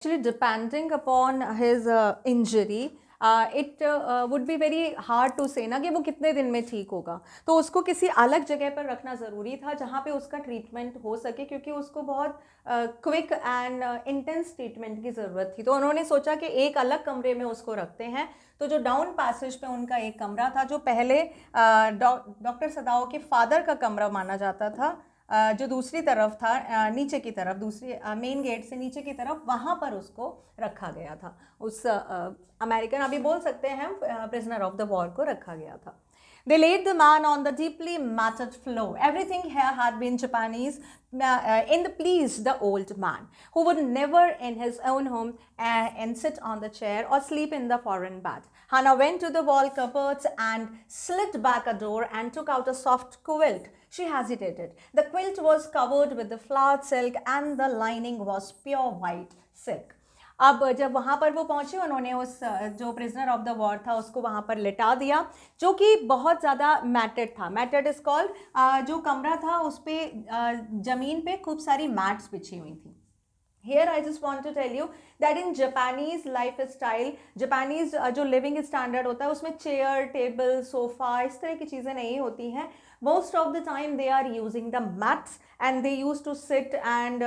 Actually depending upon his injury, it would be very hard to say ना कि वो कितने दिन में ठीक होगा, तो उसको किसी अलग जगह पर रखना ज़रूरी था जहाँ पे उसका ट्रीटमेंट हो सके, क्योंकि उसको बहुत क्विक एंड इंटेंस ट्रीटमेंट की ज़रूरत थी। तो उन्होंने सोचा कि एक अलग कमरे में उसको रखते हैं। तो जो डाउन पैसेज पे उनका एक कमरा था, जो पहले डॉक्टर सदाओ के फादर का कमरा माना जाता था, जो दूसरी तरफ था, नीचे की तरफ, दूसरी मेन गेट से नीचे की तरफ, वहाँ पर उसको रखा गया था। उस अमेरिकन, अभी बोल सकते हैं प्रिजनर ऑफ द वॉर को रखा गया था। They laid the man on the deeply matted floor. Everything here had been Japanese. In the pleased the old man, who would never in his own home and sit on the chair or sleep in the foreign bed. Hannah went to the wall cupboards and slid back a door and took out a soft quilt. She hesitated. The quilt was covered with the flowered silk and the lining was pure white silk. अब जब वहाँ पर वो पहुँचे, उन्होंने उस जो prisoner of the war था उसको वहाँ पर लिटा दिया, जो कि बहुत ज़्यादा मैटेड था। मैटेड इज कॉल्ड, जो कमरा था उस पर ज़मीन पे खूब सारी मैट्स बिछी हुई थी। Here I just want to tell you that in Japanese lifestyle, Japanese जो living standard होता है उसमें चेयर, टेबल, सोफ़ा, इस तरह की चीज़ें नहीं होती हैं। Most of the time they are using the mats and they used to sit and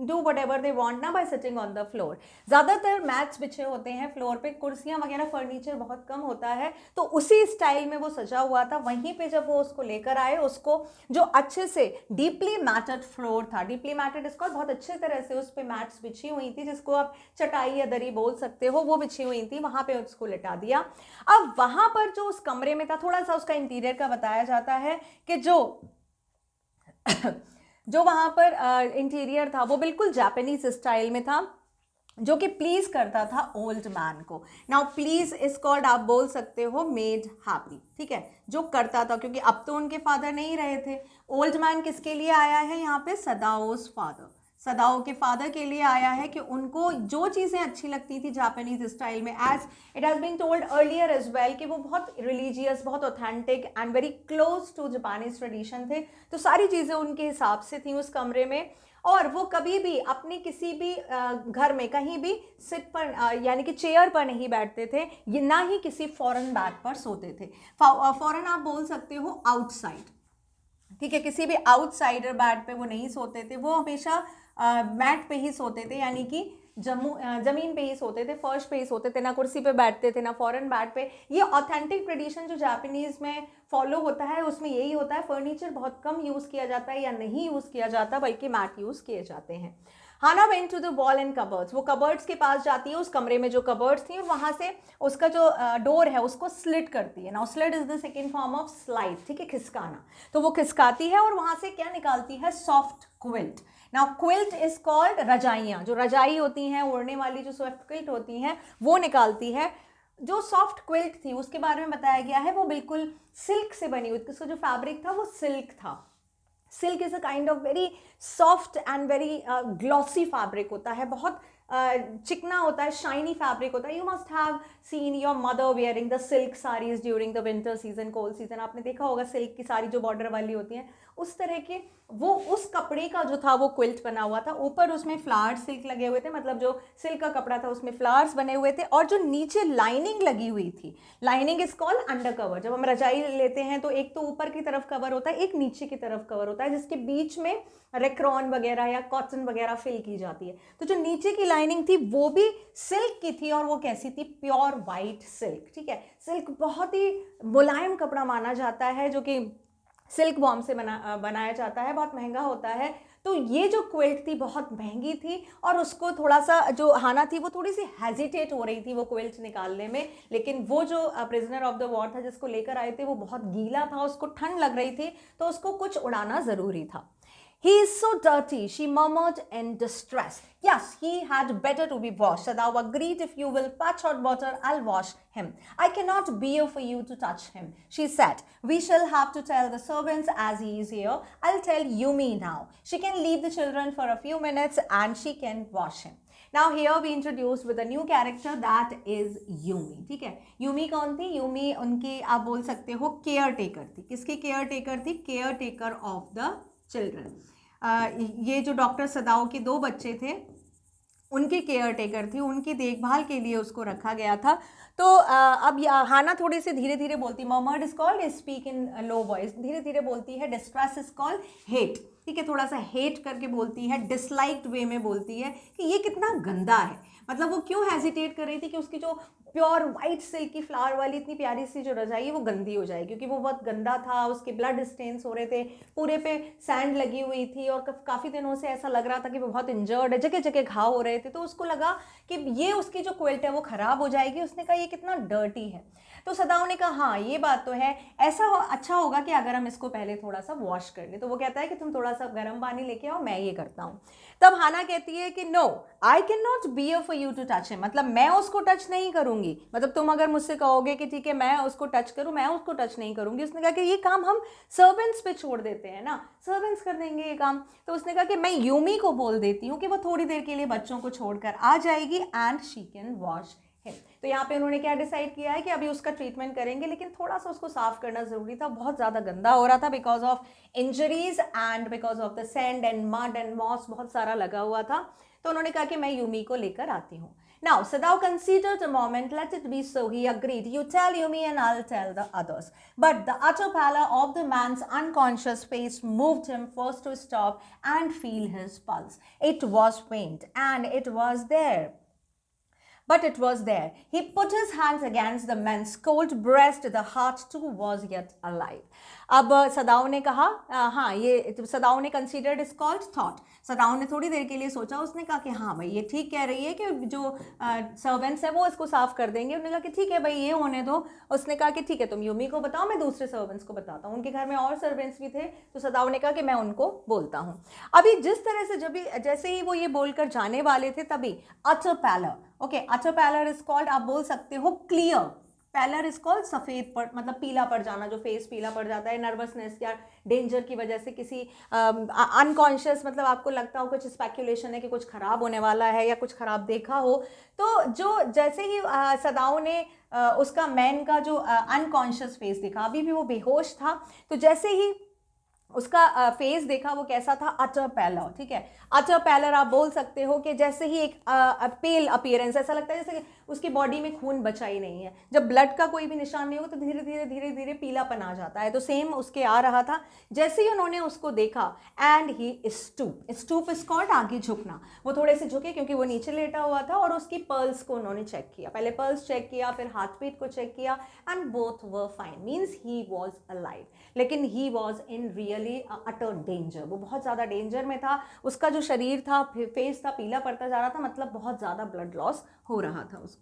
do whatever they want ना by sitting on the floor. ज़्यादातर मैट्स बिछे होते हैं फ्लोर पे, कुर्सियाँ वगैरह फर्नीचर बहुत कम होता है, तो उसी स्टाइल में वो सजा हुआ था। वहीं पे जब वो उसको लेकर आए, उसको जो अच्छे से डीपली मैटेड फ्लोर था, डीपली मैटेड इसको बहुत अच्छे तरह से उस पर मैट्स बिछी हुई थी, जिसको आप चटाई या दरी बोल सकते हो, वो बिछी हुई थी, वहाँ पे उसको लिटा दिया। अब वहाँ पर जो उस कमरे में था, थोड़ा सा उसका इंटीरियर का बताया जाता है कि जो जो वहाँ पर इंटीरियर था वो बिल्कुल जापानीज स्टाइल में था, जो कि प्लीज़ करता था ओल्ड मैन को। नाउ प्लीज़ इस कॉल्ड, आप बोल सकते हो मेड हैप्पी, ठीक है, जो करता था, क्योंकि अब तो उनके फादर नहीं रहे थे। ओल्ड मैन किसके लिए आया है यहाँ पे? सदाओ's फादर, सदाओ के फादर के लिए आया है कि उनको जो चीज़ें अच्छी लगती थी जापानीज स्टाइल में, as it has been told earlier as well, कि वो बहुत रिलीजियस, बहुत authentic and very close to Japanese tradition थे, तो सारी चीज़ें उनके हिसाब से थी उस कमरे में। और वो कभी भी अपने किसी भी घर में कहीं भी सिट पर यानी कि चेयर पर नहीं बैठते थे, ये ना ही किसी फॉरेन बैट पर सोते थे। फॉरेन आप बोल सकते हो आउटसाइड, ठीक है, किसी भी आउटसाइडर बैट पे वो नहीं सोते थे, वो हमेशा मैट पे ही सोते थे, यानी कि ज़मीन पे ही सोते थे, फर्श पे ही सोते थे, ना कुर्सी पे बैठते थे, ना फॉरेन बैट पे। ये ऑथेंटिक ट्रेडिशन जो जापानीज़ में फॉलो होता है उसमें यही होता है। फर्नीचर बहुत कम यूज़ किया जाता है या नहीं यूज़ किया जाता, बल्कि मैट यूज़ किए जाते हैं। Hana went to the wall and cupboards, वो कबर्ड्स के पास जाती है, उस कमरे में जो कबर्ड्स थी, और वहाँ से उसका जो डोर है उसको स्लिट करती है। Now slit is the second form of slide, ठीक है, खिसकाना। तो वो खिसकाती है और वहाँ से क्या निकालती है? Soft quilt. Now quilt is called, रजाइयाँ, जो रजाई होती हैं ओढ़ने वाली, जो सॉफ्ट क्विल्ट होती हैं, वो निकालती है। जो सॉफ्ट क्विल्ट थी उसके बारे में बताया गया है, वो बिल्कुल सिल्क से बनी हुई थी, उसका जो फैब्रिक था वो सिल्क था। Silk is a kind of very soft and very glossy fabric होता है, बहुत चिकना होता है, शाइनी फैब्रिक होता है। You must have seen your mother wearing the silk saris during the winter season, cold season, आपने देखा होगा सिल्क की साड़ी जो बॉर्डर वाली होती हैं, उस तरह के वो उस कपड़े का जो था वो क्विल्ट बना हुआ था। ऊपर उसमें फ्लावर सिल्क लगे हुए थे, मतलब जो सिल्क का कपड़ा था उसमें फ्लावर्स बने हुए थे, और जो नीचे लाइनिंग लगी हुई थी, lining is called under cover. जब हम रजाई लेते हैं तो एक तो ऊपर की तरफ कवर होता है, एक नीचे की तरफ कवर होता है, जिसके बीच में रेक्रॉन वगैरह या कॉटन वगैरह फिल की जाती है। तो जो नीचे की लाइनिंग थी वो भी सिल्क की थी, और वो कैसी थी? प्योर वाइट सिल्क, ठीक है। सिल्क बहुत ही मुलायम कपड़ा माना जाता है, जो कि सिल्क वॉर्म से बनाया जाता है, बहुत महंगा होता है। तो ये जो क्विल्ट थी बहुत महंगी थी, और उसको थोड़ा सा, जो हाना थी वो थोड़ी सी हेजिटेट हो रही थी वो क्विल्ट निकालने में, लेकिन वो जो प्रिजनर ऑफ द वॉर था जिसको लेकर आए थे वो बहुत गीला था, उसको ठंड लग रही थी, तो उसको कुछ उड़ाना ज़रूरी था। He is so dirty, she murmured in distress. Yes, he had better to be washed. Sadao agreed. If you will patch hot water, I'll wash him. I cannot bear for you to touch him, she said. We shall have to tell the servants as he is here. I'll tell Yumi now. She can leave the children for a few minutes and she can wash him. Now here we introduced with a new character, that is Yumi, ठीक है। Yumi कौन थी? Yumi उनकी आप बोल सकते हो care taker थी। किसकी केयर टेकर थी? Care taker of the children. ये जो डॉक्टर सदाओ के दो बच्चे थे, उनकी केयर टेकर थी, उनकी देखभाल के लिए उसको रखा गया था। तो अब हाना थोड़ी सी धीरे धीरे बोलती, murmured is called speak in low voice, धीरे धीरे बोलती है। डिस्ट्रेस इज कॉल्ड हेट, ठीक है, थोड़ा सा हेट करके बोलती है, डिसलाइक्ड वे में बोलती है कि ये कितना गंदा है। मतलब वो क्यों हेजिटेट कर रही थी कि उसकी जो प्योर वाइट सिल्क की फ्लावर वाली इतनी प्यारी सी जो रजाई है वो गंदी हो जाए, क्योंकि वो बहुत गंदा था, उसके ब्लड स्टेन्स हो रहे थे, पूरे पे सैंड लगी हुई थी और काफ़ी दिनों से ऐसा लग रहा था कि वो बहुत इंजर्ड है, जगह जगह घाव हो रहे थे। तो उसको लगा कि ये उसकी जो क्विल्ट है वो ख़राब हो जाएगी। उसने कहा ये कितना डर्टी है। तो सदाओं ने कहा हाँ ये बात तो है, ऐसा अच्छा होगा कि अगर हम इसको पहले थोड़ा सा वॉश कर लें। तो वो कहता है कि तुम थोड़ा सा गर्म पानी लेके आओ, मैं ये करता हूँ। तब हाना कहती है कि no, I can not bear for you to touch him, मतलब मैं उसको टच नहीं करूंगी, मतलब तुम अगर मुझसे कहोगे कि ठीक है मैं उसको टच करूं, मैं उसको टच नहीं करूंगी। उसने कहा कि ये काम हम सर्वेंट्स पे छोड़ देते हैं ना, सर्वेंट्स कर देंगे ये काम। तो उसने कहा कि मैं यूमी को बोल देती हूँ कि वो थोड़ी देर के लिए बच्चों को छोड़कर आ जाएगी and she can wash him. तो यहाँ पे उन्होंने क्या डिसाइड किया है कि अभी उसका ट्रीटमेंट करेंगे, लेकिन थोड़ा सा उसको साफ करना जरूरी था, बहुत ज़्यादा गंदा हो रहा था because of injuries and because of the sand and mud and moss, बहुत सारा लगा हुआ था। तो उन्होंने कहा कि मैं यूमी को लेकर आती हूँ। Now, Sadao considered a moment. Let it be so, he agreed. You tell Yumi and I'll tell the others. But the utter pallor of the man's unconscious face moved him first to stop and feel his pulse. It was faint and it was there. But it was there. He put his hands against the man's cold breast. The heart too was yet alive. अब सदाओं ने कहा हाँ ये सदाओं ने considered is called thought. सदाओं ने थोड़ी देर के लिए सोचा, उसने कहा कि हाँ भाई ये ठीक कह रही है कि जो सर्वेंट्स है वो इसको साफ कर देंगे। उन्होंने कहा कि ठीक है भाई ये होने दो। उसने कहा कि ठीक है तुम यूमी को बताओ, मैं दूसरे सर्वेंट्स को बताता हूँ। उनके घर में और सर्वेंट्स भी थे, तो सदाओं ने कहा कि मैं उनको बोलता हूँ। अभी जिस तरह से जैसे ही वो ये बोलकर जाने वाले थे तभी utter pallor, okay, utter pallor is called, आप बोल सकते हो क्लियर। पैलर इज कॉल्ड सफ़ेद पर, मतलब पीला पड़ जाना, जो फेस पीला पड़ जाता है नर्वसनेस या डेंजर की वजह से, किसी अनकॉन्शियस, मतलब आपको लगता हो कुछ स्पेकुलेशन है कि कुछ ख़राब होने वाला है या कुछ ख़राब देखा हो। तो जो जैसे ही सदाओं ने उसका मैन का जो अनकॉन्शियस फेस देखा, अभी भी वो बेहोश था, तो जैसे ही उसका फेस देखा वो कैसा था, अटर पैलर, ठीक है। अटर पैलर आप बोल सकते हो कि जैसे ही एक पेल अपीयरेंस, ऐसा लगता है जैसे उसकी बॉडी में खून बचा ही नहीं है। जब ब्लड का कोई भी निशान नहीं हो तो धीरे धीरे धीरे धीरे पीलापन आ जाता है, तो सेम उसके आ रहा था। जैसे ही उन्होंने उसको देखा and he stoop is called आगे झुकना, वो थोड़े से झुके क्योंकि वो नीचे लेटा हुआ था, और उसकी पल्स को उन्होंने चेक किया, पहले पल्स चेक किया फिर हार्ट बीट को चेक किया and both were fine, means he was alive. लेकिन he was in really utter danger, वो बहुत ज़्यादा डेंजर में था। उसका जो शरीर था, फेस था, पीला पड़ता जा रहा था, मतलब बहुत ज़्यादा ब्लड लॉस हो रहा था उसको।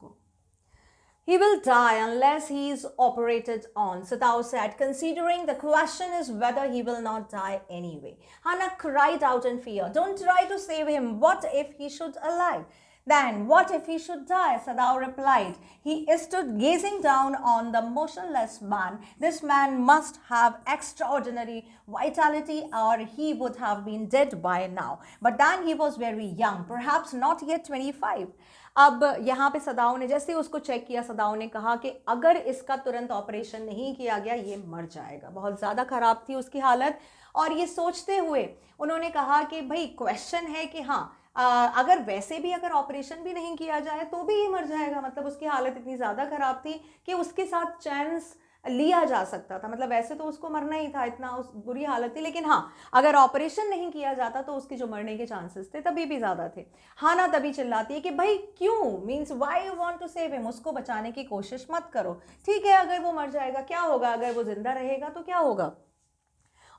He will die unless he is operated on, Sadao said, considering the question is whether he will not die anyway. Hana cried out in fear, don't try to save him. What if he should alive? Then what if he should die? Sadao replied. He stood gazing down on the motionless man. This man must have extraordinary vitality or he would have been dead by now. But then he was very young, perhaps not yet 25. अब यहाँ पे सदाओं ने जैसे ही उसको check किया, सदाओं ने कहा कि अगर इसका तुरंत ऑपरेशन नहीं किया गया ये मर जाएगा, बहुत ज़्यादा ख़राब थी उसकी हालत। और ये सोचते हुए उन्होंने कहा कि भाई क्वेश्चन है कि हाँ अगर वैसे भी अगर ऑपरेशन भी नहीं किया जाए तो भी ये मर जाएगा, मतलब उसकी हालत इतनी ज़्यादा ख़राब थी कि उसके साथ चांस लिया जा सकता था, मतलब वैसे तो उसको मरना ही था, इतना उस बुरी हालत थी, लेकिन हाँ अगर ऑपरेशन नहीं किया जाता तो उसकी जो मरने के चांसेस थे तभी भी ज़्यादा थे। हाना तभी चिल्लाती है कि भाई क्यों, means why you want to save him, उसको बचाने की कोशिश मत करो, ठीक है अगर वो मर जाएगा क्या होगा, अगर वो जिंदा रहेगा तो क्या होगा।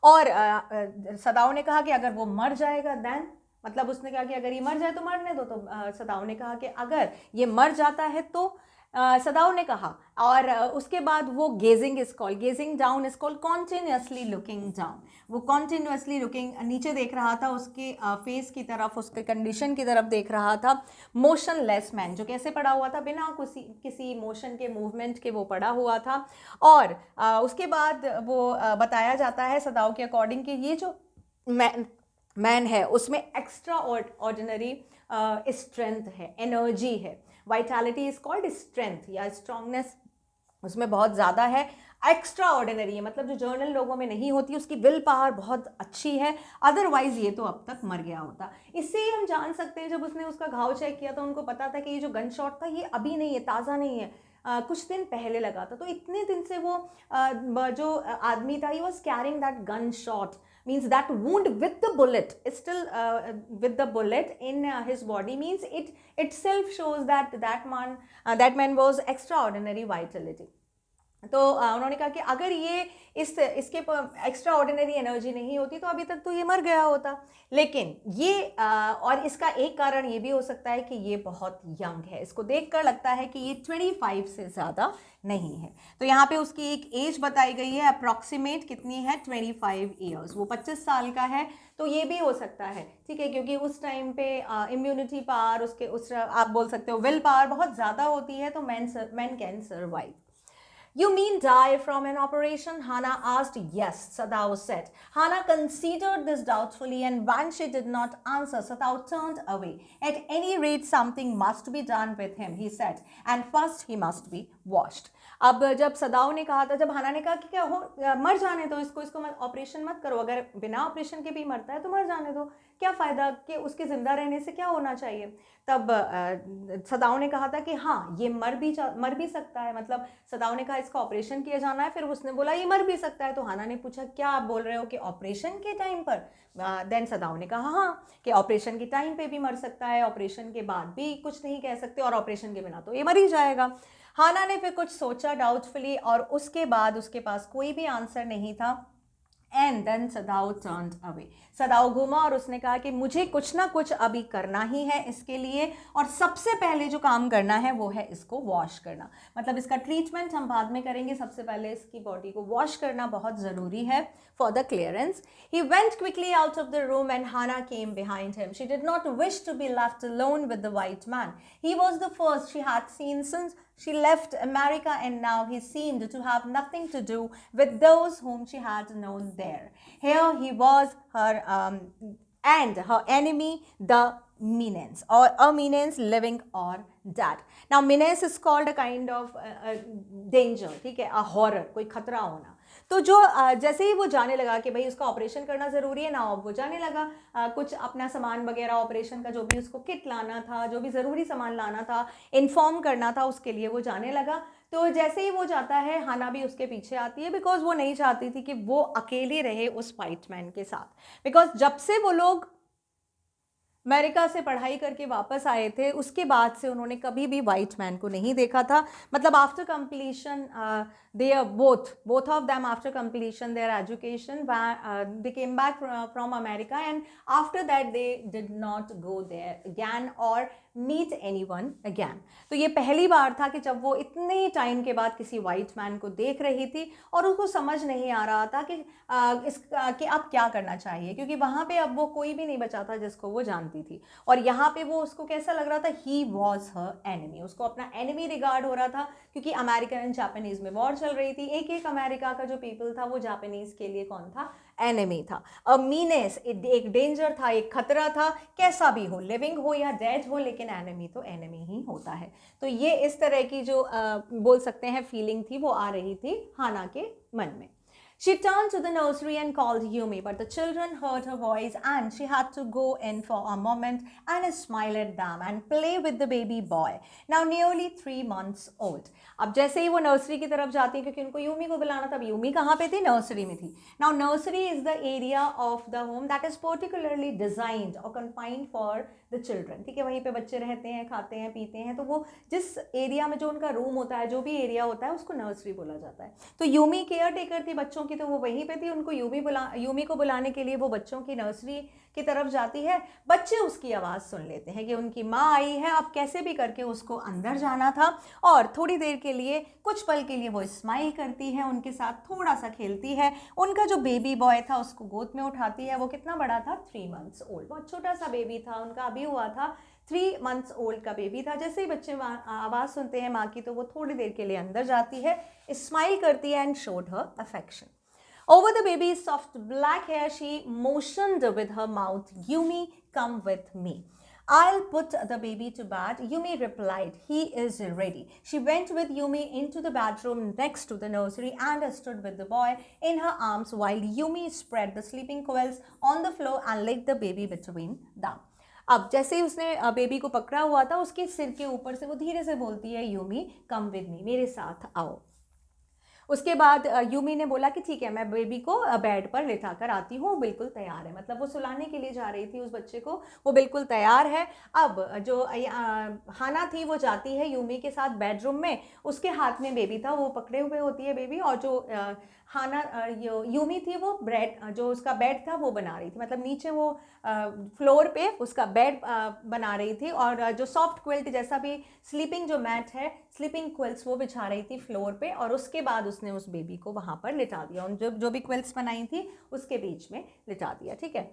और सदाओं ने कहा कि अगर वो मर जाएगा देन, मतलब उसने कहा कि अगर ये मर जाए तो मरने दो। तो सदाओं ने कहा कि अगर ये मर जाता है तो सदाओं ने कहा, और उसके बाद वो gazing is called, gazing down is called continuously looking down, वो कॉन्टिन्यूसली लुकिंग, नीचे देख रहा था, उसके फेस की तरफ, उसके कंडीशन की तरफ देख रहा था। मोशनलेस मैन, जो कैसे पड़ा हुआ था, बिना किसी मोशन के, मूवमेंट के वो पड़ा हुआ था। और उसके बाद वो बताया जाता है सदाओं के अकॉर्डिंग कि ये जो मैन है उसमें एक्स्ट्रा ऑर्डिनरी स्ट्रेंथ है, एनर्जी है। वाइटैलिटी इज कॉल्ड स्ट्रेंथ या स्ट्रांगनेस उसमें बहुत ज़्यादा है, एक्स्ट्रा ऑर्डिनरी है, मतलब जो जर्नल लोगों में नहीं होती, उसकी विल पावर बहुत अच्छी है, अदरवाइज ये तो अब तक मर गया होता। इससे ही हम जान सकते हैं, जब उसने उसका घाव चेक किया तो उनको पता था कि ये जो गन शॉट था ये अभी नहीं है, ताज़ा नहीं है, कुछ दिन पहले लगा था। तो इतने दिन से वो जो आदमी था, he was carrying that gun shot, means that wound with the bullet is still with the bullet in his body, means it itself shows that that man was extraordinary vitality. तो उन्होंने कहा कि अगर ये इसके एक्स्ट्रा ऑर्डिनरी एनर्जी नहीं होती तो अभी तक तो ये मर गया होता। लेकिन ये और इसका एक कारण ये भी हो सकता है कि ये बहुत यंग है, इसको देखकर लगता है कि ये 25 से ज़्यादा नहीं है। तो यहाँ पे उसकी एक एज बताई गई है, अप्रॉक्सीमेट कितनी है, 25 ईयर्स, वो 25 साल का है। तो ये भी हो सकता है, ठीक है, क्योंकि उस टाइम पे इम्यूनिटी पावर, उसके उस आप बोल सकते हो विल पावर बहुत ज़्यादा होती है, तो man can survive. You mean die from an operation? Hannah asked. Yes, Sadao said. Hannah considered this doubtfully, and when she did not answer, Sadao turned away. At any rate, something must be done with him, he said, and first he must be washed. अब जब सदाओ ने कहा था, जब हाना ने कहा कि क्या हो, मर जाने दो इसको ऑपरेशन मत करो, अगर बिना ऑपरेशन के भी मरता है तो मर जाने दो, क्या फ़ायदा, कि उसके ज़िंदा रहने से क्या होना चाहिए। तब सदाओ ने कहा था कि हाँ ये मर भी सकता है, मतलब सदाओ ने कहा इसका ऑपरेशन किया जाना है, फिर उसने बोला ये मर भी सकता है। तो हाना ने पूछा क्या आप बोल रहे हो कि ऑपरेशन के टाइम पर? देन सदाओ ने कहा हाँ कि ऑपरेशन के टाइम पे भी मर सकता है, ऑपरेशन के बाद भी कुछ नहीं कह सकते, और ऑपरेशन के बिना तो ये मर ही जाएगा। हाना ने फिर कुछ सोचा डाउटफुली, और उसके बाद उसके पास कोई भी आंसर नहीं था। And then Sadao turned away, Sadao घूमा और उसने कहा कि मुझे कुछ ना कुछ अभी करना ही है इसके लिए, और सबसे पहले जो काम करना है वो है इसको वॉश करना, मतलब इसका ट्रीटमेंट हम बाद में करेंगे, सबसे पहले इसकी बॉडी को वॉश करना बहुत ज़रूरी है for the clearance. He went quickly out of the room and Hannah came behind him. She did not wish to be left alone with the white man. He was the first she had seen since she left America, and now he seemed to have nothing to do with those whom she had known there. Here he was, and her enemy, the menace, or a menace, living or dead. Now menace is called a kind of danger, ठीक है, a horror, कोई खतरा होना। तो जो जैसे ही वो जाने लगा कि भाई उसका ऑपरेशन करना ज़रूरी है ना, अब वो जाने लगा, कुछ अपना सामान वगैरह ऑपरेशन का जो भी उसको किट लाना था, जो भी ज़रूरी सामान लाना था, इन्फॉर्म करना था, उसके लिए वो जाने लगा। तो जैसे ही वो जाता है, हाना भी उसके पीछे आती है, बिकॉज वो नहीं चाहती थी कि वो अकेले रहे उस वाइट मैन के साथ, बिकॉज जब से वो लोग अमेरिका से पढ़ाई करके वापस आए थे, उसके बाद से उन्होंने कभी भी वाइट मैन को नहीं देखा था। मतलब after completion they are both of them, after completion their education, they came back from America, and after that they did not go there again or meet anyone again. तो ये पहली बार था कि जब वो इतने टाइम के बाद किसी वाइट मैन को देख रही थी और उसको समझ नहीं आ रहा था कि कि अब क्या करना चाहिए, क्योंकि वहाँ पे अब वो कोई भी नहीं बचा था जिसको वो जानती थी, और यहाँ पे वो उसको कैसा लग रहा था, ही वॉज हर एनिमी, उसको अपना एनिमी रिगार्ड हो रहा था, क्योंकि अमेरिकन एंड जापानीज में वॉर चल रही थी, एक अमेरिका का जो पीपल था वो जापानीज के लिए कौन था, एनिमी था। अ मीनेस, एक डेंजर था, एक खतरा था, कैसा भी हो, लिविंग हो या डेड हो, लेकिन एनिमी तो एनिमी ही होता है। तो ये इस तरह की जो बोल सकते हैं फीलिंग थी वो आ रही थी हाना के मन में। She turned to the nursery and called Yumi, but the children heard her voice and she had to go in for a moment and smile at them and play with the baby boy, now nearly 3 months old. अब जैसे ही वो nursery की तरफ जाती है, क्योंकि उनको Yumi को बुलाना था, यूमी कहाँ पे थी, नर्सरी में थी। Now nursery is the area of the home that is particularly designed or confined for the children, ठीक है, वहीं पे बच्चे रहते हैं, खाते हैं, पीते हैं, तो वो जिस एरिया में जो उनका रूम होता है, जो भी एरिया होता है, उसको नर्सरी बोला जाता है। तो यूमी केयर टेकर थी बच्चों की, तो वो वहीं पे थी, उनको यूमी को बुलाने के लिए वो बच्चों की नर्सरी की तरफ जाती है। बच्चे उसकी आवाज़ सुन लेते हैं कि उनकी माँ आई है, अब कैसे भी करके उसको अंदर जाना था, और थोड़ी देर के लिए, कुछ पल के लिए वो स्माइल करती है, उनके साथ थोड़ा सा खेलती है, उनका जो बेबी बॉय था उसको गोद में उठाती है। वो कितना बड़ा था, 3 months ओल्ड, बहुत छोटा सा बेबी था, उनका अभी हुआ था, 3 months ओल्ड का बेबी था। जैसे ही बच्चे आवाज़ सुनते हैं माँ की, तो वो थोड़ी देर के लिए अंदर जाती है, स्माइल करती है and showed her affection. Over the baby's soft black hair, she motioned with her mouth, Yumi, come with me. I'll put the baby to bed. Yumi replied, he is ready. She went with Yumi into the bedroom next to the nursery and stood with the boy in her arms while Yumi spread the sleeping quilts on the floor and laid the baby between them. अब जैसे ही उसने baby को पकड़ा हुआ था, उसके सिर के ऊपर से वो धीरे से बोलती है, यूमी कम विद मी, मेरे साथ आओ। उसके बाद यूमी ने बोला कि ठीक है, मैं बेबी को बेड पर लेटा कर आती हूँ, बिल्कुल तैयार है। मतलब वो सुलाने के लिए जा रही थी उस बच्चे को, वो बिल्कुल तैयार है। अब जो हाना थी वो जाती है यूमी के साथ बेडरूम में, उसके हाथ में बेबी था, वो पकड़े हुए होती है बेबी, और जो हाना यूमी थी वो जो उसका बेड था वो बना रही थी। मतलब नीचे वो फ्लोर पे उसका बेड बना रही थी, और जो सॉफ्ट क्विल्ट जैसा भी स्लीपिंग जो मैट है, स्लीपिंग क्विल्ट्स वो बिछा रही थी फ्लोर पे, और उसके बाद उसने उस बेबी को वहाँ पर लिटा दिया, उन जो भी क्विल्ट्स बनाई थी उसके बीच में लिटा दिया। ठीक है,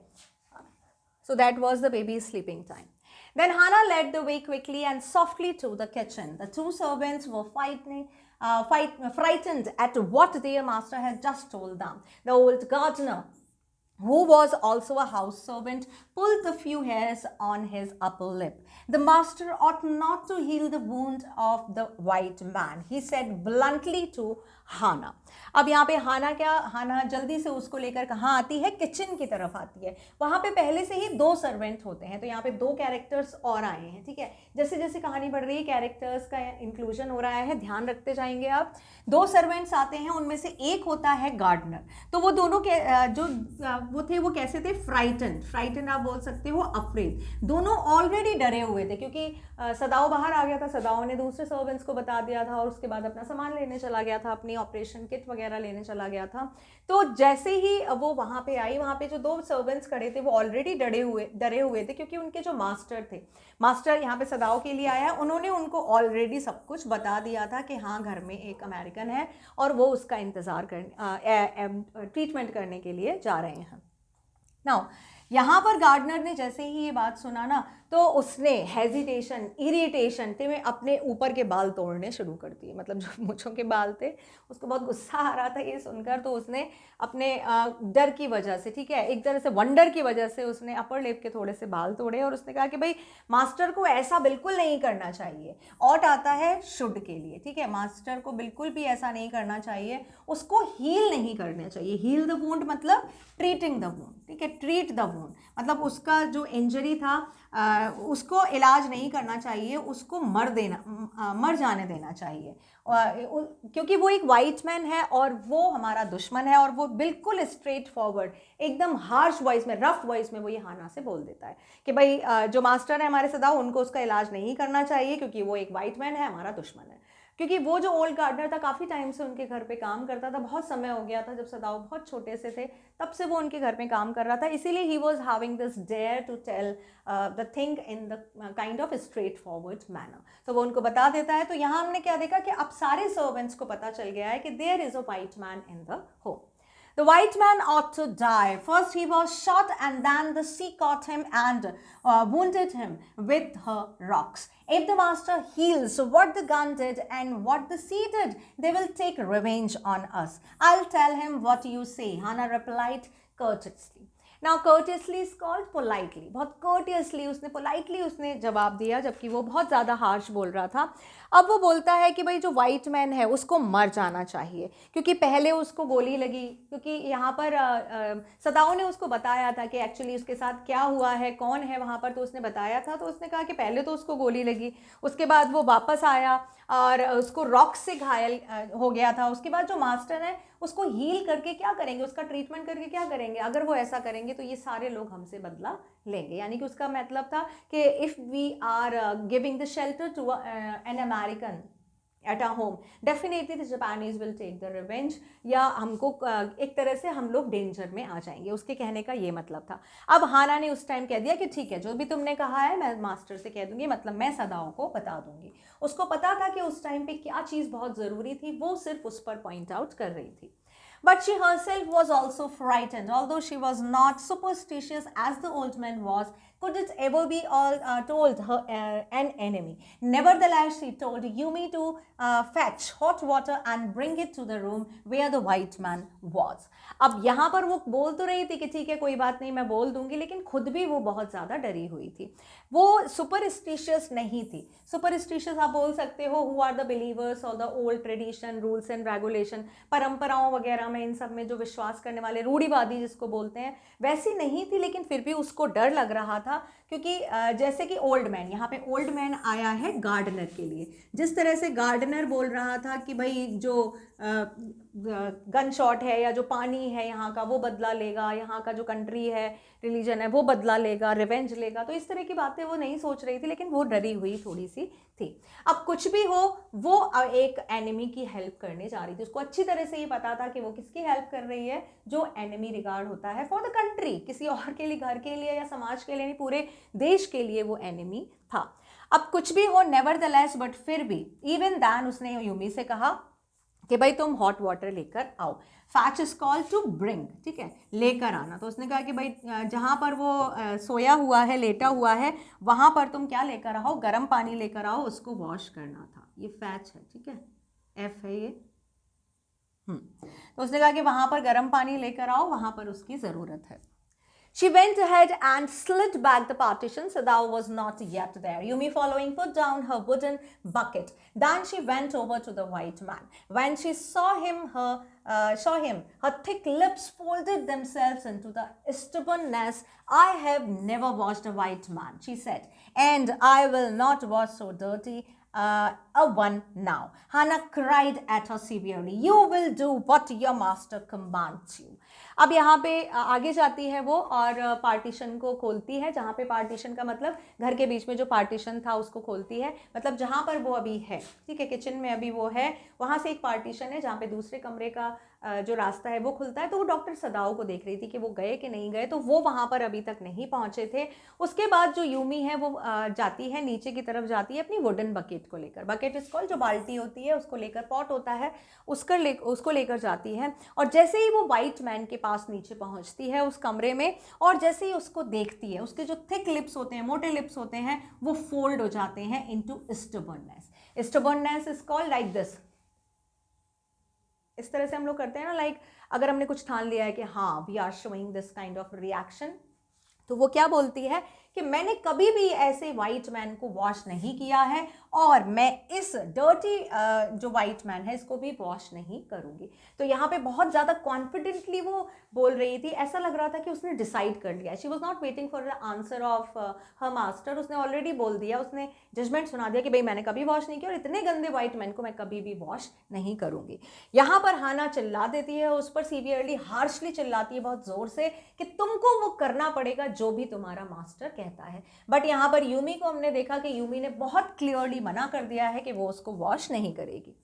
so that was the baby's sleeping time. Then Hannah led the way quickly and softly to the kitchen. The two servants were frightened at what their master had just told them. The old gardener, who was also a house servant, pulled a few hairs on his upper lip. The master ought not to heal the wound of the white man, he said bluntly to Hannah. अब यहाँ पे हाना जल्दी से उसको लेकर कहाँ आती है, किचन की तरफ आती है। वहाँ पे पहले से ही 2 सर्वेंट होते हैं, तो यहाँ पे 2 कैरेक्टर्स और आए हैं। ठीक है, जैसे जैसे कहानी बढ़ रही है कैरेक्टर्स का इंक्लूजन हो रहा है, ध्यान रखते जाएंगे आप। 2 सर्वेंट्स आते हैं, उनमें से एक होता है गार्डनर। तो वो दोनों के जो वो थे, वो कैसे थे, फ्राइटन आप बोल सकते हो, अफ्रेड। दोनों ऑलरेडी डरे हुए थे, क्योंकि सदाओ बाहर आ गया था, सदाओ ने दूसरे सर्वेंट्स को बता दिया था, और उसके बाद अपना सामान लेने चला गया था, अपनी ऑपरेशन किट वगैरह लेने चला गया था। तो जैसे ही वो वहाँ पे आई, वहाँ पे जो 2 सर्वेंट्स खड़े थे वो ऑलरेडी डरे हुए थे, क्योंकि उनके जो मास्टर यहाँ पे सदाओ के लिए आया है, उन्होंने उनको ऑलरेडी सब कुछ बता दिया था कि हाँ, घर में एक अमेरिकन है और वो उसका इंतज़ार ट्रीटमेंट करने के लिए जा रहे हैं। नाउ यहाँ पर गार्डनर ने जैसे ही ये बात सुना ना, तो उसने हेजिटेशन, इरिटेशन में अपने ऊपर के बाल तोड़ने शुरू कर दिए। मतलब जो मूंछों के बाल थे, उसको बहुत गुस्सा आ रहा था ये सुनकर, तो उसने अपने डर की वजह से, ठीक है, एक तरह से वंडर की वजह से उसने अपर लिप के थोड़े से बाल तोड़े, और उसने कहा कि भाई मास्टर को ऐसा बिल्कुल नहीं करना चाहिए। ऑट आता है शुड के लिए, ठीक है, मास्टर को बिल्कुल भी ऐसा नहीं करना चाहिए, उसको हील नहीं करना चाहिए। हील द वुंड मतलब ट्रीटिंग द वुंड, ठीक है, ट्रीट द वुंड मतलब उसका जो इंजरी था उसको इलाज नहीं करना चाहिए, उसको मर जाने देना चाहिए, क्योंकि वो एक वाइट मैन है और वो हमारा दुश्मन है। और वो बिल्कुल स्ट्रेट फॉरवर्ड, एकदम हार्श वॉइस में, रफ वॉइस में वो ये हाना से बोल देता है कि भाई जो मास्टर है हमारे सदाओ, उनको उसका इलाज नहीं करना चाहिए, क्योंकि वो एक वाइट मैन है, हमारा दुश्मन है। क्योंकि वो जो ओल्ड गार्डनर था काफ़ी टाइम से उनके घर पे काम करता था, बहुत समय हो गया था, जब सदाओ बहुत छोटे से थे तब से वो उनके घर में काम कर रहा था, इसीलिए he was having this dare to tell the thing in the kind of straightforward manner. तो वो उनको बता देता है। तो यहाँ हमने क्या देखा कि अब सारे सर्वेंट्स को पता चल गया है कि there is a white man in the home. The white man ought to die. First he was shot, and then the sea caught him and wounded him with her rocks. If the master heals what the gun did and what the sea did, they will take revenge on us. I'll tell him what you say, Hannah replied courteously. Now courteously is called politely. बहुत courteously उसने जवाब दिया, जबकि वो बहुत ज़्यादा harsh बोल रहा था। अब वो बोलता है कि भाई जो वाइट मैन है उसको मर जाना चाहिए, क्योंकि पहले उसको गोली लगी, क्योंकि यहाँ पर सदाओ ने उसको बताया था कि एक्चुअली उसके साथ क्या हुआ है, कौन है वहाँ पर, तो उसने बताया था। तो उसने कहा कि पहले तो उसको गोली लगी, उसके बाद वो वापस आया और उसको रॉक से घायल हो गया था। उसके बाद जो मास्टर है उसको हील करके क्या करेंगे, उसका ट्रीटमेंट करके क्या करेंगे, अगर वो ऐसा करेंगे तो ये सारे लोग हमसे बदला लेंगे। यानी कि उसका मतलब था कि if we are giving the shelter to an American at a home, definitely the Japanese will take the revenge, या हमको एक तरह से हम लोग डेंजर में आ जाएंगे, उसके कहने का ये मतलब था। अब हाना ने उस टाइम कह दिया कि ठीक है, जो भी तुमने कहा है मैं मास्टर से कह दूंगी, मतलब मैं सदाओं को बता दूंगी। उसको पता था कि उस टाइम पे क्या चीज़ बहुत ज़रूरी थी, वो सिर्फ उस पर पॉइंट आउट कर रही थी। But she herself was also frightened, although she was not superstitious as the old man was. Could it ever be all told her an enemy? Nevertheless, she told Yumi to fetch hot water and bring it to the room where the white man was. अब यहाँ पर वो बोल तो रही थी कि ठीक है कोई बात नहीं मैं बोल दूंगी, लेकिन खुद भी वो बहुत ज़्यादा डरी हुई थी. वो सुपरस्टिशियस नहीं थी. सुपरस्टिशियस आप बोल सकते हो हु आर द बिलीवर्स और the old tradition, rules and regulation, परंपराओं वगैरह में, इन सब में जो विश्वास करने वाले, रूढ़िवादी जिसको बोलते हैं, वैसी नहीं थी. लेकिन फिर भी उसको डर लग रहा था क्योंकि जैसे कि ओल्ड मैन, यहाँ पे ओल्ड मैन आया है गार्डनर के लिए. जिस तरह से गार्डनर बोल रहा था कि भाई जो गन शॉट है या जो पानी है यहाँ का वो बदला लेगा, यहाँ का जो कंट्री है, रिलीजन है, वो बदला लेगा, रिवेंज लेगा, तो इस तरह की बातें वो नहीं सोच रही थी. लेकिन वो डरी हुई थोड़ी सी थी. अब कुछ भी हो, वो एक एनिमी की हेल्प करने जा रही थी. उसको अच्छी तरह से ये पता था कि वो किसकी हेल्प कर रही है, जो एनिमी रिगार्ड होता है फॉर द कंट्री, किसी और के लिए, घर के लिए या समाज के लिए नहीं, पूरे देश के लिए वो एनिमी था. अब कुछ भी हो, नेवरदलेस, बट फिर भी, इवन दैन, उसने यूमी से कहा कि भाई तुम हॉट वाटर लेकर आओ. Fetch is called to bring, ठीक है, लेकर आना. तो उसने कहा कि भाई जहाँ पर वो सोया हुआ है, लेटा हुआ है, वहाँ पर तुम क्या लेकर आओ, गर्म पानी लेकर आओ, उसको वॉश करना था. ये फैच है, ठीक है, एफ है ये. तो उसने कहा कि वहाँ पर गर्म पानी लेकर आओ, वहाँ पर उसकी ज़रूरत है. She went ahead and slid back the partition. Sadao was not yet there. Yumi, following, put down her wooden bucket. Then she went over to the white man. When she saw him, her thick lips folded themselves into the stubbornness. I have never watched a white man, she said, and I will not watch so dirty a one now. Hannah cried at her severely. You will do what your master commands you. अब यहाँ पे आगे जाती है वो और partition को खोलती है. जहाँ पे पार्टीशन का मतलब घर के बीच में जो पार्टीशन था उसको खोलती है, मतलब जहाँ पर वो अभी है, ठीक है, किचन में अभी वो है, वहाँ से एक पार्टीशन है जहाँ पे दूसरे कमरे का जो रास्ता है वो खुलता है. तो वो डॉक्टर सदाओ को देख रही थी कि वो गए कि नहीं गए, तो वो वहाँ पर अभी तक नहीं पहुँचे थे. उसके बाद जो यूमी है वो जाती है, नीचे की तरफ जाती है अपनी वुडन बकेट को लेकर. बकेट इज कॉल्ड, जो बाल्टी होती है उसको लेकर, पॉट होता है उसको लेकर जाती है. और जैसे ही वो वाइट मैन के पास नीचे पहुँचती है उस कमरे में, और जैसे ही उसको देखती है, उसके जो थिक लिप्स होते हैं, मोटे लिप्स होते हैं, वो फोल्ड हो जाते हैं into stubbornness. Stubbornness is called like this. इस तरह से हम लोग करते हैं ना, लाइक अगर हमने कुछ ठान लिया है कि हाँ we are showing this kind of reaction, तो वो क्या बोलती है कि मैंने कभी भी ऐसे वाइट मैन को वॉश नहीं किया है और मैं इस डर्टी जो वाइट मैन है इसको भी वॉश नहीं करूँगी. तो यहाँ पे बहुत ज़्यादा कॉन्फिडेंटली वो बोल रही थी. ऐसा लग रहा था कि उसने डिसाइड कर लिया. She was not waiting for the answer of her master. उसने ऑलरेडी बोल दिया, उसने जजमेंट सुना दिया कि भाई मैंने कभी वॉश नहीं किया और इतने गंदे वाइट मैन को मैं कभी भी वॉश नहीं करूँगी. यहाँ पर हाना चिल्ला देती है उस पर, सीवियरली, हार्शली चिल्लाती है बहुत ज़ोर से कि तुमको वो करना पड़ेगा जो भी तुम्हारा मास्टर कहता है. बट यहाँ पर यूमी को हमने देखा कि यूमी ने बहुत क्लियरली मना कर दिया है कि वो उसको वॉश नहीं करेगी.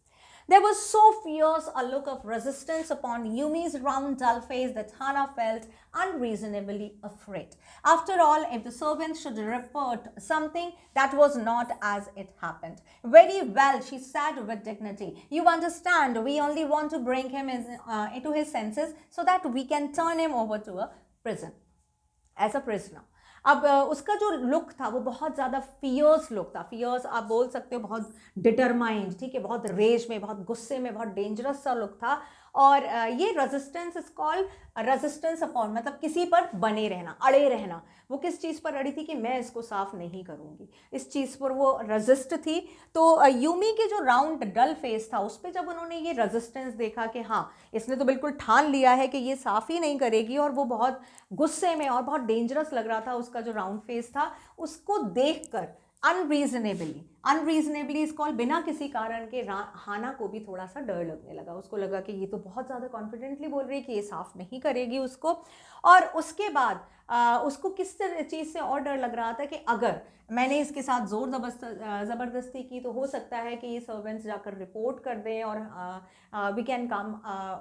There was so fierce a look of resistance upon Yumi's round, dull face that Hannah felt unreasonably afraid. After all, if the servants should report something that was not as it happened. Very well, she said with dignity. You understand, we only want to bring him into his senses so that we can turn him over to a prison, as a prisoner. अब उसका जो look था वो बहुत ज़्यादा fears look था. Fears आप बोल सकते हो बहुत डिटरमाइंड, ठीक है, बहुत रेज में, बहुत गुस्से में, बहुत डेंजरस सा लुक था. और ये resistance is called resistance upon, मतलब किसी पर बने रहना, अड़े रहना. वो किस चीज़ पर अड़ी थी कि मैं इसको साफ नहीं करूँगी, इस चीज़ पर वो रेजिस्ट थी. तो यूमी के जो राउंड डल फेस था उस पर जब उन्होंने ये रेजिस्टेंस देखा कि हाँ इसने तो बिल्कुल ठान लिया है कि ये साफ़ ही नहीं करेगी, और वो बहुत गुस्से में और बहुत डेंजरस लग रहा था उसका जो राउंड फेस था, उसको देखकर अनरीजनेबली इस कॉल, बिना किसी कारण के हाना को भी थोड़ा सा डर लगने लगा. उसको लगा कि ये तो बहुत ज़्यादा कॉन्फिडेंटली बोल रही है कि ये साफ़ नहीं करेगी उसको. और उसके बाद उसको किस चीज़ से और डर लग रहा था कि अगर मैंने इसके साथ ज़ोर ज़बरदस्ती की तो हो सकता है कि ये सर्वेंट्स जाकर रिपोर्ट कर दें और वी कैन कम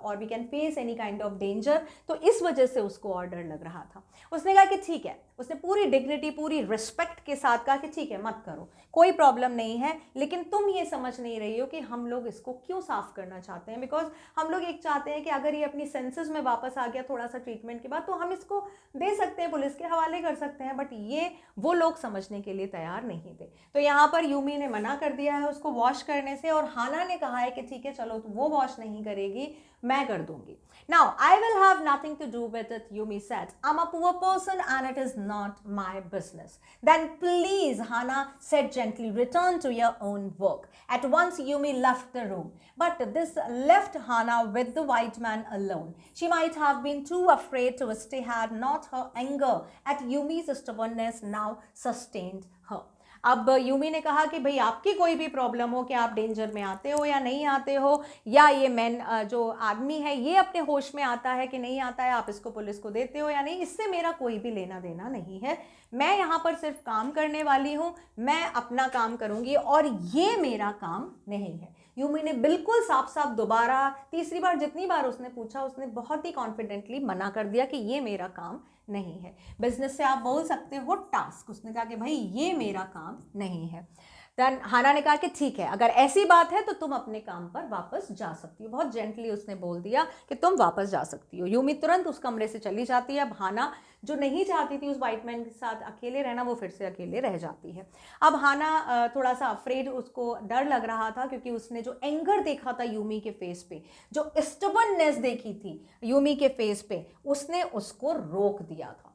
और we can face any kind of danger. तो इस वजह से उसको और डर लग रहा था. उसने कहा कि ठीक है, उसने पूरी डिग्निटी, पूरी रिस्पेक्ट के साथ कहा कि ठीक है मत करो, कोई प्रॉब्लम नहीं है, लेकिन तुम ये समझ नहीं रही हो कि हम लोग इसको क्यों साफ करना चाहते हैं। बिकॉज हम लोग एक चाहते हैं कि अगर ये अपनी सेंसेस में वापस आ गया थोड़ा सा ट्रीटमेंट के बाद, तो हम इसको दे सकते हैं, पुलिस के हवाले कर सकते हैं, बट ये वो लोग समझने के लिए तैयार नहीं थे। तो यहाँ पर यूमी ने मना कर दिया है उसको वॉश करने से, और हाना ने कहा है कि ठीक है चलो तो वो वॉश नहीं करेगी, मैं कर दूंगी। Now, I will have nothing to do with it, Yumi said. I'm a poor person and it is not my business. Then please, Hana said gently, return to your own work. At once, Yumi left the room. But this left Hana with the white man alone. She might have been too afraid to stay had not her anger at Yumi's stubbornness now sustained her. अब Yumi ने कहा कि भाई आपकी कोई भी problem हो कि आप डेंजर में आते हो या नहीं आते हो, या ये मैन जो आदमी है ये अपने होश में आता है कि नहीं आता है, आप इसको पुलिस को देते हो या नहीं, इससे मेरा कोई भी लेना देना नहीं है। मैं यहाँ पर सिर्फ काम करने वाली हूँ, मैं अपना काम करूँगी और ये मेरा काम नहीं है। यूमी ने बिल्कुल साफ साफ दोबारा तीसरी बार जितनी बार उसने पूछा, उसने बहुत ही कॉन्फिडेंटली मना कर दिया कि ये मेरा काम नहीं है। बिजनेस से आप बोल सकते हो टास्क, उसने कहा कि भाई ये मेरा काम नहीं है। देन हाना ने कहा कि ठीक है, अगर ऐसी बात है तो तुम अपने काम पर वापस जा सकती हो। बहुत जेंटली उसने बोल दिया कि तुम वापस जा सकती हो। यूमी तुरंत उस कमरे से चली जाती है। अब हाना जो नहीं चाहती थी उस वाइट मैन के साथ अकेले रहना, वो फिर से अकेले रह जाती है। अब हाना थोड़ा सा अफ्रेड, उसको डर लग रहा था, क्योंकि उसने जो एंगर देखा था यूमी के फेस पे, जो स्टबर्ननेस देखी थी यूमी के फेस पे, उसने उसको रोक दिया था।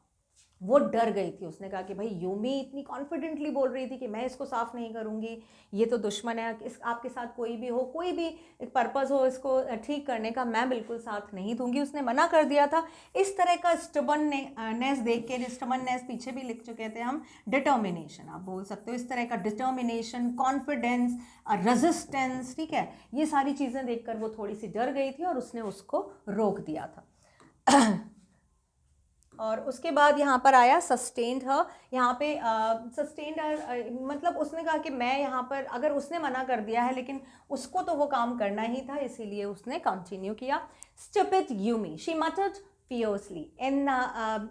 वो डर गई थी। उसने कहा कि भाई यूमी इतनी कॉन्फिडेंटली बोल रही थी कि मैं इसको साफ़ नहीं करूँगी, ये तो दुश्मन है, इस आपके साथ कोई भी हो, कोई भी एक पर्पज़ हो इसको ठीक करने का, मैं बिल्कुल साथ नहीं दूंगी। उसने मना कर दिया था। इस तरह का स्टबर्ननेस देख के, स्टबर्ननेस पीछे भी लिख चुके थे हम, डिटर्मिनेशन आप बोल सकते हो। इस तरह का डिटर्मिनेशन, कॉन्फिडेंस, रेजिस्टेंस, ठीक है, ये सारी चीज़ें देखकर वो थोड़ी सी डर गई थी और उसने उसको रोक दिया था। और उसके बाद यहाँ पर आया सस्टेन्ड हर। यहाँ पे सस्टेन्ड हर मतलब उसने कहा कि मैं यहाँ पर, अगर उसने मना कर दिया है लेकिन उसको तो वो काम करना ही था, इसीलिए उसने कंटिन्यू किया। Stupid Yumi, she मटर्ड fiercely,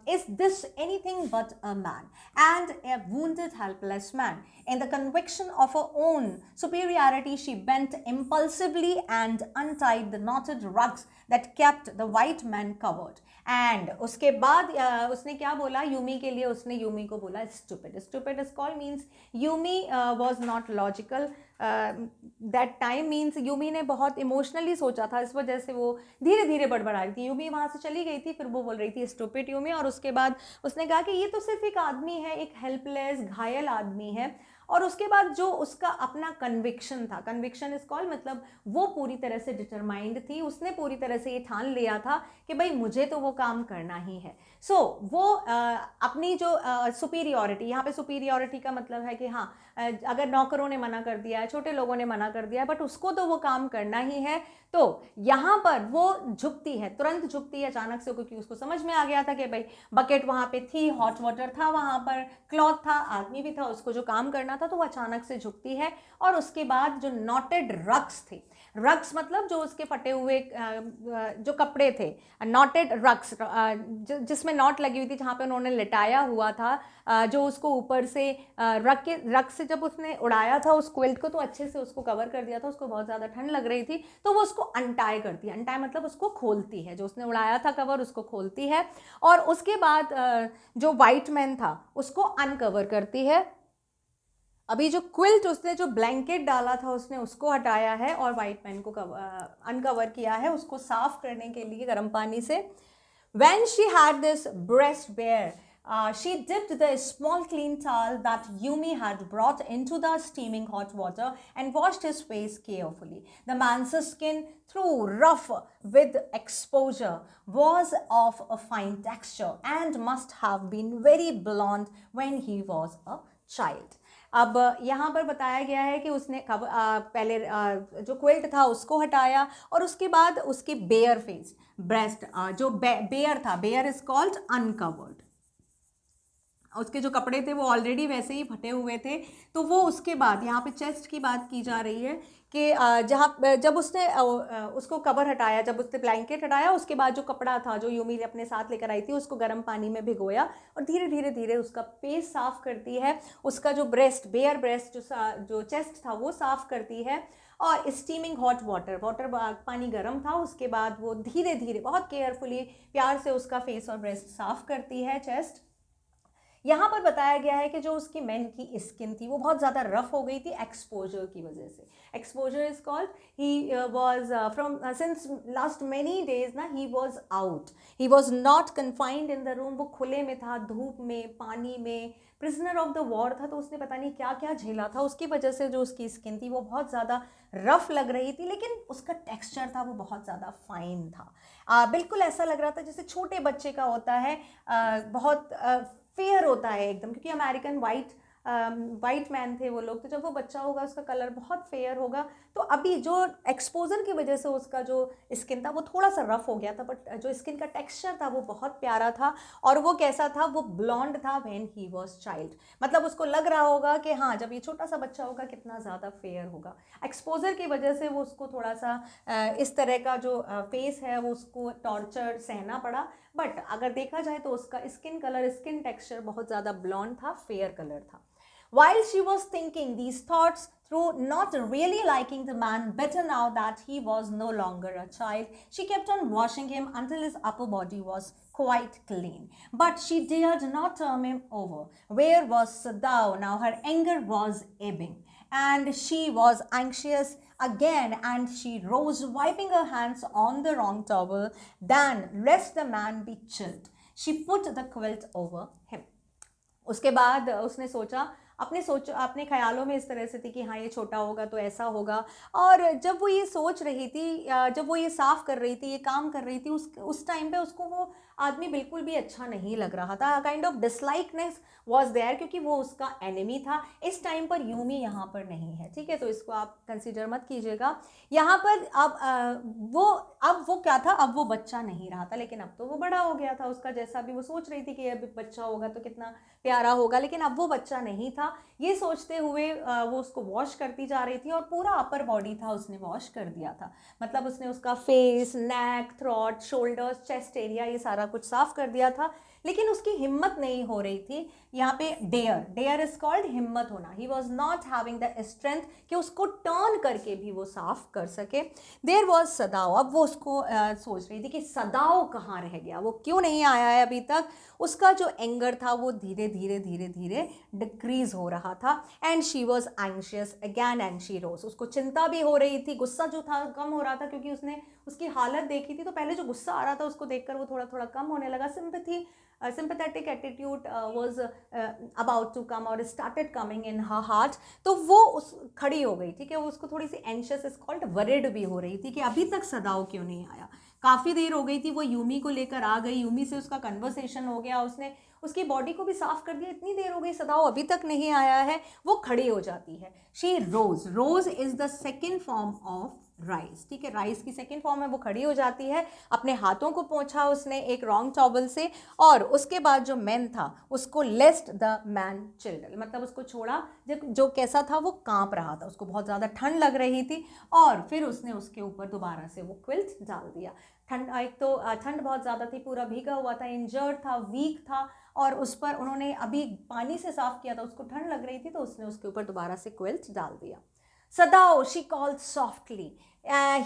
is this anything but a man, and a wounded helpless man? In the conviction of her own superiority, she bent impulsively and untied the knotted rugs that kept the white man covered. And उसके बाद उसने क्या बोला Yumi के लिए, उसने Yumi को बोला stupid. Stupid is called means Yumi was not logical that time, means Yumi ने बहुत इमोशनली सोचा था, इस वजह से वो धीरे धीरे बड़बड़ा रही थी। यूमी वहाँ से चली गई थी, फिर वो बोल रही थी स्टूपिड यूमी, और उसके बाद उसने कहा कि ये तो सिर्फ एक आदमी है, एक हेल्पलेस घायल आदमी है। और उसके बाद जो उसका अपना कन्विक्शन था, कन्विक्शन इज कॉल्ड मतलब वो पूरी तरह से डिटरमाइंड थी, उसने पूरी तरह से ये ठान लिया था कि भाई मुझे तो वो काम करना ही है। सो वो अपनी जो सुपीरियॉरिटी, यहाँ पे सुपीरियॉरिटी का मतलब है कि हाँ अगर नौकरों ने मना कर दिया है, छोटे लोगों ने मना कर दिया है, बट उसको तो वो काम करना ही है, तो यहाँ पर वो झुकती है, तुरंत झुकती है अचानक से, क्योंकि उसको समझ में आ गया था कि भाई बकेट वहाँ पे थी, हॉट वाटर था वहाँ पर, क्लॉथ था, आदमी भी था, उसको जो काम करना था, तो वो अचानक से झुकती है। और उसके बाद जो नॉटेड रग्स थे, रग्स मतलब जो उसके फटे हुए जो कपड़े थे, नॉटेड रग्स जिसमें नॉट लगी हुई थी, जहाँ पे उन्होंने लिटाया हुआ था, जो उसको ऊपर से रग से जब उसने उड़ाया था उस क्विल्ट को, तो अच्छे से उसको कवर कर दिया था, उसको बहुत ज़्यादा ठंड लग रही थी, तो वो उसको अनटाई करती है। अनटाई मतलब उसको खोलती है, जो उसने उड़ाया था कवर उसको खोलती है, और उसके बाद जो वाइट मैन था उसको अनकवर करती है। अभी जो क्विल्ट उसने जो ब्लैंकेट डाला था उसने उसको हटाया है और वाइट मैन को अनकवर किया है, उसको साफ करने के लिए गर्म पानी से। When she had this breast bare, she dipped the small clean towel that Yumi had brought into the steaming hot water and washed his face carefully. The man's skin, though rough with exposure, was of a fine texture and must have been very blonde when he was a child. अब यहाँ पर बताया गया है कि उसने पहले जो क्विल्ट था उसको हटाया, और उसके बाद उसकी बेयर फेस, ब्रेस्ट जो बेयर था, बेयर इज कॉल्ड अनकवर्ड, उसके जो कपड़े थे वो ऑलरेडी वैसे ही फटे हुए थे। तो वो उसके बाद यहाँ पे चेस्ट की बात की जा रही है कि जहाँ जब उसने उसको कवर हटाया, जब उसने ब्लैंकेट हटाया, उसके बाद जो कपड़ा था जो यूमी अपने साथ लेकर आई थी उसको गर्म पानी में भिगोया और धीरे धीरे धीरे उसका पेस साफ करती है, उसका जो ब्रेस्ट, बेयर ब्रेस्ट जो चेस्ट था वो साफ करती है और स्टीमिंग हॉट वाटर पानी गर्म था, उसके बाद वो धीरे धीरे बहुत केयरफुली प्यार से उसका फेस और ब्रेस्ट साफ करती है, चेस्ट। यहाँ पर बताया गया है कि जो उसकी मेन की स्किन थी वो बहुत ज़्यादा रफ हो गई थी एक्सपोजर की वजह से। Exposure is called, he was from since last many days ना, he was out, he was not confined in the room, वो खुले में था, धूप में, पानी में, प्रिजनर ऑफ द वॉर था, तो उसने पता नहीं क्या क्या झेला था, उसकी वजह से जो उसकी स्किन थी वो बहुत ज़्यादा रफ लग रही थी, लेकिन उसका टेक्सचर था वो बहुत ज़्यादा फाइन था। बिल्कुल ऐसा लग रहा था जैसे छोटे बच्चे का होता है, बहुत फेयर होता है एकदम, क्योंकि अमेरिकन वाइट मैन थे वो लोग, तो जब वो बच्चा होगा उसका कलर बहुत फेयर होगा। तो अभी जो एक्सपोजर की वजह से उसका जो स्किन था वो थोड़ा सा रफ हो गया था, बट जो स्किन का टेक्सचर था वो बहुत प्यारा था। और वो कैसा था, वो ब्लॉन्ड था व्हेन ही वाज चाइल्ड, मतलब उसको लग रहा होगा कि हाँ जब ये छोटा सा बच्चा होगा कितना ज़्यादा फेयर होगा। एक्सपोजर की वजह से वो उसको थोड़ा सा इस तरह का जो फेस है वो उसको टॉर्चर सहना पड़ा, बट अगर देखा जाए तो उसका स्किन कलर, स्किन टेक्सचर बहुत ज़्यादा ब्लॉन्ड था, फेयर कलर था। While she was thinking these thoughts through, not really liking the man better now that he was no longer a child, she kept on washing him until his upper body was quite clean. But she dared not turn him over. Where was Sadao now? Her anger was ebbing, and she was anxious again, and she rose, wiping her hands on the wrong towel. Then, lest the man be chilled, she put the quilt over him. उसके बाद उसने सोचा, अपने ख्यालों में इस तरह से थी कि हाँ ये छोटा होगा तो ऐसा होगा। और जब वो ये सोच रही थी, जब वो ये साफ़ कर रही थी, ये काम कर रही थी, उस टाइम पे उसको वो आदमी बिल्कुल भी अच्छा नहीं लग रहा था। काइंड ऑफ डिसलाइकनेस वॉज देयर, क्योंकि वो उसका एनिमी था। इस टाइम पर यूमी यहाँ पर नहीं है, ठीक है, तो इसको आप कंसिडर मत कीजिएगा यहाँ पर। अब वो क्या था, अब वो बच्चा नहीं रहा था, लेकिन अब तो वो बड़ा हो गया था। उसका जैसा भी वो सोच रही थी कि अब बच्चा होगा तो कितना प्यारा होगा, लेकिन अब वो बच्चा नहीं था। ये सोचते हुए वो उसको वॉश करती जा रही थी, और पूरा अपर बॉडी था उसने वॉश कर दिया था, मतलब उसने उसका फेस, नेक, थ्रोट, शोल्डर्स, चेस्ट एरिया, ये सारा कुछ साफ कर दिया था। लेकिन उसकी हिम्मत नहीं हो रही थी। यहाँ पे डेयर इज कॉल्ड हिम्मत होना। ही was not having the strength कि उसको टर्न करके भी वो साफ कर सके। देयर वॉज सदाओ, अब वो उसको सोच रही थी कि सदाओ कहाँ रह गया, वो क्यों नहीं आया है अभी तक। उसका जो एंगर था वो धीरे धीरे धीरे धीरे डिक्रीज हो रहा था। And she was anxious again and she rose, उसको चिंता भी हो रही थी, गुस्सा जो था कम हो रहा था, क्योंकि उसने उसकी हालत देखी थी। तो पहले जो गुस्सा आ रहा था उसको देखकर वो थोड़ा थोड़ा कम होने लगा। sympathetic attitude was about to come or started coming in her heart. तो वो उस खड़ी हो गई, ठीक है, वो उसको थोड़ी सी एंशियस इज कॉल्ड वरिड भी हो रही थी कि अभी तक सदाओ क्यों नहीं आया। काफ़ी देर हो गई थी, वो यूमी को लेकर आ गई, यूमी से उसका कन्वर्सेशन हो गया, उसने उसकी बॉडी को भी साफ कर दिया, इतनी देर हो गई, सदाओ अभी तक नहीं आया है। वो खड़ी हो जाती है। She rose is the second form of rise, ठीक है, राइस की सेकेंड फॉर्म है। वो खड़ी हो जाती है, अपने हाथों को पोंछा उसने एक रॉन्ग टॉवल से, और उसके बाद जो मैन था उसको लेस्ट द मैन चिल्ड, मतलब उसको छोड़ा। जो कैसा था, वो कांप रहा था, उसको बहुत ज़्यादा ठंड लग रही थी, और फिर उसने उसके ऊपर दोबारा से वो क्विल्ट डाल दिया। एक तो ठंड बहुत ज़्यादा थी, पूरा भीगा हुआ था, इंजर्ड था, वीक था, और उस पर उन्होंने अभी पानी से साफ किया था, उसको ठंड लग रही थी, तो उसने उसके ऊपर दोबारा से क्विल्ट डाल दिया। Sadao, she called softly.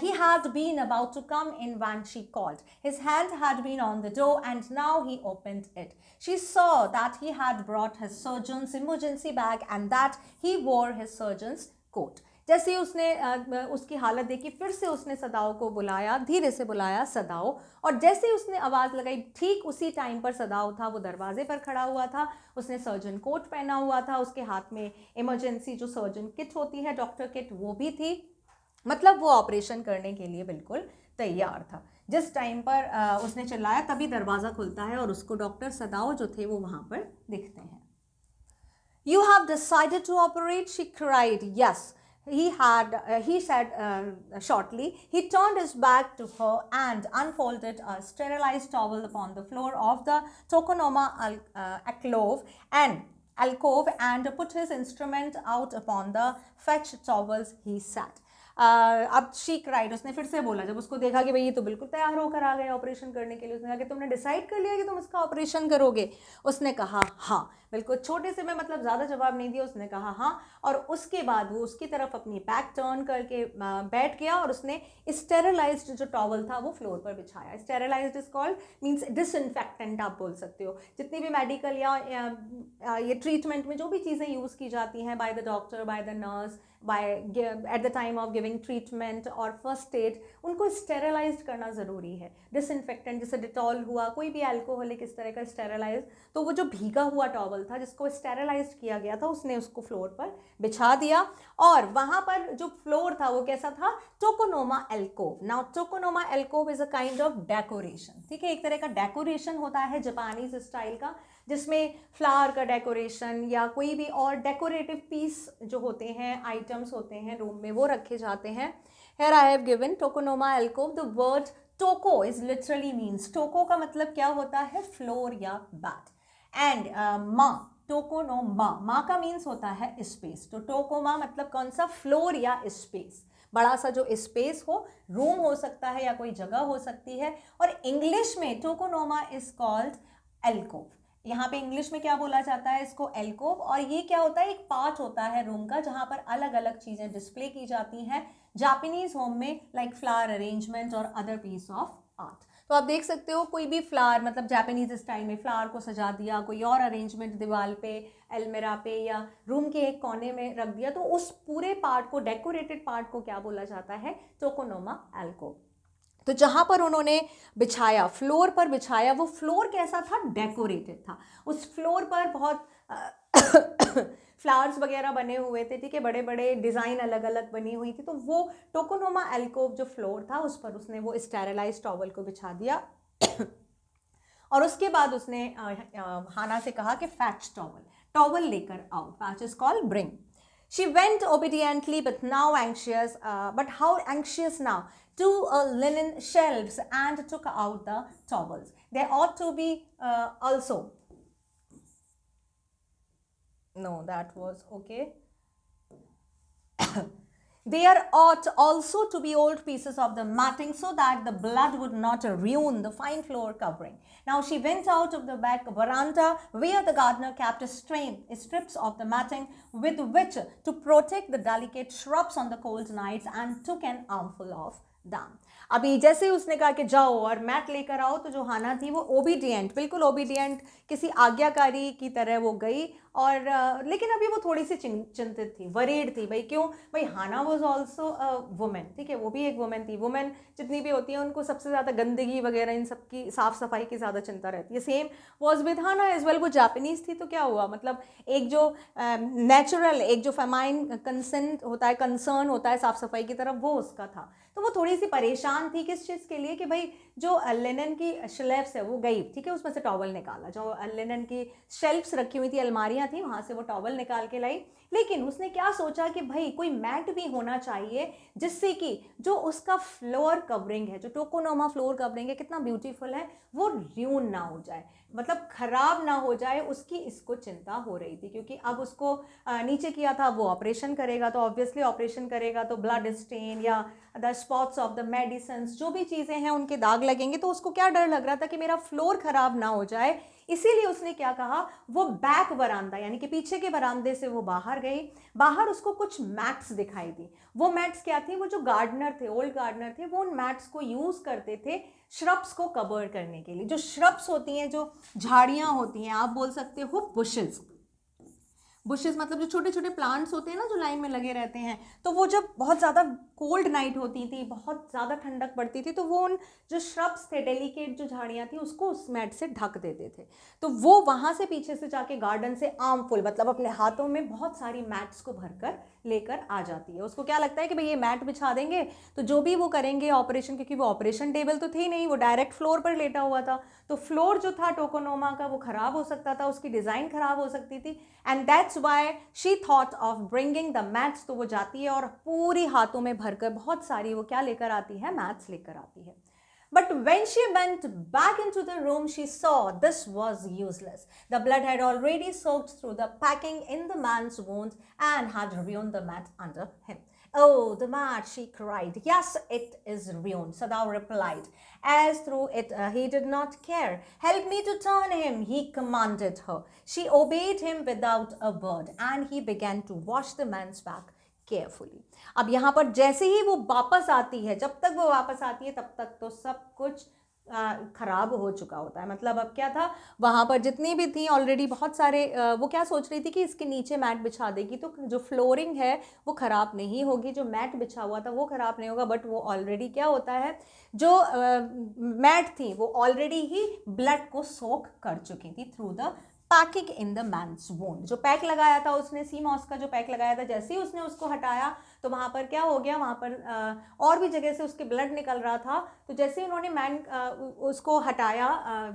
He had been about to come in when she called. His hand had been on the door, and now he opened it. She saw that he had brought his surgeon's emergency bag and that he wore his surgeon's coat. जैसे ही उसने उसकी हालत देखी, फिर से उसने सदाओ को बुलाया, धीरे से बुलाया सदाओ, और जैसे ही उसने आवाज़ लगाई, ठीक उसी टाइम पर सदाओ था, वो दरवाजे पर खड़ा हुआ था। उसने सर्जन कोट पहना हुआ था, उसके हाथ में इमरजेंसी जो सर्जन किट होती है, डॉक्टर किट, वो भी थी, मतलब वो ऑपरेशन करने के लिए बिल्कुल तैयार था। जिस टाइम पर उसने चिल्लाया तभी दरवाज़ा खुलता है और उसको डॉक्टर सदाओ जो थे वो वहाँ पर दिखते हैं। You have decided to operate, she cried. Yes. he said shortly. He turned his back to her and unfolded a sterilized towel upon the floor of the tokonoma alcove and put his instrument out upon the fetch towels. He sat. अब she cried, उसने फिर से बोला, जब उसको देखा कि भाई ये तो बिल्कुल तैयार होकर आ गए ऑपरेशन करने के लिए, उसने कहा कि तुमने डिसाइड कर लिया कि तुम इसका ऑपरेशन करोगे? उसने कहा हाँ। बिल्कुल छोटे से में मतलब ज़्यादा जवाब नहीं दिया, उसने कहा हाँ। और उसके बाद वो उसकी तरफ अपनी बैक टर्न करके बैठ गया और उसने स्टेरिलाइज्ड जो टॉवल था वो फ्लोर पर बिछाया। Sterilised is called means disinfectant, आप बोल सकते हो। जितनी भी मेडिकल या ये ट्रीटमेंट में जो भी चीज़ें यूज़ की जाती हैं by the doctor, by the nurse, at the time of giving treatment और फर्स्ट एड, उनको स्टेरिलाइज करना ज़रूरी है। डिसइंफेक्टेंट जैसे डिटॉल हुआ, कोई भी अल्कोहलिक इस तरह का स्टेरिलाइज, तो वो जो भीगा हुआ टॉवल था जिसको स्टेरिलाइज किया गया था, उसने उसको फ्लोर पर बिछा दिया। और वहाँ पर जो फ्लोर था वो कैसा था? Tokonoma alcove. Now tokonoma alcove is a kind of decoration, ठीक है, एक तरह का डेकोरेशन होता है जापानीज स्टाइल का, जिसमें फ्लावर का डेकोरेशन या कोई भी और डेकोरेटिव पीस जो होते हैं, आइटम्स होते हैं रूम में, वो रखे जाते हैं। Here I have given tokonoma alcove. The word toko is literally means, toko का मतलब क्या होता है? फ्लोर या बैट। एंड मा, टोकोनोमा, मा का मीन्स होता है स्पेस, तो टोकोमा मतलब कौन सा? फ्लोर या स्पेस, बड़ा सा जो स्पेस हो, रूम हो सकता है या कोई जगह हो सकती है। और इंग्लिश में टोकोनोमा इज कॉल्ड एल्कोव। यहाँ पे इंग्लिश में क्या बोला जाता है इसको? एल्कोव। और ये क्या होता है? एक पार्ट होता है रूम का जहाँ पर अलग अलग चीज़ें डिस्प्ले की जाती हैं जापानीज होम में, लाइक फ्लावर अरेंजमेंट और अदर पीस ऑफ आर्ट। तो आप देख सकते हो कोई भी फ्लावर, मतलब जापानीज स्टाइल में फ्लावर को सजा दिया, कोई और अरेंजमेंट दीवार पे, अलमीरा पे या रूम के एक कोने में रख दिया, तो उस पूरे पार्ट को, डेकोरेटेड पार्ट को क्या बोला जाता है? टोकोनोमा एल्कोव। तो जहाँ पर उन्होंने बिछाया, फ्लोर पर बिछाया, वो फ्लोर कैसा था? डेकोरेटेड था। उस फ्लोर पर बहुत फ्लावर्स वगैरह बने हुए थे, ठीक है, बड़े बड़े डिज़ाइन अलग अलग बनी हुई थी। तो वो टोकोनोमा एल्कोव जो फ्लोर था उस पर उसने वो स्टेरिलाइज टॉवल को बिछा दिया। और उसके बाद उसने हाना से कहा कि फैच टॉवल, टॉवल लेकर आओ। Fetch is called bring. She went obediently, but now anxious. But how anxious now? To linen shelves and took out the towels. There ought to be also. No, that was okay. There ought also to be old pieces of the matting so that the blood would not ruin the fine floor covering. Now she went out of the back veranda where the gardener kept strips of the matting with which to protect the delicate shrubs on the cold nights and took an armful of them. अभी जैसे ही उसने कहा कि जाओ और mat लेकर आओ, तो जो हाना थी वो ओबीडियंट, बिल्कुल ओबीडियंट, किसी आज्ञाकारी की तरह वो गई। और लेकिन अभी वो थोड़ी सी चिंतित थी, वरीड थी। भाई क्यों? भाई हाना वॉज ऑल्सो अ वुमेन, ठीक है, वो भी एक वुमेन थी। वुमेन जितनी भी होती है उनको सबसे ज़्यादा गंदगी वगैरह इन सब की, साफ़ सफाई की ज़्यादा चिंता रहती है। Same was with Hana as well. वो जापानीज़ थी, तो क्या हुआ, मतलब एक जो नेचुरल, एक जो फेमाइन कंसेंट होता है, कंसर्न होता है साफ़ सफाई की तरफ, वो उसका था। तो वो थोड़ी सी परेशान थी किस चीज़ के लिए? कि भाई जो लिनन की शेल्फ्स है वो गई, ठीक है, उसमें से टॉवल निकाला। जो लिनन की शेल्फ्स रखी हुई थी, अलमारियाँ थी, वहाँ से वो टॉवल निकाल के लाई। लेकिन उसने क्या सोचा कि भाई कोई मैट भी होना चाहिए जिससे कि जो उसका फ्लोर कवरिंग है, जो टोकोनोमा फ्लोर कवरिंग है, कितना ब्यूटीफुल है, वो र्यून ना हो जाए, मतलब खराब ना हो जाए, उसकी इसको चिंता हो रही थी। क्योंकि अब उसको नीचे किया था, वो ऑपरेशन करेगा, तो ऑब्वियसली ऑपरेशन करेगा तो ब्लड स्टेन या the spots of the medicine, जो भी चीज़ें हैं उनके दाग लगेंगे। तो उसको क्या डर लग रहा था कि मेरा फ्लोर खराब ना हो जाए। इसीलिए उसने क्या कहा, वो बैक वरांदा यानी कि पीछे के वरांदे से वो बाहर गई। बाहर उसको कुछ मैट्स दिखाई दी। वो मैट्स क्या थी? वो जो गार्डनर थे, ओल्ड गार्डनर थे, वो उन मैट्स को यूज़ करते थे श्रब्स को कवर करने के लिए। जो श्रब्स होती हैं, जो झाड़ियाँ होती हैं, आप बोल सकते हो बुशेस। बुशेस मतलब जो छोटे छोटे प्लांट्स होते हैं ना, जो लाइन में लगे रहते हैं, तो वो जब बहुत ज़्यादा कोल्ड नाइट होती थी, बहुत ज़्यादा ठंडक पड़ती थी, तो वो उन जो श्रब्स थे, डेलिकेट जो झाड़ियाँ थी, उसको उस मैट से ढक देते थे। तो वो वहाँ से पीछे से जाके गार्डन से आर्मफुल, मतलब अपने हाथों में बहुत सारी मैट्स को भरकर लेकर आ जाती है। उसको क्या लगता है कि भाई ये मैट बिछा देंगे तो जो भी वो करेंगे ऑपरेशन, क्योंकि वो ऑपरेशन टेबल तो थी नहीं, वो डायरेक्ट फ्लोर पर लेटा हुआ था, तो फ्लोर जो था टोकोनोमा का वो खराब हो सकता था, उसकी डिज़ाइन खराब हो सकती थी, and that's why she thought of bringing the mats. तो वो जाती है और पूरी हाथों में भरकर बहुत सारी वो क्या लेकर आती है, मैट्स लेकर आती है। But when she went back into the room, she saw this was useless. The blood had already soaked through the packing in the man's wound and had ruined the mat under him. Oh, the mat, she cried. Yes, it is ruined, Sadao replied, as through it he did not care. Help me to turn him, he commanded her. She obeyed him without a word, and he began to wash the man's back carefully. अब यहाँ पर जैसे ही वो वापस आती है, जब तक वो वापस आती है तब तक तो सब कुछ खराब हो चुका होता है। मतलब अब क्या था, वहाँ पर जितनी भी थी ऑलरेडी बहुत सारे वो क्या सोच रही थी कि इसके नीचे मैट बिछा देगी तो जो फ्लोरिंग है वो ख़राब नहीं होगी, जो मैट बिछा हुआ था वो ख़राब नहीं होगा। बट वो ऑलरेडी क्या होता है, जो मैट थी वो ऑलरेडी ही ब्लड को सोक कर चुकी थी through the packing in the man's wound. जो पैक लगाया था उसने, सीमॉस का जो पैक लगाया था, जैसे ही उसने उसको हटाया तो वहाँ पर क्या हो गया, वहाँ पर और भी जगह से उसके ब्लड निकल रहा था। तो जैसे ही उन्होंने उसको हटाया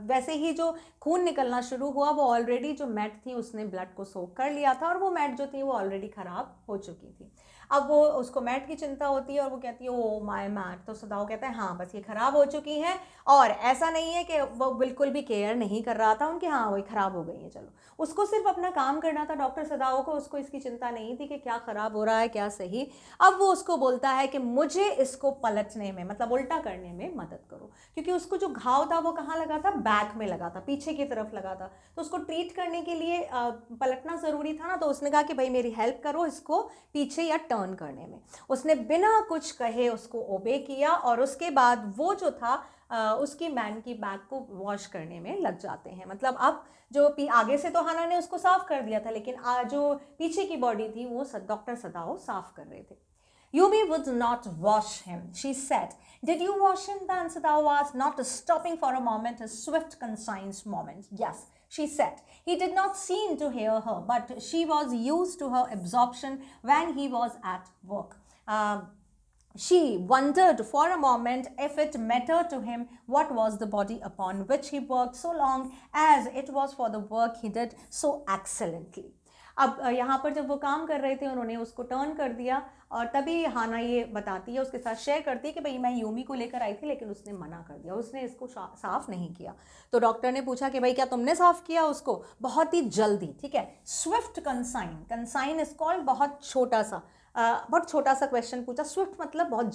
वैसे ही जो खून निकलना शुरू हुआ, वो ऑलरेडी जो मैट थी उसने ब्लड को सोक कर लिया था और वो मैट जो थी वो ऑलरेडी ख़राब हो चुकी थी। अब वो उसको मैट की चिंता होती है और वो कहती है ओ माय मैट। तो सदाओ कहता है हाँ बस ये ख़राब हो चुकी हैं, और ऐसा नहीं है कि वो बिल्कुल भी केयर नहीं कर रहा था उनकी, हाँ वही ख़राब हो गई है, चलो उसको सिर्फ अपना काम करना था डॉक्टर सदाओ को, उसको इसकी चिंता नहीं थी कि क्या ख़राब हो रहा है क्या सही। अब वो उसको बोलता है कि मुझे इसको पलटने में, मतलब उल्टा करने में मदद करो, क्योंकि उसको जो घाव था वो कहाँ लगा था, बैक में लगा था, पीछे की तरफ लगा था, तो उसको ट्रीट करने के लिए पलटना ज़रूरी था ना। तो उसने कहा कि भाई मेरी हेल्प करो इसको पीछे या टर्न करने में। उसने बिना कुछ कहे उसको ओबे किया और उसके बाद वो जो था उसकी मैन की बैक को वॉश करने में लग जाते हैं। मतलब अब जो आगे से तो हाना ने उसको साफ कर दिया था, लेकिन जो पीछे की बॉडी थी वो डॉक्टर सदाओ साफ कर रहे थे। Yumi would not wash him, she said. Did you wash him then? Sadao asked, not stopping for a moment, a swift, concise moment. Yes, she said. He did not seem to hear her, but she was used to her absorption when he was at work. She wondered for a moment if it mattered to him what was the body upon which he worked, so long as it was for the work he did so excellently. अब यहाँ पर जब वो काम कर रहे थे उन्होंने उसको टर्न कर दिया, और तभी हाना ये बताती है, उसके साथ शेयर करती है कि भाई मैं यूमी को लेकर आई थी लेकिन उसने मना कर दिया, उसने इसको साफ़ नहीं किया। तो डॉक्टर ने पूछा कि भाई क्या तुमने साफ़ किया उसको? बहुत ही जल्दी, ठीक है। Swift consign, consign is called बहुत छोटा सा, बहुत छोटा सा क्वेश्चन पूछा। स्विफ्ट मतलब बहुत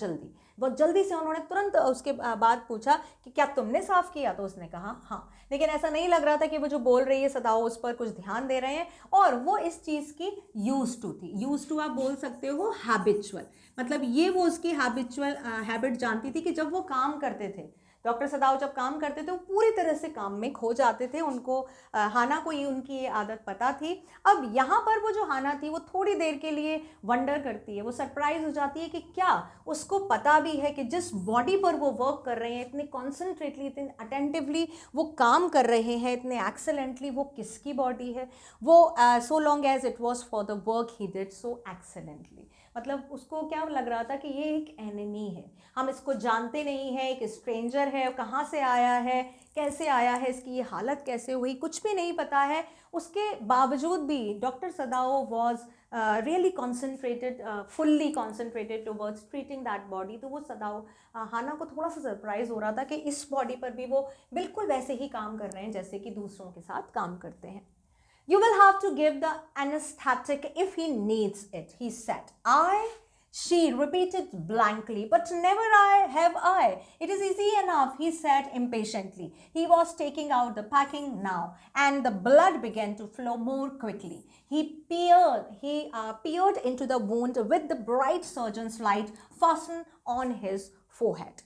जल्दी से उन्होंने तुरंत उसके बाद पूछा कि क्या तुमने साफ़ किया? तो उसने कहा हाँ, लेकिन ऐसा नहीं लग रहा था कि वो जो बोल रही है सदाओ उस पर कुछ ध्यान दे रहे हैं, और वो इस चीज़ की यूज टू थी। यूज टू आप बोल सकते हो हैबिचुअल, मतलब ये वो उसकी हैबिचुअल हैबिट जानती थी कि जब वो काम करते थे, डॉक्टर सदाओ जब काम करते थे वो पूरी तरह से काम में खो जाते थे। उनको हाना को ये उनकी ये आदत पता थी। अब यहाँ पर वो जो हाना थी वो थोड़ी देर के लिए वंडर करती है, वो सरप्राइज हो जाती है कि क्या उसको पता भी है कि जिस बॉडी पर वो वर्क कर रहे हैं, इतने कॉन्सेंट्रेटली, इतने अटेंटिवली वो काम कर रहे हैं, इतने एक्सेलेंटली, वो किसकी बॉडी है? वो so long as it was for the work he did so excellently. मतलब उसको क्या लग रहा था कि ये एक एनिमी है, हम इसको जानते नहीं हैं, एक स्ट्रेंजर है, कहाँ से आया है, कैसे आया है, इसकी ये हालत कैसे हुई, कुछ भी नहीं पता है। उसके बावजूद भी doctor Sadao was really concentrated, fully concentrated towards treating that body. तो वो सदाओ हाना को थोड़ा सा सरप्राइज हो रहा था कि इस बॉडी पर भी वो बिल्कुल वैसे ही काम कर रहे हैं जैसे कि दूसरों के साथ काम करते हैं। You will have to give the anesthetic if he needs it, he said. She repeated blankly, but never have I. It is easy enough, he said impatiently. He was taking out the packing now, and the blood began to flow more quickly. He peered into the wound with the bright surgeon's light fastened on his forehead.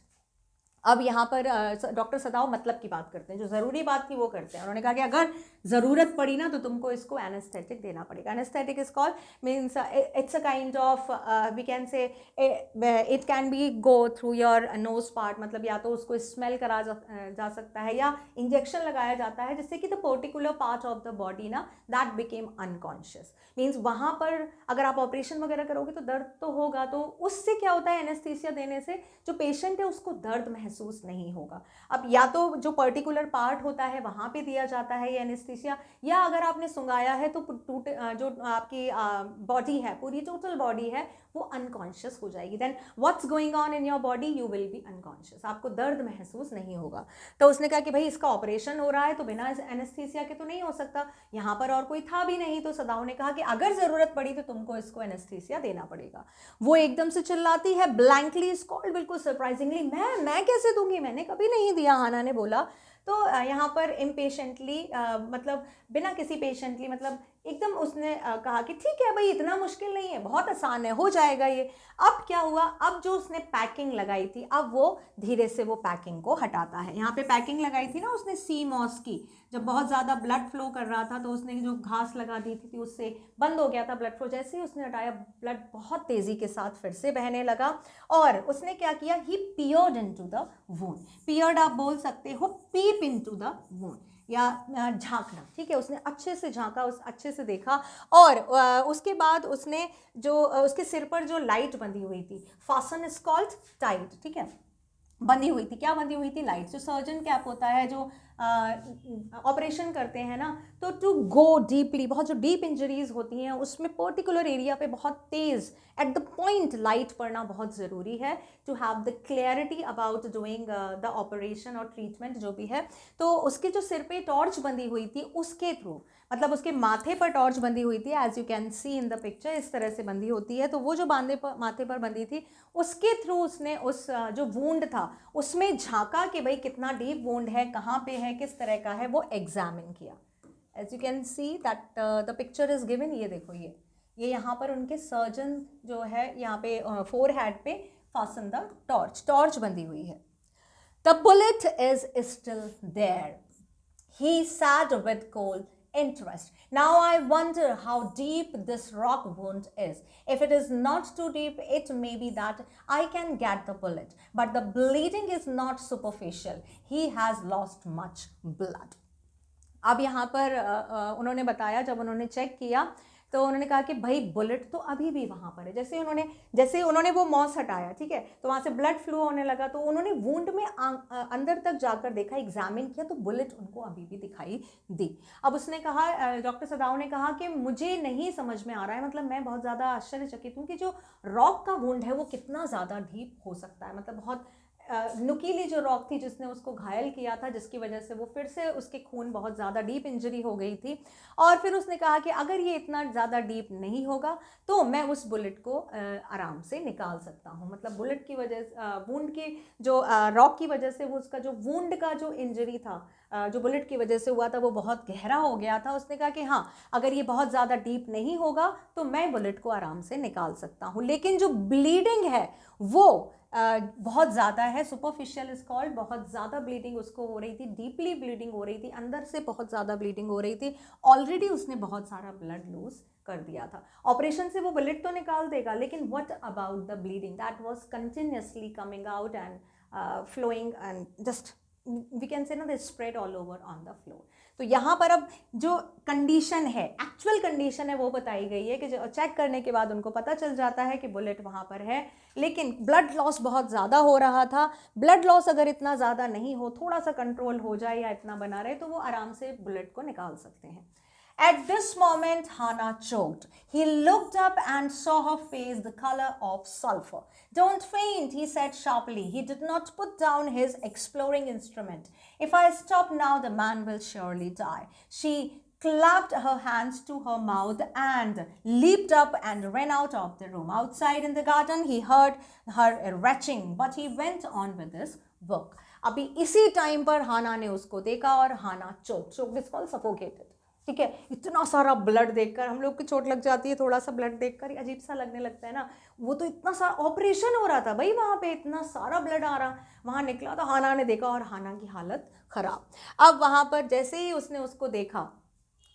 अब यहाँ पर doctor सदाव मतलब की बात करते हैं, जो ज़रूरी बात थी वो करते हैं। उन्होंने कहा कि अगर ज़रूरत पड़ी ना तो तुमको इसको एनेस्थेटिक देना पड़ेगा। Anaesthetic is called means it's a kind of we can say it can be go through your nose part, मतलब या तो उसको स्मेल करा जा सकता है या इंजेक्शन लगाया जाता है जिससे कि the particular part of the body ना दैट बिकेम अनकॉन्शियस। मीन्स वहाँ पर अगर आप ऑपरेशन वगैरह करोगे तो दर्द तो होगा, तो उससे क्या होता है एनेस्थीसिया देने से जो पेशेंट है उसको दर्द महसूस नहीं होगा। अब या तो जो पर्टिकुलर पार्ट होता है वहाँ पे दिया जाता है ये एनेस्थीसिया, या अगर आपने सुंगाया है तो जो आपकी बॉडी है, पूरी टोटल बॉडी है, वो अनकॉन्शियस हो जाएगी। Then what's going on in your body, you will be unconscious, आपको दर्द महसूस नहीं होगा। तो उसने कहा कि भाई इसका ऑपरेशन हो रहा है तो बिना एनेस्थीसिया के तो नहीं हो सकता, यहाँ पर और कोई था भी नहीं। तो सदाव ने कहा कि अगर ज़रूरत पड़ी तो तुमको इसको एनेस्थीसिया देना पड़ेगा। वो एकदम से चिल्लाती है, ब्लैंकली इज कॉल्ड, बिल्कुल सरप्राइजिंगली, मैं कैसे दूंगी, मैंने कभी नहीं दिया, हाना ने बोला। तो यहाँ पर इम्पेशेंटली मतलब बिना किसी पेशेंटली मतलब एकदम उसने कहा कि ठीक है भाई इतना मुश्किल नहीं है, बहुत आसान है, हो जाएगा ये। अब क्या हुआ, अब जो उसने पैकिंग लगाई थी अब वो धीरे से वो पैकिंग को हटाता है। यहाँ पे पैकिंग लगाई थी ना उसने सी मॉस की, जब बहुत ज़्यादा ब्लड फ्लो कर रहा था तो उसने जो घास लगा दी थी उससे बंद हो गया था ब्लड फ्लो। जैसे ही उसने हटाया ब्लड बहुत तेज़ी के साथ फिर से बहने लगा और उसने क्या किया, he peered into the wound. Peered आप बोल सकते हो पीप इनटू द वूंड या झांकना, ठीक है। उसने अच्छे से झांका, उस अच्छे से देखा और उसके बाद उसने जो उसके सिर पर जो लाइट बंधी हुई थी, फासन इज कॉल्ड टाइट, ठीक है, बंधी हुई थी। क्या बंधी हुई थी, लाइट। जो सर्जन कैप होता है जो ऑपरेशन करते हैं ना, तो टू गो डीपली, बहुत जो डीप इंजरीज होती हैं उसमें पर्टिकुलर एरिया पे बहुत तेज़ एट द पॉइंट लाइट पड़ना बहुत ज़रूरी है to have the clarity about doing the operation और ट्रीटमेंट जो भी है। तो उसके जो सिर पे टॉर्च बंधी हुई थी उसके थ्रू, मतलब उसके माथे पर टॉर्च बंधी हुई थी, as you can see in the picture, इस तरह से बंधी होती है। तो वो जो माथे पर बंधी थी उसके थ्रू उसने उस जो वूंड था उसमें झांका कि भाई कितना डीप वूंड है, कहाँ पे है, किस तरह का है, वो एग्जामिन किया। As you can see that the picture is given, ये देखो ये यहाँ पर उनके सर्जन जो है यहाँ पे फोर हेड पे फासन द टॉर्च बंधी हुई है। The bullet is still there, he sat with cold interest. Now I wonder how deep this rock wound is. If it is not too deep, it may be that I can get the bullet. But the bleeding is not superficial. He has lost much blood. अब यहाँ पर उन्होंने बताया, जब उन्होंने check किया तो उन्होंने कहा कि भाई बुलेट तो अभी भी वहाँ पर है। जैसे उन्होंने वो मॉस हटाया, ठीक है, तो वहाँ से ब्लड फ्लो होने लगा, तो उन्होंने वुंड में अंदर तक जाकर देखा, एग्जामिन किया, तो बुलेट उनको अभी भी दिखाई दी। अब उसने कहा, डॉक्टर सदाव ने कहा कि मुझे नहीं समझ में आ रहा है, मतलब मैं बहुत ज़्यादा आश्चर्यचकित हूँ कि जो रॉक का वुंड है वो कितना ज़्यादा डीप हो सकता है। मतलब बहुत नुकीली जो रॉक थी जिसने उसको घायल किया था, जिसकी वजह से वो फिर से उसके खून बहुत ज़्यादा डीप इंजरी हो गई थी। और फिर उसने कहा कि अगर ये इतना ज़्यादा डीप नहीं होगा तो मैं उस बुलेट को आराम से निकाल सकता हूँ। मतलब बुलेट की वजह वुंड की जो रॉक की वजह से वो उसका जो वुंड का जो इंजरी था जो बुलेट की वजह से हुआ था वो बहुत गहरा हो गया था। उसने कहा कि हाँ, अगर ये बहुत ज़्यादा डीप नहीं होगा तो मैं बुलेट को आराम से निकाल सकता हूँ, लेकिन जो ब्लीडिंग है वो बहुत ज़्यादा है, सुपरफिशियल इज कॉल्ड, बहुत ज़्यादा ब्लीडिंग उसको हो रही थी, डीपली ब्लीडिंग हो रही थी, अंदर से बहुत ज़्यादा ब्लीडिंग हो रही थी। ऑलरेडी उसने बहुत सारा ब्लड लूज कर दिया था। ऑपरेशन से वो ब्लड तो निकाल देगा, लेकिन what about the bleeding that was continuously coming out and flowing and just we can say ना the spread all over on the floor. तो यहाँ पर अब जो कंडीशन है, एक्चुअल कंडीशन है, वो बताई गई है कि जो चेक करने के बाद उनको पता चल जाता है कि बुलेट वहाँ पर है, लेकिन ब्लड लॉस बहुत ज़्यादा हो रहा था। ब्लड लॉस अगर इतना ज़्यादा नहीं हो, थोड़ा सा कंट्रोल हो जाए या इतना बना रहे, तो वो आराम से बुलेट को निकाल सकते हैं। At this moment, Hannah choked. He looked up and saw her face the color of sulfur. Don't faint, he said sharply. He did not put down his exploring instrument. If I stop now, the man will surely die. She clapped her hands to her mouth and leaped up and ran out of the room. Outside in the garden, he heard her retching, but he went on with his work. अभी इसी time पर हाना ने उसको देखा और हाना चोक is called suffocated. ठीक है। इतना सारा ब्लड देखकर हम लोग की चोट लग जाती है, थोड़ा सा ब्लड देखकर अजीब सा लगने लगता है ना। वो तो इतना सारा ऑपरेशन हो रहा था भाई, वहाँ पे इतना सारा ब्लड आ रहा, वहाँ निकला तो हाना ने देखा और हाना की हालत खराब। अब वहाँ पर जैसे ही उसने उसको देखा,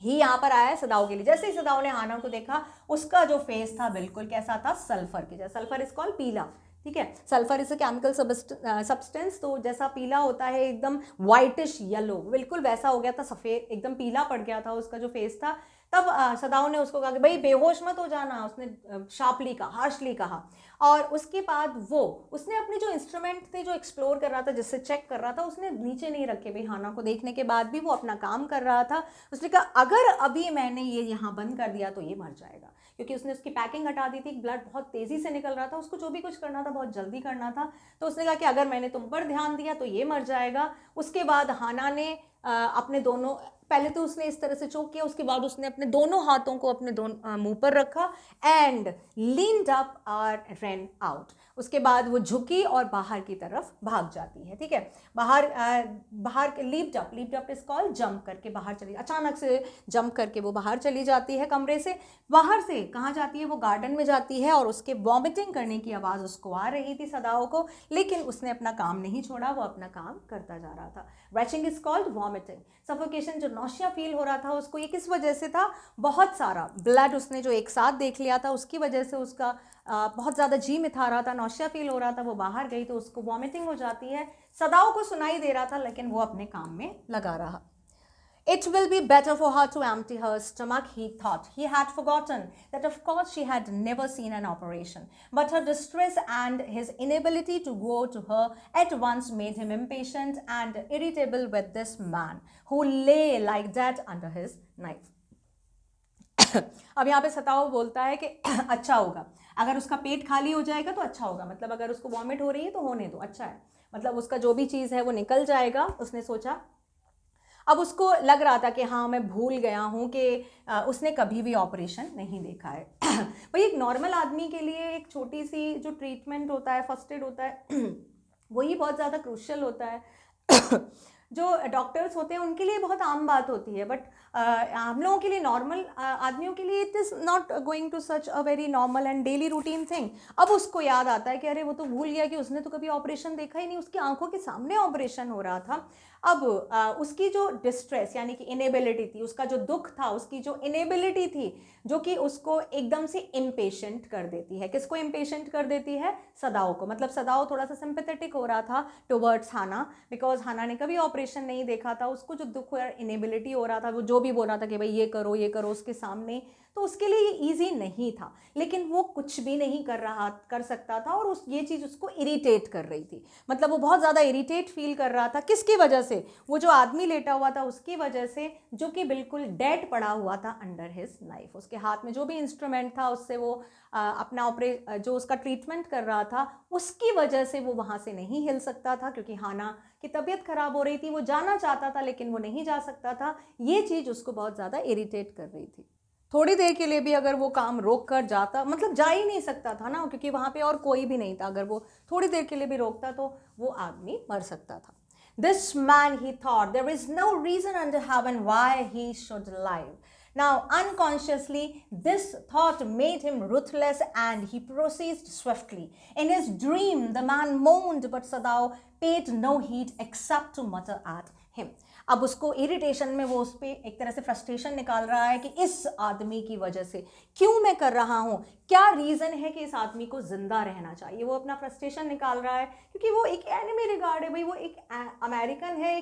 ही यहाँ पर आया है सदाओ के लिए, जैसे ही सदाओ ने हाना को देखा, उसका जो फेस था बिल्कुल कैसा था, सल्फर की जैसा। सल्फर इज कॉल्ड पीला, ठीक है। Sulphur is a chemical substance, तो जैसा पीला होता है एकदम वाइटिश येलो, बिल्कुल वैसा हो गया था, सफ़ेद एकदम पीला पड़ गया था उसका जो फेस था। तब सदाओ ने उसको कहा कि भाई बेहोश मत हो जाना, उसने शार्पली कहा, हार्शली कहा। और उसके बाद वो उसने अपने जो इंस्ट्रूमेंट थे जो एक्सप्लोर कर रहा था, जिससे चेक कर रहा था, उसने नीचे नहीं रखे भाई। हाना को देखने के बाद भी वो अपना काम कर रहा था। उसने कहा अगर अभी मैंने ये यहाँ बंद कर दिया तो ये मर जाएगा, क्योंकि उसने उसकी पैकिंग हटा दी थी, ब्लड बहुत तेज़ी से निकल रहा था, उसको जो भी कुछ करना था बहुत जल्दी करना था। तो उसने कहा कि अगर मैंने तुम पर ध्यान दिया तो ये मर जाएगा। उसके बाद हाना ने अपने दोनों, पहले तो उसने इस तरह से चोक किया, उसके बाद उसने अपने दोनों हाथों को अपने दोनों मुंह पर रखा एंड लीन्ड अप और रन आउट। उसके बाद वो झुकी और बाहर की तरफ भाग जाती है, ठीक है। बाहर leaped up is called jump करके बाहर चली, अचानक से जंप करके वो बाहर चली जाती है कमरे से। बाहर से कहाँ जाती है, वो गार्डन में जाती है, और उसके वॉमिटिंग करने की आवाज़ उसको आ रही थी सदाओ को, लेकिन उसने अपना काम नहीं छोड़ा, वो अपना काम करता जा रहा था। Reaching is called vomiting. Suffocation, जो नौशिया फील हो रहा था उसको, ये किस वजह से था, बहुत सारा ब्लड उसने जो एक साथ देख लिया था उसकी वजह से उसका बहुत ज़्यादा जी मिठा रहा था, नौशिया फील हो रहा था, वो बाहर गई तो उसको वॉमिटिंग हो जाती है। सदाओ को सुनाई दे रहा था लेकिन वो अपने काम में लगा रहा। It will be better for her to empty her stomach, he thought. He had forgotten that of course she had never seen an operation. But her distress and his inability to go to her at once made him impatient and irritable with this man who lay like that under his knife. अब यहाँ पे सताओ बोलता है कि अच्छा होगा अगर उसका पेट खाली हो जाएगा तो अच्छा होगा, मतलब अगर उसको वॉमिट हो रही है तो होने दो, अच्छा है, मतलब उसका जो भी चीज़ है वो निकल जाएगा, उसने सोचा। अब उसको लग रहा था कि हाँ मैं भूल गया हूँ कि उसने कभी भी ऑपरेशन नहीं देखा है। भाई एक नॉर्मल आदमी के लिए एक छोटी सी जो ट्रीटमेंट होता है, फर्स्ट एड होता है, वही बहुत ज़्यादा क्रूशियल होता है। जो डॉक्टर्स होते हैं उनके लिए बहुत आम बात होती है, बट हम लोगों के लिए, नॉर्मल आदमियों के लिए it is not going to such a very normal and daily routine thing. अब उसको याद आता है कि अरे वो तो भूल गया कि उसने तो कभी ऑपरेशन देखा ही नहीं, उसकी आंखों के सामने ऑपरेशन हो रहा था। अब उसकी जो डिस्ट्रेस यानी कि इनेबिलिटी थी, उसका जो दुख था, उसकी जो इनेबिलिटी थी, जो कि उसको एकदम से इम्पेशेंट कर देती है। किसको इम्पेशेंट कर देती है, सदाओ को। मतलब सदाओ थोड़ा सा सिंपैथेटिक हो रहा था टुवर्ड्स हाना, बिकॉज हाना ने कभी ऑपरेशन नहीं देखा था, उसको जो दुख और इनेबिलिटी हो रहा था, वो जो भी बोल रहा था कि भाई ये करो उसके सामने, तो उसके लिए ये ईजी नहीं था, लेकिन वो कुछ भी नहीं कर सकता था, और ये चीज़ उसको इरिटेट कर रही थी। मतलब वो बहुत ज़्यादा इरिटेट फील कर रहा था, किसकी वजह से, वो जो आदमी लेटा हुआ था उसकी वजह से, जो कि बिल्कुल डेड पड़ा हुआ था अंडर हिज नाइफ। उसके हाथ में जो भी इंस्ट्रूमेंट था उससे वो अपना जो उसका ट्रीटमेंट कर रहा था, उसकी वजह से वो वहाँ से नहीं हिल सकता था, क्योंकि हाना की तबीयत खराब हो रही थी। वो जाना चाहता था लेकिन वो नहीं जा सकता था। ये चीज़ उसको बहुत ज़्यादा इरिटेट कर रही थी। थोड़ी देर के लिए भी अगर वो काम रोक कर जाता, मतलब जा ही नहीं सकता था ना, क्योंकि वहाँ पे और कोई भी नहीं था, अगर वो थोड़ी देर के लिए भी रोकता तो वो आदमी मर सकता था। This man, he thought, there is no reason under heaven why he should live. Now, unconsciously, this thought made him ruthless and he proceeded swiftly. In his dream, the man moaned, but Sadao paid no heed except to mutter at him. अब उसको irritation में वो उस पर एक तरह से frustration निकाल रहा है कि इस आदमी की वजह से क्यों मैं कर रहा हूँ, क्या रीज़न है कि इस आदमी को जिंदा रहना चाहिए। वो अपना फ्रस्ट्रेशन निकाल रहा है क्योंकि वो एक एनिमी रिगार्ड है भाई, वो एक अमेरिकन है,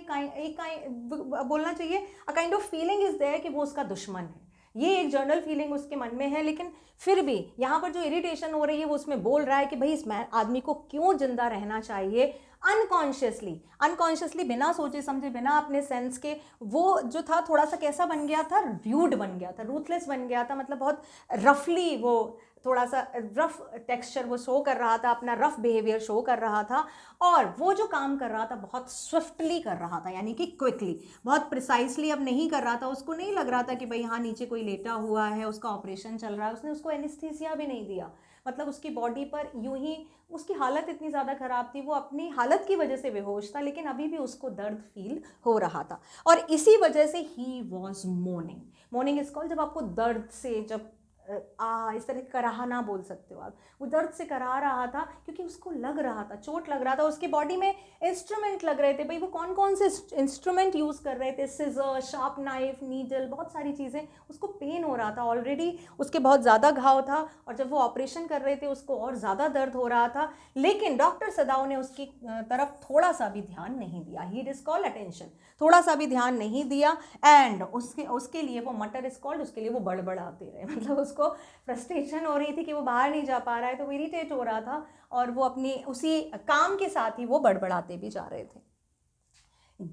बोलना चाहिए a kind of feeling is there कि वो उसका दुश्मन है। ये एक जनरल फीलिंग उसके मन में है, लेकिन फिर भी यहाँ पर जो इरिटेशन हो रही है वो उसमें बोल रहा है कि भाई इस आदमी को क्यों जिंदा रहना चाहिए। अनकॉन्शियसली बिना सोचे समझे, बिना अपने सेंस के, वो जो था थोड़ा सा कैसा बन गया था, र्यूड बन गया था, रूथलेस बन गया था, मतलब बहुत रफली, वो थोड़ा सा रफ टेक्सचर वो शो कर रहा था, अपना रफ बिहेवियर शो कर रहा था, और वो जो काम कर रहा था बहुत स्विफ्टली कर रहा था, यानी कि क्विकली, बहुत प्रिसाइसली अब नहीं कर रहा था। उसको नहीं लग रहा था कि भाई हाँ नीचे कोई लेटा हुआ है, उसका ऑपरेशन चल रहा है, उसने उसको एनेस्थीसिया भी नहीं दिया, मतलब उसकी बॉडी पर यूं ही उसकी हालत इतनी ज़्यादा ख़राब थी, वो अपनी हालत की वजह से बेहोश था, लेकिन अभी भी उसको दर्द फील हो रहा था और इसी वजह से he was morning. Morning is called जब आपको दर्द से, जब इस तरह कराहना बोल सकते हो आप, वो दर्द से करा रहा था क्योंकि उसको लग रहा था, चोट लग रहा था, उसकी बॉडी में इंस्ट्रूमेंट लग रहे थे। भाई वो कौन कौन से इंस्ट्रूमेंट यूज़ कर रहे थे, सिजर, शार्प नाइफ, नीडल, बहुत सारी चीज़ें, उसको पेन हो रहा था, ऑलरेडी उसके बहुत ज़्यादा घाव था और जब वो ऑपरेशन कर रहे थे उसको और ज़्यादा दर्द हो रहा था, लेकिन डॉक्टर सदाओ ने उसकी तरफ थोड़ा सा भी ध्यान नहीं दिया। ही इज कॉल्ड अटेंशन, थोड़ा सा भी ध्यान नहीं दिया एंड उसके लिए वो मटर इज कॉल्ड, उसके लिए वो बड़बड़ाते रहे। मतलब उसको फ्रस्ट्रेशन हो रही थी कि वो बाहर नहीं जा पा रहा है, तो वो इरिटेट हो रहा था और वो अपनी उसी काम के साथ ही वो बड़बड़ाते भी जा रहे थे।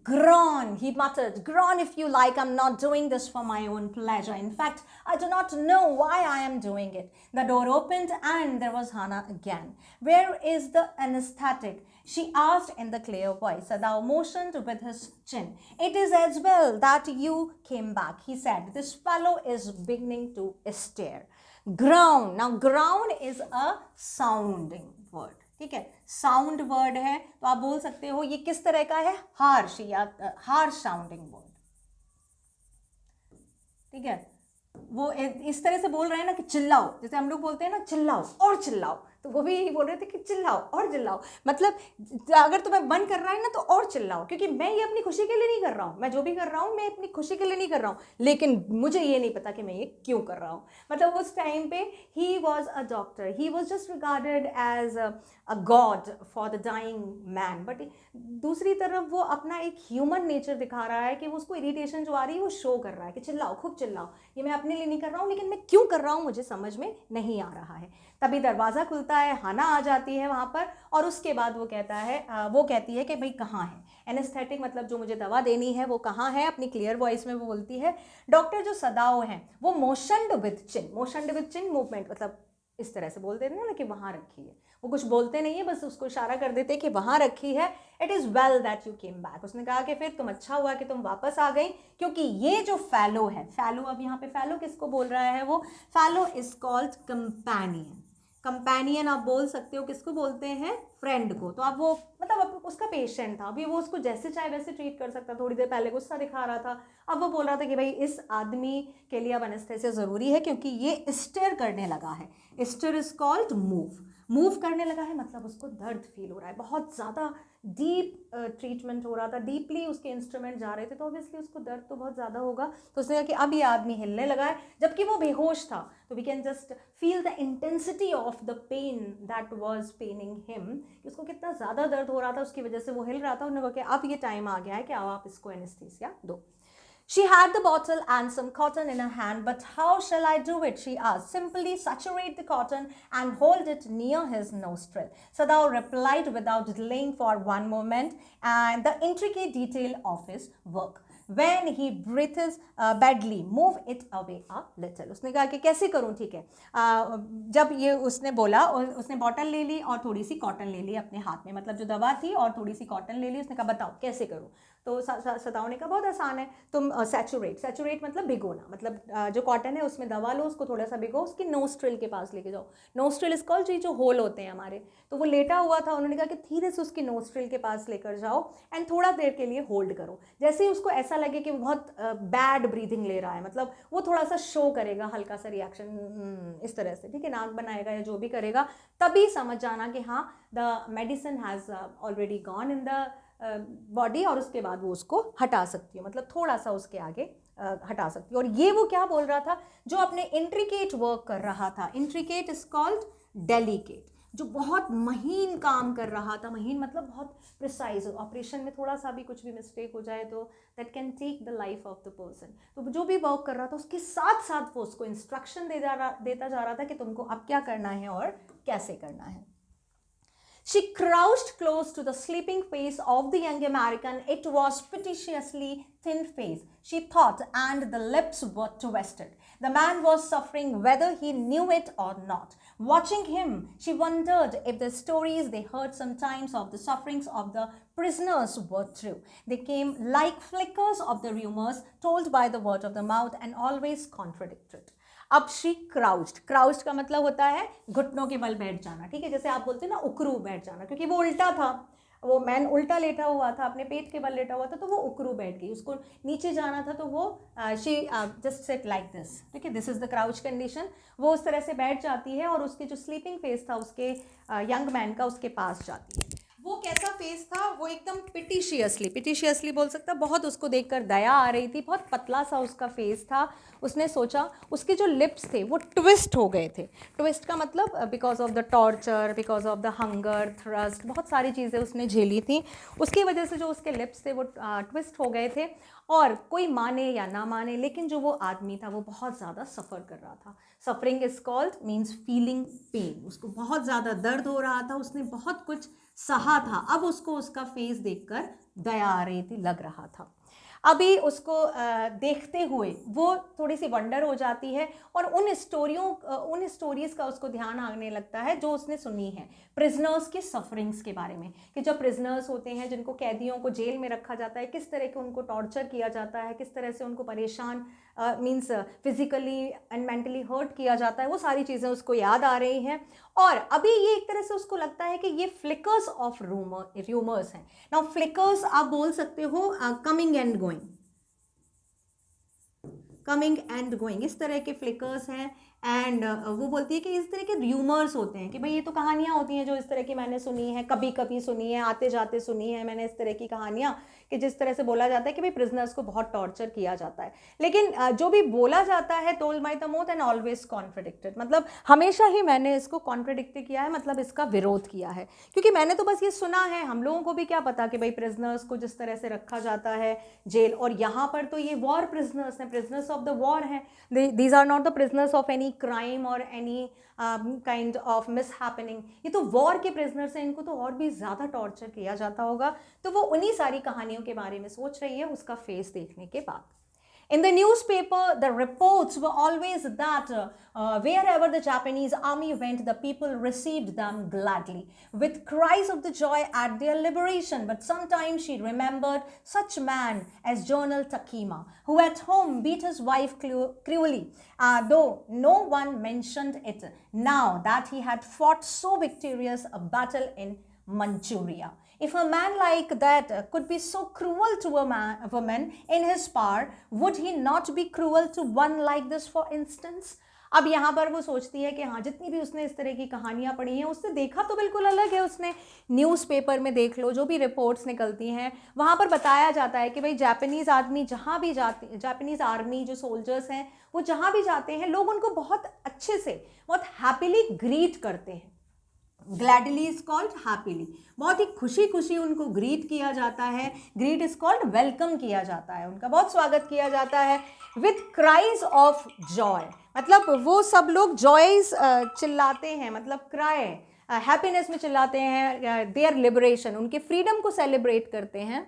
Groan, he muttered. Groan if you like. I'm not doing this for my own pleasure. In fact, I do not know why I am doing it. The door opened and there was Hannah again. Where is the anesthetic? She asked in the clear voice. Sadao motioned with his chin. It is as well that you came back, he said. This fellow is beginning to stare. Groan. Now, groan is a sounding word. ठीक है, sound word है, तो आप बोल सकते हो ये किस तरह का है, हार्श या हार्श साउंडिंग वर्ड। ठीक है, वो इस तरह से बोल रहे हैं ना कि चिल्लाओ, जैसे हम लोग बोलते हैं ना चिल्लाओ और चिल्लाओ, तो वो भी बोल रहे थे कि चिल्लाओ और चिल्लाओ, मतलब अगर तुम्हें मन कर रहा है ना तो और चिल्लाओ, क्योंकि मैं ये अपनी खुशी के लिए नहीं कर रहा हूँ, मैं जो भी कर रहा हूँ मैं अपनी खुशी के लिए नहीं कर रहा हूँ, लेकिन मुझे ये नहीं पता कि मैं ये क्यों कर रहा हूँ। मतलब उस टाइम पे he was a doctor, he was just regarded as a god for the dying man, but दूसरी तरफ वो अपना एक ह्यूमन नेचर दिखा रहा है कि वो उसको इरिटेशन जो आ रही है वो शो कर रहा है कि चिल्लाओ, खूब चिल्लाओ, ये मैं अपने लिए नहीं कर रहा हूँ, लेकिन मैं क्यों कर रहा हूँ मुझे समझ में नहीं आ रहा है। तभी दरवाज़ा खुलता है, हाना आ जाती है वहाँ पर और उसके बाद वो कहती है कि भाई कहाँ है एनेस्थेटिक, मतलब जो मुझे दवा देनी है वो कहाँ है। अपनी क्लियर वॉइस में वो बोलती है। डॉक्टर जो सदाओ हैं वो मोशनड विद चिन मूवमेंट, मतलब इस तरह से बोल देते हैं ना कि वहाँ रखी है, वो कुछ बोलते नहीं है, बस उसको इशारा कर देते कि वहाँ रखी है। It is well that you came back, उसने कहा कि फिर तुम अच्छा हुआ कि तुम वापस आ गई, क्योंकि ये जो फैलो है, फैलो, अब यहाँ पे फैलो किसको बोल रहा है, वो फैलो इज कॉल्ड कंपेनियन। कंपेनियन आप बोल सकते हो किसको बोलते हैं, फ्रेंड को। तो अब वो मतलब उसका पेशेंट था, अभी वो उसको जैसे चाहे वैसे ट्रीट कर सकता, थोड़ी देर पहले गुस्सा दिखा रहा था, अब वो बोल रहा था कि भाई इस आदमी के लिए अब एनेस्थेसिया ज़रूरी है क्योंकि ये स्टेयर करने लगा है। स्टेयर इज कॉल्ड मूव करने लगा है, मतलब उसको दर्द फील हो रहा है, बहुत ज़्यादा डीप ट्रीटमेंट हो रहा था, डीपली उसके इंस्ट्रूमेंट जा रहे थे, तो ऑब्वियसली उसको दर्द तो बहुत ज़्यादा होगा। तो उसने कहा कि अब ये आदमी हिलने लगा है, जबकि वो बेहोश था, तो we can just feel the intensity of the pain that was paining him, कि उसको कितना ज़्यादा दर्द हो रहा था, उसकी वजह से वो हिल रहा था। उन्होंने कहा कि अब ये टाइम आ गया है कि अब आप इसको एनेस्थीसिया दो। She had the bottle and some cotton in her hand, but how shall I do it? She asked. Simply saturate the cotton and hold it near his nostril. Sadao replied without delaying for one moment, and the intricate detail of his work. When he breathes badly, move it away a little. उसने कहा कि कैसे करूँ, ठीक है। जब ये उसने बोला, उसने बॉटल ले ली और थोड़ी सी कॉटन ले ली अपने हाथ में, मतलब जो दवा थी और थोड़ी सी कॉटन ले ली। उसने कहा बताओ कैसे करूँ, तो सदाओ ने कहा बहुत आसान है, तुम सैचुरेट मतलब भिगोना, मतलब जो कॉटन है उसमें दवा लो, उसको थोड़ा सा भिगो, उसकी नोस्ट्रिल के पास लेके जाओ। नोस्ट्रिल इज कॉल्ड, जो होल होते हैं हमारे, तो वो लेटा हुआ था, उन्होंने कहा कि धीरे से उसकी नोस्ट्रिल के पास लेकर जाओ एंड थोड़ा देर के लिए होल्ड करो। जैसे ही उसको ऐसा लगे कि वो बहुत बैड ब्रीथिंग ले रहा है, मतलब वो थोड़ा सा शो करेगा, हल्का सा रिएक्शन इस तरह से, ठीक है, नाक बनाएगा या जो भी करेगा, तभी समझ जाना कि हाँ the medicine has already gone in the body, और उसके बाद वो उसको हटा सकती है, मतलब थोड़ा सा उसके आगे हटा सकती है। और ये वो क्या बोल रहा था, जो अपने इंट्रिकेट वर्क कर रहा था, इंट्रिकेट इज कॉल्ड डेलिकेट, जो बहुत महीन काम कर रहा था, महीन मतलब बहुत प्रिसाइज। ऑपरेशन में थोड़ा सा भी कुछ भी मिस्टेक हो जाए तो that can take the life of the person. तो जो भी वर्क कर रहा था उसके साथ साथ वो उसको इंस्ट्रक्शन देता जा रहा था कि तुमको अब क्या करना है और कैसे करना है। She crouched close to the sleeping face of the young American. It was piteously thin face, she thought, and the lips were twisted. The man was suffering whether he knew it or not. Watching him, she wondered if the stories they heard sometimes of the sufferings of the prisoners were true. They came like flickers of the rumors told by the word of the mouth and always contradicted. अब she क्राउच्ड, क्राउच्ड का मतलब होता है घुटनों के बल बैठ जाना, ठीक है, जैसे आप बोलते हैं ना उकरू बैठ जाना, क्योंकि वो उल्टा था, वो मैन उल्टा लेटा हुआ था, अपने पेट के बल लेटा हुआ था, तो वो उकरू बैठ गई, उसको नीचे जाना था तो वो she just set like this, ठीक है, this is the crouch condition. वो उस तरह से बैठ जाती है और उसके जो स्लीपिंग फेस था उसके यंग मैन का उसके पास जाती है। वो कैसा फेस था, वो एकदम पिटिशियसली बोल सकता, बहुत उसको देखकर दया आ रही थी, बहुत पतला सा उसका फेस था। उसने सोचा, उसके जो लिप्स थे वो ट्विस्ट हो गए थे, ट्विस्ट का मतलब because of the torture, because of the hunger, thrust, बहुत सारी चीज़ें उसने झेली थी, उसकी वजह से जो उसके लिप्स थे वो ट्विस्ट हो गए थे। और कोई माने या ना माने, लेकिन जो वो आदमी था वो बहुत ज़्यादा सफ़र कर रहा था। Suffering is called means feeling pen, उसको बहुत ज़्यादा दर्द हो रहा था, उसने बहुत कुछ सहा था, अब उसको उसका फेस देखकर दया आ रही थी, लग रहा था। अभी उसको देखते हुए वो थोड़ी सी वंडर हो जाती है और उन स्टोरीज़ का उसको ध्यान आने लगता है जो उसने सुनी है प्रिजनर्स के सफरिंग्स के बारे में, कि जब प्रिजनर्स होते हैं, जिनको कैदियों को जेल में रखा जाता है, किस तरह के उनको टॉर्चर किया जाता है, किस तरह से उनको परेशान means physically and mentally hurt किया जाता है, वो सारी चीज़ें उसको याद आ रही हैं। और अभी ये एक तरह से उसको लगता है कि ये फ्लिकर्स ऑफ र्यूमर्स हैं। नाउ फ्लिकर्स आप बोल सकते हो कमिंग एंड गोइंग, इस तरह के फ्लिकर्स हैं। एंड वो बोलती है कि इस तरह के र्यूमर्स होते हैं कि भाई ये तो कहानियाँ होती हैं जो इस तरह की मैंने सुनी है, कभी कभी सुनी है, आते जाते सुनी है मैंने इस तरह की कहानियाँ, कि जिस तरह से बोला जाता है कि भाई प्रिजनर्स को बहुत टॉर्चर किया जाता है। लेकिन जो भी बोला जाता है, told by the mouth and always contradicted, मतलब हमेशा ही मैंने इसको कॉन्ट्रडिक्ट किया है, मतलब इसका विरोध किया है, क्योंकि मैंने तो बस ये सुना है, हम लोगों को भी क्या पता कि भाई प्रिजनर्स को जिस तरह से रखा जाता है जेल, और यहाँ पर तो ये वॉर प्रिजनर्स हैं, प्रिजनर्स ऑफ द वॉर हैं, these are not the prisoners of any crime और any kind of mishappening, ये तो वॉर के प्रिजनर्स हैं, इनको तो और भी ज़्यादा टॉर्चर किया जाता होगा। तो वो उन्हीं सारी कहानियों के बारे में सोच रही है उसका फेस देखने के बाद। In the newspaper, the reports were always that wherever the Japanese army went, the people received them gladly, with cries of the joy at their liberation. But sometimes she remembered such man as General Takima, who at home beat his wife cruelly, though no one mentioned it, now that he had fought so victorious a battle in Manchuria. If a man like that could be so cruel to a woman in his power, would he not be cruel to one like this, for instance? अब यहाँ पर वो सोचती है कि हाँ, जितनी भी उसने इस तरह की कहानियाँ पढ़ी हैं, उसने देखा तो बिल्कुल अलग है। उसने न्यूज़पेपर में देख लो, जो भी रिपोर्ट्स निकलती हैं, वहाँ पर बताया जाता है कि भाई जापानीज़ आदमी जहाँ भी जाते, जापानीज़ आर्मी जो सोल्जर्स हैं वो जहाँ भी जाते हैं, लोग उनको बहुत अच्छे से, बहुत हैप्पीली ग्रीट करते हैं। ग्लैडली इज कॉल्ड हैप्पीली, बहुत ही खुशी खुशी उनको ग्रीट किया जाता है, ग्रीट इज कॉल्ड वेलकम किया जाता है, उनका बहुत स्वागत किया जाता है। विथ क्राइज ऑफ जॉय, मतलब वो सब लोग जॉयज चिल्लाते हैं, मतलब क्राई हैप्पीनेस में चिल्लाते हैं, देयर लिबरेशन, उनके फ्रीडम को सेलिब्रेट करते हैं,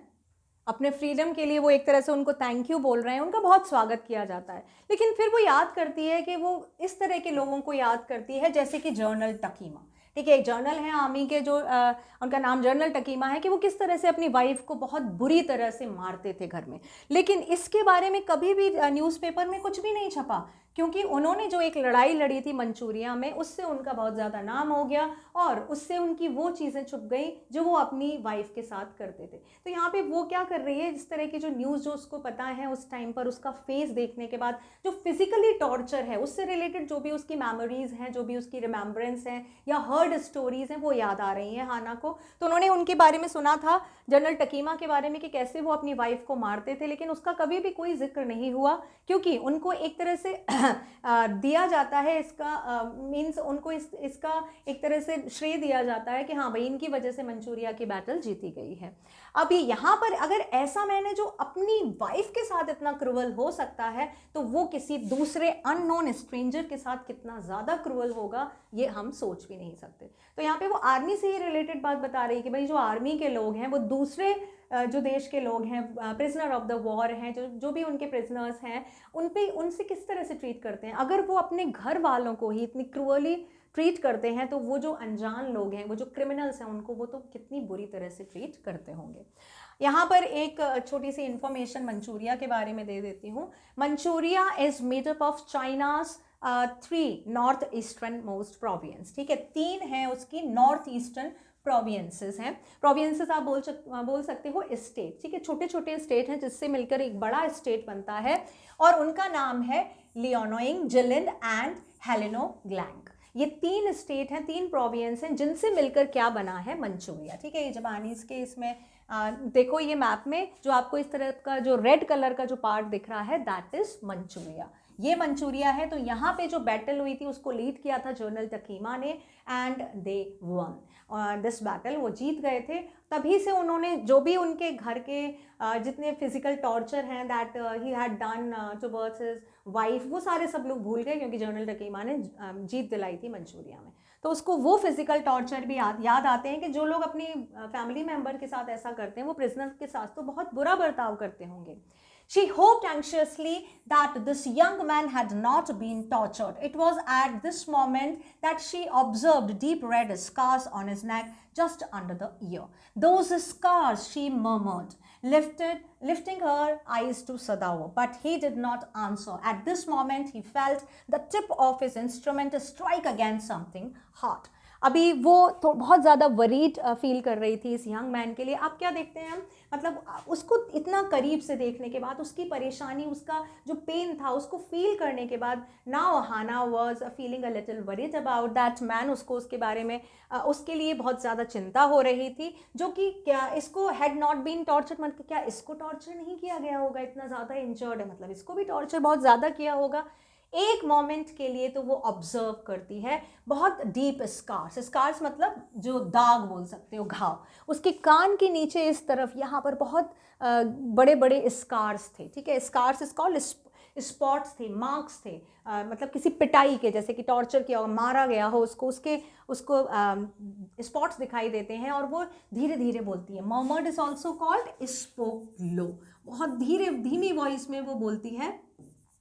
अपने फ्रीडम के लिए वो एक तरह से उनको थैंक यू बोल रहे हैं, उनका बहुत स्वागत किया जाता है। लेकिन फिर वो याद करती है कि वो इस तरह के लोगों को याद करती है, जैसे कि जनरल टकीमा, ठीक है, एक जनरल हैं आर्मी के, जो उनका नाम जनरल टकीमा है, कि वो किस तरह से अपनी वाइफ को बहुत बुरी तरह से मारते थे घर में। लेकिन इसके बारे में कभी भी न्यूज़पेपर में कुछ भी नहीं छपा, क्योंकि उन्होंने जो एक लड़ाई लड़ी थी मंचूरिया में, उससे उनका बहुत ज़्यादा नाम हो गया और उससे उनकी वो चीज़ें छुप गई जो वो अपनी वाइफ के साथ करते थे। तो यहाँ पे वो क्या कर रही है, इस तरह की जो न्यूज़ जो उसको पता है उस टाइम पर, उसका फेस देखने के बाद जो फिजिकली टॉर्चर है, उससे रिलेटेड जो भी उसकी मेमोरीज हैं, जो भी उसकी रिमेम्बरेंस हैं या हर्ड स्टोरीज हैं, वो याद आ रही हैं हाना को। तो उन्होंने उनके बारे में सुना था, जनरल टकीमा के बारे में, कि कैसे वो अपनी वाइफ को मारते थे, लेकिन उसका कभी भी कोई जिक्र नहीं हुआ, क्योंकि उनको एक तरह से दिया जाता है इसका मीन्स उनको इसका एक तरह से श्रेय दिया जाता है कि हाँ भाई, इनकी वजह से मंचूरिया की बैटल जीती गई है। अभी यहाँ पर अगर ऐसा मैंने जो अपनी वाइफ के साथ इतना क्रूअल हो सकता है, तो वो किसी दूसरे अननोन स्ट्रेंजर के साथ कितना ज़्यादा क्रूअल होगा, ये हम सोच भी नहीं सकते। तो यहाँ पे वो आर्मी से ही रिलेटेड बात बता रही है कि भाई जो आर्मी के लोग हैं, वो दूसरे जो देश के लोग हैं, प्रिजनर ऑफ द वॉर हैं, जो भी उनके प्रिजनर्स हैं, उनसे किस तरह से ट्रीट करते हैं। अगर वो अपने घर वालों को ही इतनी क्रूअली ट्रीट करते हैं तो वो जो अनजान लोग हैं, वो जो क्रिमिनल्स हैं, उनको वो तो कितनी बुरी तरह से ट्रीट करते होंगे। यहाँ पर एक छोटी सी इंफॉर्मेशन मंचूरिया के बारे में दे देती हूँ। Manchuria is made up of China's 3 north eastern most province, ठीक है, 3 हैं उसकी नॉर्थ ईस्टर्न प्रोविंसेस हैं। प्रोविंसेस आप बोल सकते हो स्टेट, ठीक है, छोटे छोटे स्टेट हैं जिससे मिलकर एक बड़ा स्टेट बनता है, और उनका नाम है लियोनोइंग, जिलिंग एंड हेलेनोग्लैंग। ये 3 स्टेट हैं, 3 प्रोविंस हैं, जिनसे मिलकर क्या बना है मंचूरिया, ठीक है। ये जापानीज के इसमें देखो ये मैप में जो आपको इस तरह का जो रेड कलर का जो पार्ट दिख रहा है, दैट इज मंचूरिया, ये मंचूरिया है। तो यहाँ पे जो बैटल हुई थी उसको लीड किया था जनरल तकीमा ने, and they one this battle, वो जीत गए थे। तभी से उन्होंने जो भी उनके घर के जितने फिजिकल टॉर्चर हैं that he had done towards his wife, वो सारे सब लोग भूल गए, क्योंकि जनरल तकीमा ने जीत दिलाई थी मंचूरिया में। तो उसको वो फिजिकल टॉर्चर भी याद आते हैं कि जो लोग अपनी फैमिली मेंबर के साथ ऐसा करते हैं, वो प्रिजनर के साथ तो बहुत बुरा बर्ताव करते होंगे। She hoped anxiously that this young man had not been tortured. It was at this moment that she observed deep red scars on his neck just under the ear. Those scars, she murmured, lifting her eyes to Sadao, but he did not answer. At this moment, he felt the tip of his instrument strike against something hard. अभी वो तो बहुत ज़्यादा worried feel कर रही थी इस young man के लिए। आप क्या देखते हैं हम, मतलब उसको इतना करीब से देखने के बाद, उसकी परेशानी, उसका जो पेन था, उसको फील करने के बाद, now Hana was feeling a little worried about that man. उसको उसके बारे में उसके लिए बहुत ज़्यादा चिंता हो रही थी, जो कि क्या इसको हैड नॉट बीन टॉर्चर, मतलब क्या इसको टॉर्चर नहीं किया गया होगा, इतना ज़्यादा इंजर्ड है, मतलब इसको भी टॉर्चर बहुत ज़्यादा किया होगा। एक मोमेंट के लिए तो वो ऑब्जर्व करती है बहुत डीप स्कार्स, स्कार्स मतलब जो दाग बोल सकते हो, घाव, उसके कान के नीचे इस तरफ यहाँ पर बहुत बड़े बड़े स्कार्स थे, ठीक है। स्कार्स इज कॉल्ड स्पॉट्स थे, मार्क्स थे, मतलब किसी पिटाई के, जैसे कि टॉर्चर किया हो, मारा गया हो, उसको स्पॉट्स दिखाई देते हैं। और वो धीरे धीरे बोलती है। Murmured is also called spoke low, बहुत धीरे धीमी वॉइस में वो बोलती है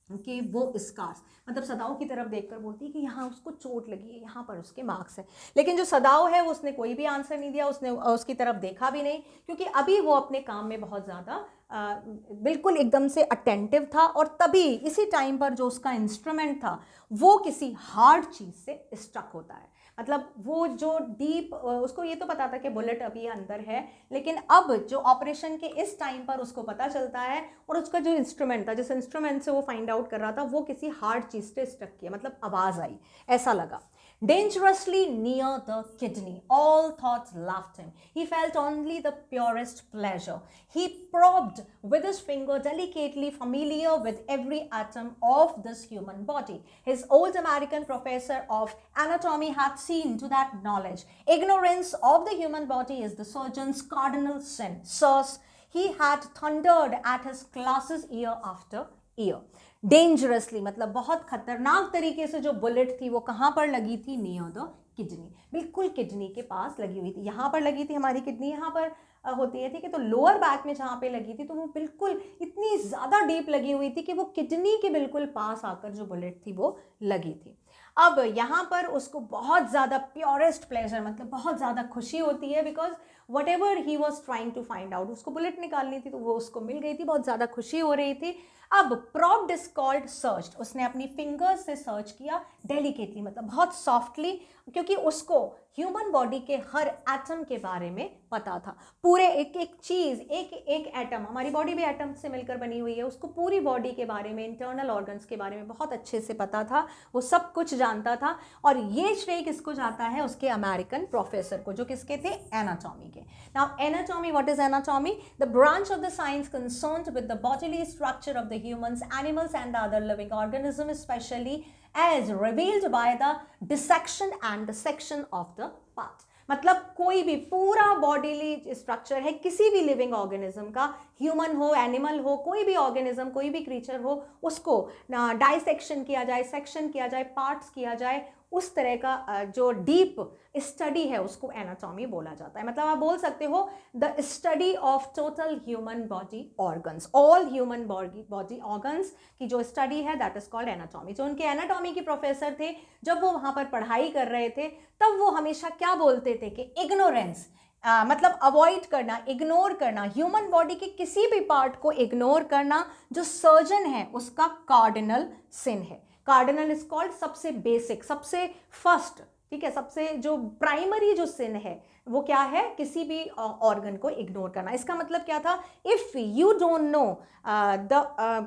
कि वो स्कार्स, मतलब सदाओ की तरफ देखकर बोलती है कि यहाँ उसको चोट लगी है, यहाँ पर उसके मार्क्स है। लेकिन जो सदाओ है वो उसने कोई भी आंसर नहीं दिया, उसने उसकी तरफ देखा भी नहीं, क्योंकि अभी वो अपने काम में बहुत ज़्यादा बिल्कुल एकदम से अटेंटिव था। और तभी इसी टाइम पर जो उसका इंस्ट्रूमेंट था वो किसी हार्ड चीज़ से स्ट्रक होता है। मतलब वो जो डीप, उसको ये तो पता था कि बुलेट अभी अंदर है, लेकिन अब जो ऑपरेशन के इस टाइम पर उसको पता चलता है, और उसका जो इंस्ट्रूमेंट था, जिस इंस्ट्रूमेंट से वो फाइंड आउट कर रहा था, वो किसी हार्ड चीज़ से स्ट्रक किया, मतलब आवाज़ आई, ऐसा लगा। Dangerously near the kidney, all thoughts left him. He felt only the purest pleasure. He probed with his finger delicately, familiar with every atom of this human body. His old American professor of anatomy had seen to that knowledge. Ignorance of the human body is the surgeon's cardinal sin. Sirs, he had thundered at his classes year after year. Dangerously मतलब बहुत खतरनाक तरीके से जो bullet थी वो कहाँ पर लगी थी, नियर द किडनी, बिल्कुल किडनी के पास लगी हुई थी। यहाँ पर लगी थी, हमारी किडनी यहाँ पर होती है, ठीक है, तो लोअर बैक में जहाँ पे लगी थी, तो वो बिल्कुल इतनी ज़्यादा डीप लगी हुई थी कि वो किडनी के बिल्कुल पास आकर जो बुलेट थी वो लगी थी। अब यहाँ पर उसको बहुत ज़्यादा प्योरेस्ट प्लेजर, मतलब बहुत ज़्यादा खुशी होती है, because whatever he was trying to find out, उसको बुलेट निकालनी थी तो वो उसको मिल गई थी, बहुत ज़्यादा खुशी हो रही थी। अब प्रॉप्ड इज कॉल्ड सर्च, उसने अपनी फिंगर्स से सर्च किया, डेलिकेटली मतलब बहुत सॉफ्टली, क्योंकि उसको ह्यूमन बॉडी के हर एटम के बारे में पता था, पूरे एक एक चीज़, एक एक एटम, हमारी बॉडी भी एटम से मिलकर बनी हुई है, उसको पूरी बॉडी के बारे में, इंटरनल ऑर्गन्स के बारे में बहुत अच्छे से पता था, वो सब कुछ जानता था। और ये श्रेय किसको जाता है, उसके अमेरिकन प्रोफेसर को, जो किसके थे, एनाटॉमी के। Now anatomy, what is anatomy? The branch of the science concerned with the bodily structure of the humans, animals and the other living organism, especially as revealed by the dissection and dissection of the part. मतलब कोई भी पूरा bodily structure है किसी भी living organism का, human हो, animal हो, कोई भी ऑर्गेनिज्म, कोई भी क्रीचर हो, उसको डाइसेक्शन किया जाए, सेक्शन किया जाए, पार्ट्स किया जाए, उस तरह का जो डीप स्टडी है उसको एनाटॉमी बोला जाता है। मतलब आप बोल सकते हो the study of total human body organs, all human body organs की जो स्टडी है दैट इज कॉल्ड एनाटॉमी। जो उनके एनाटॉमी के प्रोफेसर थे, जब वो वहाँ पर पढ़ाई कर रहे थे तब वो हमेशा क्या बोलते थे कि इग्नोरेंस, मतलब अवॉइड करना, इग्नोर करना, ह्यूमन बॉडी के किसी भी पार्ट को इग्नोर करना जो सर्जन है उसका कार्डिनल सिन है। कार्डिनल इज कॉल्ड सबसे बेसिक, सबसे फर्स्ट, ठीक है, सबसे जो प्राइमरी जो सिन है वो क्या है, किसी भी ऑर्गन को इग्नोर करना। इसका मतलब क्या था, if you don't know the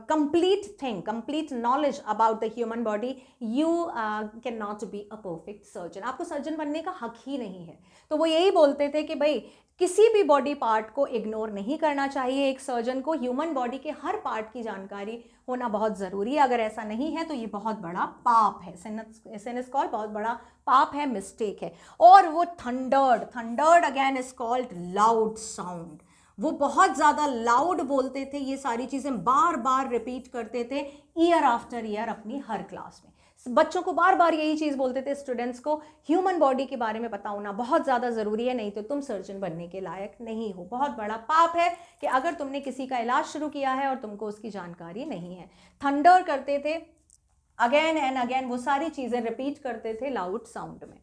complete thing, complete knowledge about the human body, you can not be a perfect surgeon. आपको सर्जन बनने का हक ही नहीं है। तो वो यही बोलते थे कि भाई किसी भी बॉडी पार्ट को इग्नोर नहीं करना चाहिए एक सर्जन को, ह्यूमन बॉडी के हर पार्ट की जानकारी होना बहुत ज़रूरी है। अगर ऐसा नहीं है तो ये बहुत बड़ा पाप है, सिन इज कॉल्ड, बहुत बड़ा पाप है, मिस्टेक है। और वो thundered again is called loud sound. वो बहुत ज़्यादा लाउड बोलते थे, ये सारी चीज़ें बार बार रिपीट करते थे ईयर आफ्टर ईयर अपनी हर क्लास में। बच्चों को बार बार यही चीज़ बोलते थे, स्टूडेंट्स को ह्यूमन बॉडी के बारे में पता होना बहुत ज़्यादा ज़रूरी है, नहीं तो तुम सर्जन बनने के लायक नहीं हो। बहुत बड़ा पाप है कि अगर तुमने किसी का इलाज शुरू किया है और तुमको उसकी जानकारी नहीं है। थंडर करते थे अगेन एंड अगेन, वो सारी चीज़ें रिपीट करते थे लाउड साउंड में।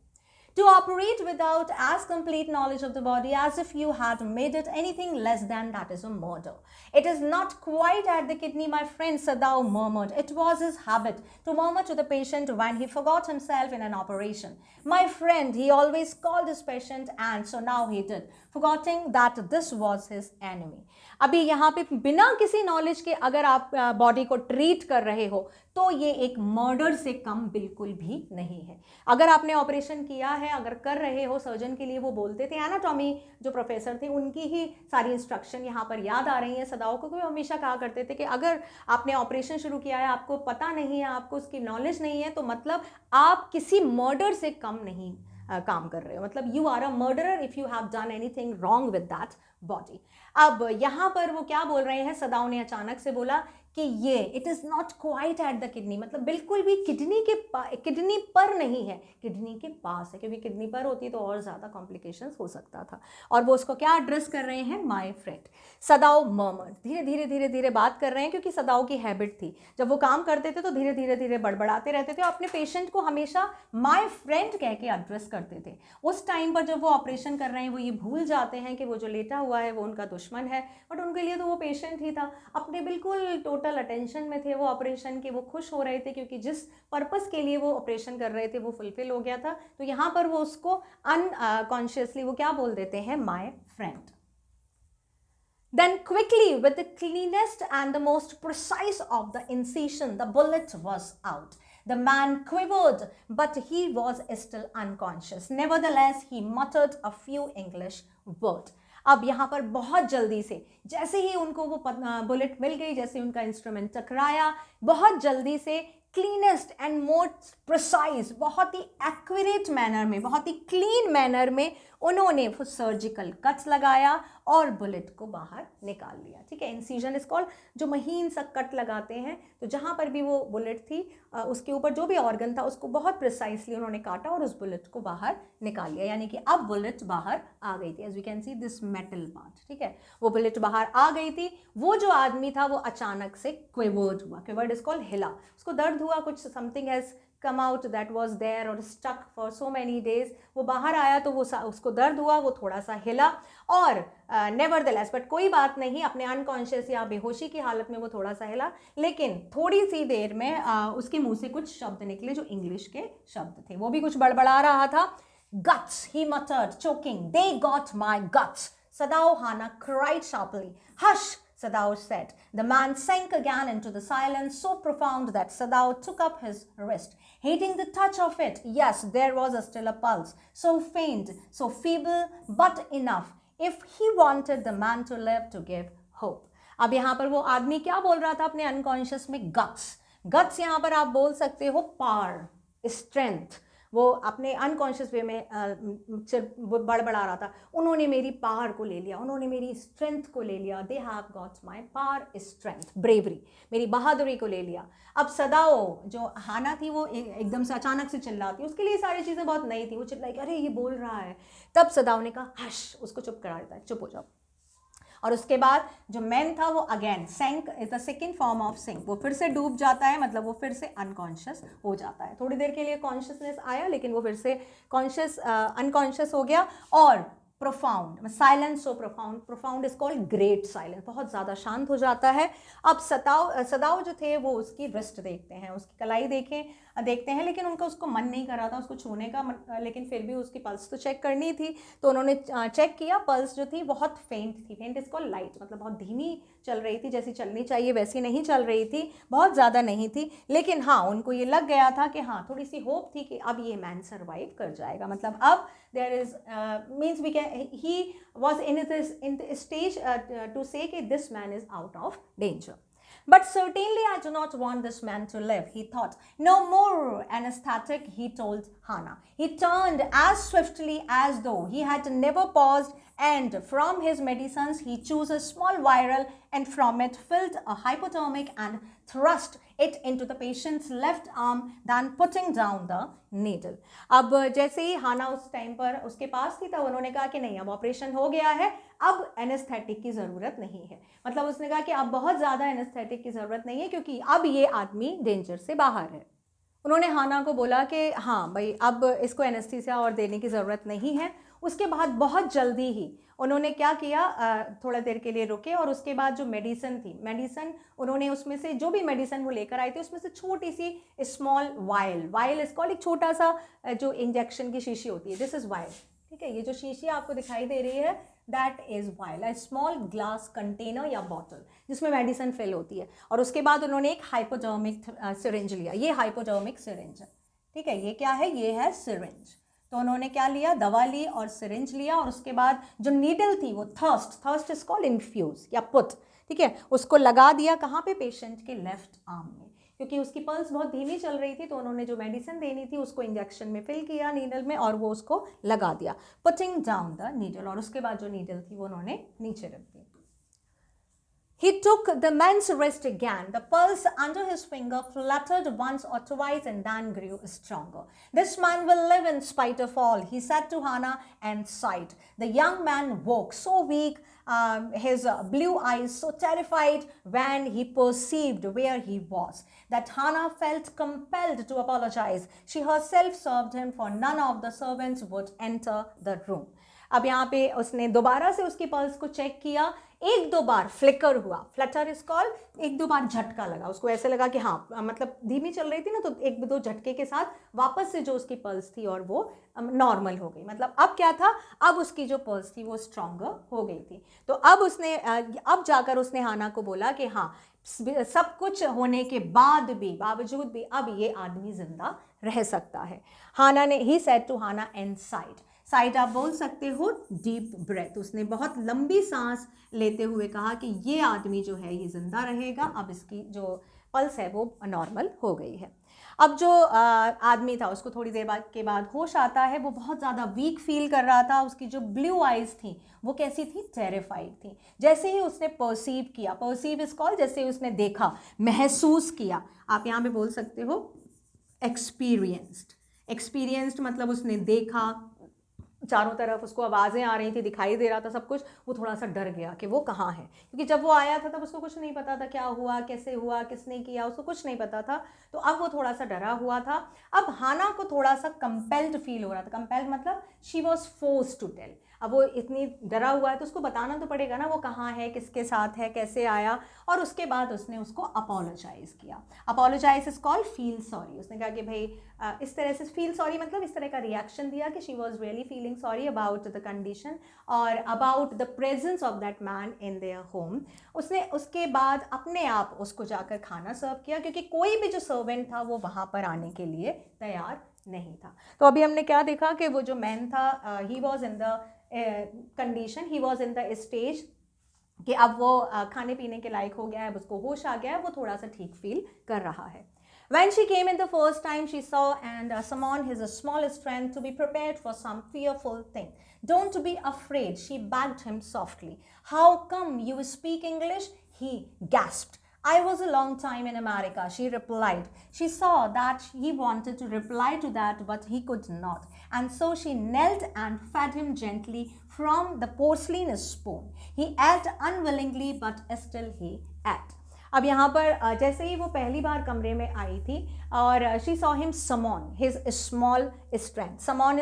To operate without as complete knowledge of the body as if you had made it anything less than that is a murder. It is not quite at the kidney, my friend, Sadao murmured. It was his habit to murmur to the patient when he forgot himself in an operation. My friend, he always called his patient, and so now he did, forgetting that this was his enemy. अभी यहाँ पे बिना किसी knowledge के अगर आप body को treat कर रहे हो तो ये एक मर्डर से कम बिल्कुल भी नहीं है। अगर आपने ऑपरेशन किया है, अगर कर रहे हो, सर्जन के लिए वो बोलते थे, एनाटॉमी जो प्रोफेसर थे उनकी ही सारी इंस्ट्रक्शन यहाँ पर याद आ रही है सदाओं को। हमेशा कहा करते थे कि अगर आपने ऑपरेशन शुरू किया है, आपको पता नहीं है, आपको उसकी नॉलेज नहीं है, तो मतलब आप किसी मर्डर से कम नहीं काम कर रहे हो, मतलब you are a murderer if you have done anything wrong with that body. अब यहाँ पर वो क्या बोल रहे हैं, सदाओं ने अचानक से बोला कि ये it is not quite at the kidney, मतलब बिल्कुल भी किडनी पर नहीं है, किडनी के पास है, क्योंकि किडनी पर होती तो और ज़्यादा कॉम्प्लिकेशंस हो सकता था। और वो उसको क्या एड्रेस कर रहे हैं, माय फ्रेंड। सदाओ मर्मर्ड, धीरे धीरे बात कर रहे हैं, क्योंकि सदाओं की हैबिट थी जब वो काम करते थे तो धीरे धीरे बड़बड़ाते रहते थे, अपने पेशेंट को हमेशा माय फ्रेंड कह के एड्रेस करते थे। उस टाइम पर जब वो ऑपरेशन कर रहे हैं वो ये भूल जाते हैं कि वो जो लेटा हुआ है वो उनका दुश्मन है, बट उनके लिए तो वो पेशेंट ही था। अपने बिल्कुल टोटल अटेंशन में थे वो ऑपरेशन के, वो खुश हो रहे थे क्योंकि जिस पर्पस के लिए वो ऑपरेशन कर रहे थे वो फुलफिल हो गया था। तो यहाँ पर वो उसको अनकॉन्शियसली वो क्या बोल देते हैं, my friend. Then quickly, with the cleanest and the most precise of the incision, the bullet was out. The man quivered, but he was still unconscious. Nevertheless, he muttered a few English words. अब यहाँ पर बहुत जल्दी से, जैसे ही उनको वो bullet मिल गई, जैसे उनका इंस्ट्रूमेंट टकराया, बहुत जल्दी से क्लीनेस्ट एंड मोस्ट प्रिसाइज, बहुत ही एक्यूरेट मैनर में, बहुत ही क्लीन मैनर में उन्होंने वो सर्जिकल कट लगाया और बुलेट को बाहर निकाल लिया। ठीक है, इंसीजन इज कॉल्ड, जो महीन सा कट लगाते हैं, तो जहाँ पर भी वो बुलेट थी उसके ऊपर जो भी ऑर्गन था उसको बहुत प्रिसाइसली उन्होंने काटा और उस बुलेट को बाहर निकाल लिया, यानी कि अब बुलेट बाहर आ गई थी। As we can see this metal part, ठीक है, वो बुलेट बाहर आ गई थी। वो जो आदमी था वो अचानक से क्विवर्ड हुआ, क्विवर्ड इज कॉल्ड हिला, उसको दर्द हुआ, कुछ something has come out that was there or stuck for so many days, वो बाहर आया तो वो उसको दर्द हुआ, वो थोड़ा सा हिला और nevertheless, बट कोई बात नहीं, अपने अनकॉन्शियस या बेहोशी की हालत में वो थोड़ा सा हिला, लेकिन थोड़ी सी देर में उसके मुंह से कुछ शब्द निकले जो इंग्लिश के शब्द थे, वो भी कुछ बड़बड़ा रहा था। guts, he muttered, choking, they got my guts. Sadao Hana cried sharply. Hush, Sadao said. The man sank again into the silence so profound that Sadao took up his wrist, hating the touch of it. Yes, there was still a pulse, so faint, so feeble, but enough, if he wanted the man to live, to give hope. अब यहाँ पर वो आदमी क्या बोल रहा था अपने अनकॉन्शियस में, गट्स। गट्स यहाँ पर आप बोल सकते हो पावर, स्ट्रेंथ, वो अपने अनकॉन्शियस वे में बड़बड़ा रहा था, उन्होंने मेरी पावर को ले लिया, उन्होंने मेरी स्ट्रेंथ को ले लिया, they have got my power, strength, bravery, मेरी बहादुरी को ले लिया। अब सदाओ जो हाना थी वो एकदम से अचानक से चिल्लाती, उसके लिए सारी चीज़ें बहुत नई थी, वो चिल्लाई कि अरे ये बोल रहा है। तब सदाओ ने कहा हश, उसको चुप करा देता है, चुप हो जाओ। और उसके बाद जो मैन था वो again sank is the second form of sink, वो फिर से डूब जाता है, मतलब वो फिर से अनकॉन्शियस हो जाता है। थोड़ी देर के लिए कॉन्शियसनेस आया, लेकिन वो फिर से अनकॉन्शियस हो गया। और profound, silence so profound, profound is called great silence, बहुत ज़्यादा शांत हो जाता है। अब सदाओ जो थे वो उसकी रिस्ट देखते हैं, उसकी कलाई देखते हैं, लेकिन उनका उसको मन नहीं कर रहा था उसको छूने का, लेकिन फिर भी उसकी पल्स तो चेक करनी थी, तो उन्होंने चेक किया। पल्स जो थी बहुत फेंट थी, फेंट इज कॉल्ड लाइट, मतलब बहुत धीमी चल रही थी, जैसी चलनी चाहिए वैसी नहीं चल रही थी, बहुत ज़्यादा नहीं थी, लेकिन हाँ उनको ये लग गया था कि हाँ थोड़ी सी होप थी कि अब ये मैन सर्वाइव कर जाएगा, मतलब अब there is means we can, he was in the stage to say that this man is out of danger. But certainly I do not want this man to live, he thought. No more anesthetic, he told Hana. He turned as swiftly as though he had never paused, and from his medicines he chose a small vial and from it filled a hypodermic and thrust it into the patient's left arm, then putting down the needle. अब जैसे ही हाना उस time पर उसके पास थी, तब उन्होंने कहा कि नहीं अब ऑपरेशन हो गया है, अब एनेस्थेटिक की ज़रूरत नहीं है, मतलब उसने कहा कि अब बहुत ज़्यादा एनेस्थेटिक की ज़रूरत नहीं है क्योंकि अब ये आदमी डेंजर से बाहर है। उन्होंने हाना को बोला कि हाँ भाई अब इसको एनेस्थीसिया और देने की ज़रूरत नहीं है। उसके बाद बहुत जल्दी ही उन्होंने क्या किया, थोड़ा देर के लिए रुके और उसके बाद जो मेडिसिन उन्होंने उसमें से जो भी मेडिसिन वो लेकर आए थे उसमें से छोटी सी स्मॉल वायल इस कॉल्ड, एक छोटा सा जो इंजेक्शन की शीशी होती है, दिस इज़ वायल, ठीक है, ये जो शीशी आपको दिखाई दे रही है that is vial, a small glass container या बॉटल जिसमें मेडिसिन फिल होती है। और उसके बाद उन्होंने एक हाइपोडर्मिक सिरिंज लिया, ये हाइपोडर्मिक सिरिंज है, ठीक है, ये क्या है, ये है सिरिंज। तो उन्होंने क्या लिया, दवा ली और सिरिंज लिया, और उसके बाद जो नीडल थी वो थर्स्ट इज कॉल्ड इन्फ्यूज या पुट, ठीक है, उसको लगा दिया कहाँ पे, पेशेंट के लेफ्ट आर्म में, क्योंकि उसकी पल्स बहुत धीमी चल रही थी, तो उन्होंने जो मेडिसिन देनी थी उसको इंजेक्शन में फिल किया नीडल में और वो उसको लगा दिया, पुटिंग डाउन द नीडल, और उसके बाद जो नीडल थी वो उन्होंने नीचे रख दी। He took the man's wrist again. The pulse under his finger fluttered once or twice and then grew stronger. This man will live in spite of all, he said to Hana and sighed. The young man woke, so weak, his blue eyes so terrified when he perceived where he was, that Hana felt compelled to apologize. She herself served him, for none of the servants would enter the room. अब यहाँ पे उसने दोबारा से उसकी pulse को check किया, एक दो बार फ्लिकर हुआ, फ्लटर इज कॉल्ड, एक दो बार झटका लगा, उसको ऐसे लगा कि हाँ मतलब धीमी चल रही थी ना, तो एक दो झटके के साथ वापस से जो उसकी पल्स थी और वो नॉर्मल हो गई, मतलब अब क्या था, अब उसकी जो पल्स थी वो स्ट्रॉन्गर हो गई थी। तो अब जाकर उसने हाना को बोला कि हाँ सब कुछ होने के बावजूद भी अब ये आदमी जिंदा रह सकता है। हाना ने, he said to Hana and side आप बोल सकते हो डीप ब्रेथ, उसने बहुत लंबी सांस लेते हुए कहा कि ये आदमी जो है ये जिंदा रहेगा, अब इसकी जो पल्स है वो नॉर्मल हो गई है। अब जो आदमी था उसको थोड़ी देर के बाद होश आता है, वो बहुत ज़्यादा वीक फील कर रहा था, उसकी जो ब्लू आइज़ थी वो कैसी थी, टेरिफाइड थी। जैसे ही उसने परसीव इज कॉल्ड, जैसे उसने देखा, महसूस किया, आप यहाँ पे बोल सकते हो एक्सपीरियंस्ड मतलब उसने देखा, चारों तरफ उसको आवाज़ें आ रही थी, दिखाई दे रहा था सब कुछ, वो थोड़ा सा डर गया कि वो कहाँ है, क्योंकि जब वो आया था तब उसको कुछ नहीं पता था क्या हुआ, कैसे हुआ, किसने किया, उसको कुछ नहीं पता था, तो अब वो थोड़ा सा डरा हुआ था। अब हाना को थोड़ा सा कंपेल्ड फील हो रहा था, कंपेल्ड मतलब she was forced to tell, अब वो इतनी डरा हुआ है तो उसको बताना तो पड़ेगा ना वो कहाँ है, किसके साथ है, कैसे आया, और उसके बाद उसने उसको अपोलोजाइज़ किया। Apologise is called feel sorry, उसने कहा कि भाई इस तरह से फील सॉरी मतलब इस तरह का रिएक्शन दिया कि she was really feeling sorry about the condition और about the presence of that man in their home. उसने उसके बाद अपने आप उसको जाकर खाना सर्व किया, क्योंकि कोई भी जो सर्वेंट था वो वहाँ पर आने के लिए तैयार नहीं था। तो अभी हमने क्या देखा कि वो जो मैन था, he was in the condition, he was in the stage कि अब वो खाने पीने के लायक हो गया है, उसको होश आ गया है, वो थोड़ा सा ठीक फील कर रहा है। When she came in the first time, she saw and summoned his small strength to be prepared for some fearful thing. Don't be afraid, she begged him softly. How come you speak English? He gasped. I was a long time in America, she replied. She saw that he wanted to reply to that, but he could not. And so she knelt and fed him gently from the porcelain spoon. He ate unwillingly, but still he ate. अब यहाँ पर जैसे ही वो पहली बार कमरे में आई थी और she saw him summon his small strength. Summon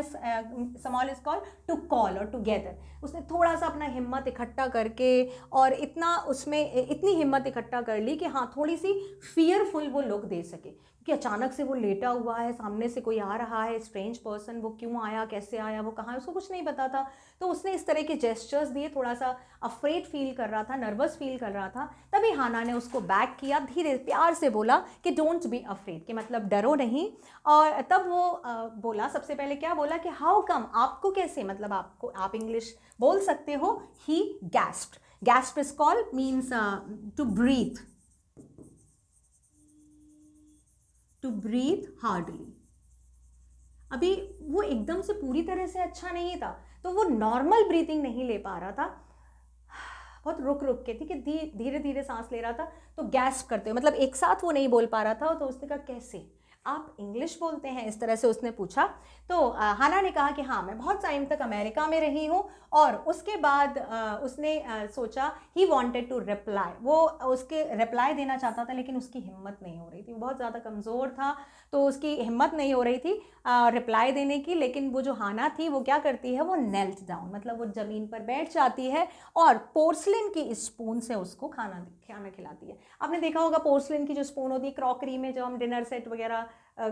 is called to call और टुगेदर. उसने थोड़ा सा अपना हिम्मत इकट्ठा करके और इतना उसमें इतनी हिम्मत इकट्ठा कर ली कि हाँ थोड़ी सी फियरफुल वो लुक दे सके, कि अचानक से वो लेटा हुआ है, सामने से कोई आ रहा है, स्ट्रेंज पर्सन, वो क्यों आया, कैसे आया, वो कहाँ है, उसको कुछ नहीं पता था. तो उसने इस तरह के जेस्चर्स दिए, थोड़ा सा अफ्रेड फील कर रहा था, नर्वस फील कर रहा था. तभी हाना ने उसको बैक किया, धीरे प्यार से बोला कि डोंट बी अफ्रेड, कि मतलब डरो नहीं. और तब वो बोला, सबसे पहले क्या बोला कि हाउ कम, आपको कैसे, मतलब आपको, आप इंग्लिश बोल सकते हो. He gasped. Gasp is called means to breathe, to breathe hardly. अभी वो एकदम से पूरी तरह से अच्छा नहीं था, तो वो नॉर्मल ब्रीथिंग नहीं ले पा रहा था, बहुत रुक रुक के, ठीक है, धीरे धीरे सांस ले रहा था. तो गैस्प करते हुए, मतलब एक साथ वो नहीं बोल पा रहा था. तो उसने कहा कैसे आप इंग्लिश बोलते हैं, इस तरह से उसने पूछा. तो हाना ने कहा कि हाँ मैं बहुत टाइम तक अमेरिका में रही हूँ. और उसके बाद उसने सोचा, ही वांटेड टू रिप्लाई, वो उसके रिप्लाई देना चाहता था लेकिन उसकी हिम्मत नहीं हो रही थी, वो बहुत ज़्यादा कमज़ोर था, तो उसकी हिम्मत नहीं हो रही थी रिप्लाई देने की. लेकिन वो जो हाना थी वो क्या करती है, वो नेल्ट डाउन, मतलब वो ज़मीन पर बैठ जाती है और पोर्सलिन की स्पून से उसको खाना खिलाती है. आपने देखा होगा पोर्सलिन की जो स्पून होती है क्रॉकरी में, जो हम डिनर सेट वगैरह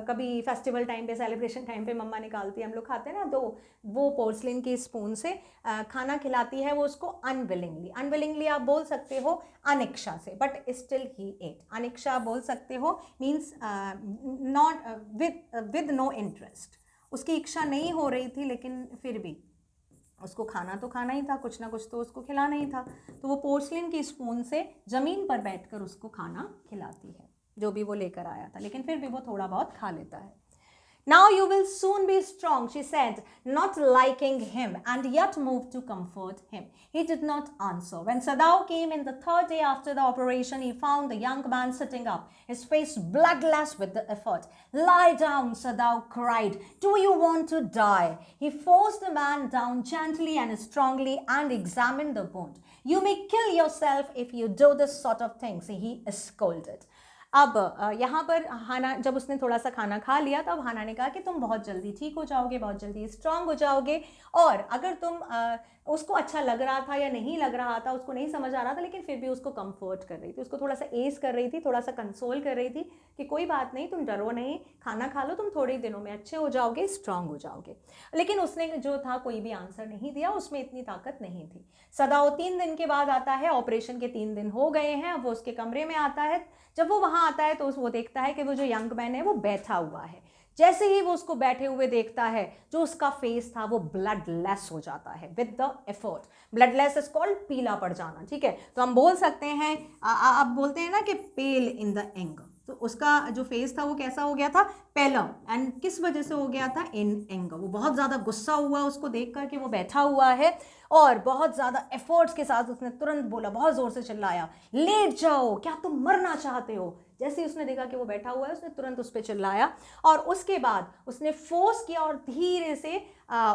कभी फेस्टिवल टाइम पे, सेलिब्रेशन टाइम पे मम्मा निकालती है, हम लोग खाते हैं ना, तो वो पोर्सलिन की स्पून से खाना खिलाती है वो उसको अनविलिंगली. अनविलिंगली आप बोल सकते हो अनिच्छा से, बट स्टिल ही एट. अनिच्छा बोल सकते हो means not with no interest. उसकी इच्छा नहीं हो रही थी लेकिन फिर भी उसको खाना तो खाना ही था, कुछ ना कुछ तो उसको खिलाना ही था. तो वो पोर्सलिन की स्पून से ज़मीन पर बैठकर उसको खाना खिलाती है, जो भी वो लेकर आया था, लेकिन फिर भी वो थोड़ा बहुत खा लेता है. Now you will soon be strong, she said, not liking him, and yet moved to comfort him. He did not answer. When Sadao came in the third day after the operation, he found the young man sitting up, his face bloodless with the effort. Lie down, Sadao cried. Do you want to die? He forced the man down gently and strongly and examined the wound. You may kill yourself if you do this sort of things, he scolded. अब यहाँ पर हाना, जब उसने थोड़ा सा खाना खा लिया, तब हाना ने कहा कि तुम बहुत जल्दी ठीक हो जाओगे, बहुत जल्दी स्ट्रांग हो जाओगे. और अगर तुम उसको अच्छा लग रहा था या नहीं लग रहा था, उसको नहीं समझ आ रहा था, लेकिन फिर भी उसको कंफर्ट कर रही थी, उसको थोड़ा सा एज कर रही थी, थोड़ा सा कंसोल कर रही थी कि कोई बात नहीं, तुम डरो नहीं, खाना खा लो, तुम थोड़े दिनों में अच्छे हो जाओगे, स्ट्रांग हो जाओगे. लेकिन उसने जो था कोई भी आंसर नहीं दिया, उसमें इतनी ताकत नहीं थी. सदाओ 3 दिन के बाद आता है, ऑपरेशन के 3 दिन हो गए हैं. अब वो उसके कमरे में आता है. जब वो वहाँ आता है तो वो देखता है कि वो जो यंग मैन है वो बैठा हुआ है. जैसे ही वो उसको बैठे हुए देखता है, जो उसका फेस था वो ब्लडलेस हो जाता है with the effort. Bloodless is called पीला पड़ जाना, ठीक है. तो हम बोल सकते हैं, आप बोलते हैं ना कि पेल इन द एंगर, तो उसका जो फेस था वो कैसा हो गया था, पेलम. एंड किस वजह से हो गया था, इन एंगर. वो बहुत ज़्यादा गुस्सा हुआ उसको देख कर कि वो बैठा हुआ है, और बहुत ज़्यादा एफर्ट्स के साथ उसने तुरंत बोला, बहुत ज़ोर से चिल्लाया, लेट जाओ, क्या तुम मरना चाहते हो. जैसे ही उसने देखा कि वो बैठा हुआ है, उसने तुरंत उस पर चिल्लाया. और उसके बाद उसने फोर्स किया और धीरे से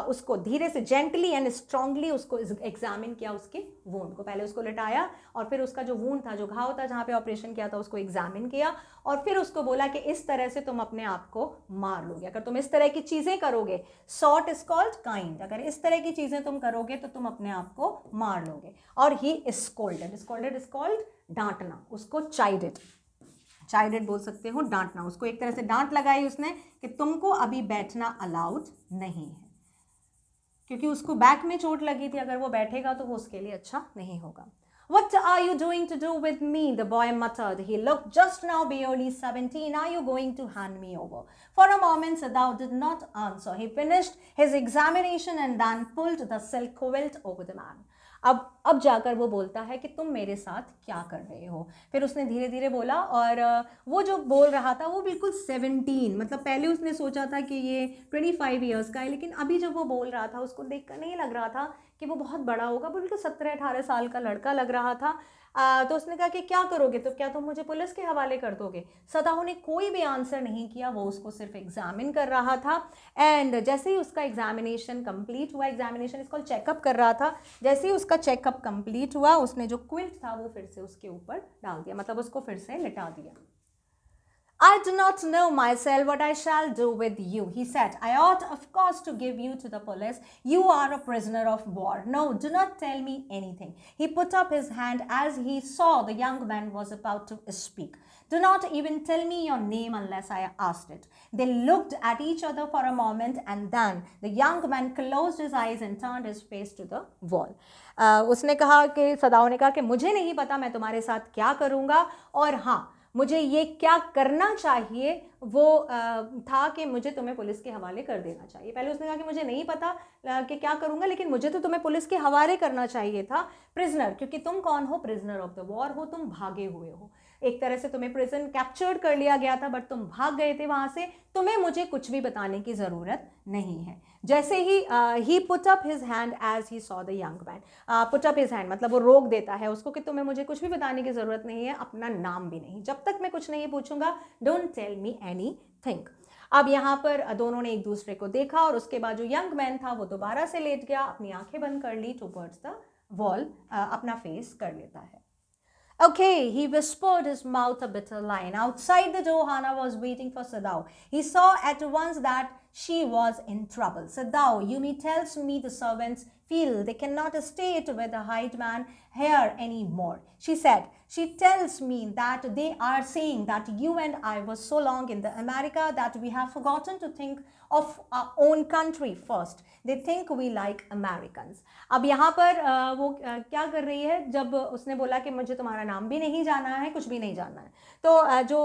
उसको धीरे से जेंटली एंड स्ट्रांगली उसको एग्जामिन किया, उसके वूंड को. पहले उसको लिटाया और फिर उसका जो वूंड था, जो घाव था जहाँ पे ऑपरेशन किया था, उसको एग्जामिन किया. और फिर उसको बोला कि इस तरह से तुम अपने आप को मार लोगे, अगर तुम इस तरह की चीज़ें करोगे. Sort is called kind. अगर इस तरह की चीज़ें तुम करोगे तो तुम अपने आप को मार लोगे. और ही स्कोल्डेड. स्कोल्डेड इज कॉल्ड डांटना, उसको चाइडेड. चाइडेड बोल सकते हो डांटना. उसको एक तरह से डांट लगाई उसने कि तुमको अभी बैठना अलाउड नहीं है, क्योंकि उसको बैक में चोट लगी थी. अगर वो बैठेगा तो वो उसके लिए अच्छा नहीं होगा. What are you doing to do with me? The boy muttered. He looked just now barely 17. Are you going to hand me over? For a moment, Sadao did not answer. He finished his examination and then pulled the silk quilt over the man. अब जाकर वो बोलता है कि तुम मेरे साथ क्या कर रहे हो। फिर उसने धीरे धीरे बोला, और वो जो बोल रहा था वो बिल्कुल 17, मतलब पहले उसने सोचा था कि ये 25 ईयर्स का है, लेकिन अभी जब वो बोल रहा था उसको देखकर नहीं लग रहा था कि वो बहुत बड़ा होगा, बिल्कुल 17-18 साल का लड़का लग रहा था। तो उसने कहा कि क्या करोगे, तो क्या तुम मुझे पुलिस के हवाले कर दोगे। सदाओ ने कोई भी आंसर नहीं किया, वो उसको सिर्फ एग्जामिन कर रहा था। एंड जैसे ही उसका एग्जामिनेशन कंप्लीट हुआ, एग्जामिनेशन इसको चेकअप कर रहा था, जैसे ही उसका चेकअप कंप्लीट हुआ उसने जो क्विल्ट था वो फिर से उसके ऊपर डाल दिया, मतलब उसको फिर से लिटा दिया। I do not know myself what I shall do with you, he said. I ought, of course, to give you to the police. You are a prisoner of war. No, do not tell me anything. He put up his hand as he saw the young man was about to speak. Do not even tell me your name unless I asked it. They looked at each other for a moment, and then the young man closed his eyes and turned his face to the wall. उसने कहा कि सदाओ ने कहा कि मुझे नहीं पता मैं तुम्हारे साथ क्या करूँगा, और हाँ मुझे ये क्या करना चाहिए वो था कि मुझे तुम्हें पुलिस के हवाले कर देना चाहिए। पहले उसने कहा कि मुझे नहीं पता कि क्या करूँगा, लेकिन मुझे तो तुम्हें पुलिस के हवाले करना चाहिए था, प्रिजनर, क्योंकि तुम कौन हो, प्रिजनर ऑफ द वॉर हो, तुम भागे हुए हो। एक तरह से तुम्हें प्रिजन कैप्चर्ड कर लिया गया था, बट तुम भाग गए थे वहाँ से, तुम्हें मुझे कुछ भी बताने की ज़रूरत नहीं है। जैसे ही he put up his hand as he saw the young man, put up his hand मतलब वो रोक देता है उसको कि तुम्हें मुझे कुछ भी बताने की ज़रूरत नहीं है, अपना नाम भी नहीं, जब तक मैं कुछ नहीं पूछूंगा, डोंट टेल मी एनीथिंग। अब यहाँ पर दोनों ने एक दूसरे को देखा, और उसके बाद जो यंग मैन था वो दोबारा से लेट गया, अपनी आंखें बंद कर ली, टुवर्ड्स द वॉल अपना फेस कर लेता है। Okay, he whispered, his mouth a bitter line. Outside the door, Hana was waiting for Sadao. He saw at once that she was in trouble. Sadao, Yumi tells me the servants feel they cannot stay with the hired man here anymore. She said, she tells me that they are saying that you and I were so long in the America that we have forgotten to think of our own country first. They think we like Americans. अब यहाँ पर वो क्या कर रही है, जब उसने बोला कि मुझे तुम्हारा नाम भी नहीं जाना है, कुछ भी नहीं जानना है, तो जो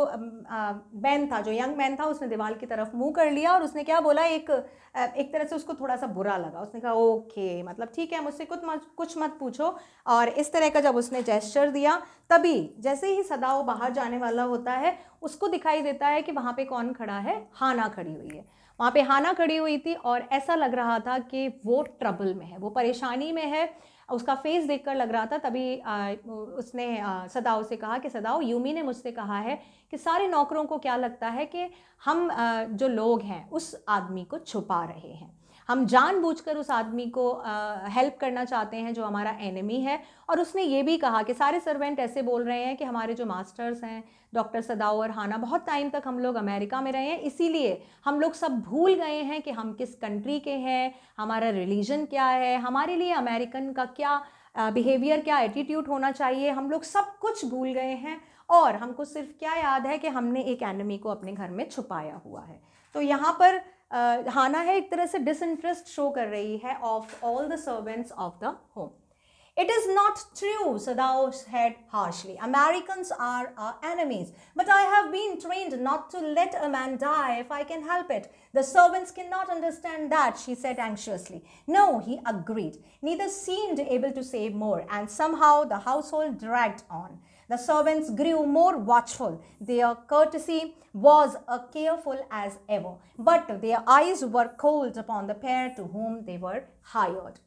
मैन था, जो यंग मैन था, उसने दीवार की तरफ मुंह कर लिया, और उसने क्या बोला, एक तरह से उसको थोड़ा सा बुरा लगा। उसने कहा ओके, मतलब ठीक है, मुझसे कुछ मत पूछो, और इस तरह का जब उसने जेस्चर दिया, तभी जैसे ही सदाओ बाहर जाने वाला होता है, उसको दिखाई देता है कि वहाँ पे कौन खड़ा है, हाना खड़ी हुई है। वहाँ पे हाना खड़ी हुई थी, और ऐसा लग रहा था कि वो ट्रबल में है, वो परेशानी में है, उसका फेस देखकर लग रहा था। तभी उसने सदाओ से कहा कि सदाओ, यूमी ने मुझसे कहा है कि सारे नौकरों को क्या लगता है कि हम जो लोग हैं उस आदमी को छुपा रहे हैं, हम जानबूझकर उस आदमी को हेल्प करना चाहते हैं जो हमारा एनिमी है। और उसने ये भी कहा कि सारे सर्वेंट ऐसे बोल रहे हैं कि हमारे जो मास्टर्स हैं डॉक्टर सदाओ और हाना, बहुत टाइम तक हम लोग अमेरिका में रहे हैं, इसीलिए हम लोग सब भूल गए हैं कि हम किस कंट्री के हैं, हमारा रिलीजन क्या है, हमारे लिए अमेरिकन का क्या बिहेवियर, क्या एटीट्यूड होना चाहिए, हम लोग सब कुछ भूल गए हैं, और हमको सिर्फ क्या याद है कि हमने एक एनिमी को अपने घर में छुपाया हुआ है। तो यहाँ पर हाना है एक तरह से डिसइंटरेस्ट शो कर रही है of all the servants of the home. It is not true, Sadao said harshly. Americans are our enemies. But I have been trained not to let a man die if I can help it. The servants cannot understand that, she said anxiously. No, he agreed. Neither seemed able to say more, and somehow the household dragged on. The servants grew more watchful. Their courtesy was as careful as ever. But their eyes were cold upon the pair to whom they were hired.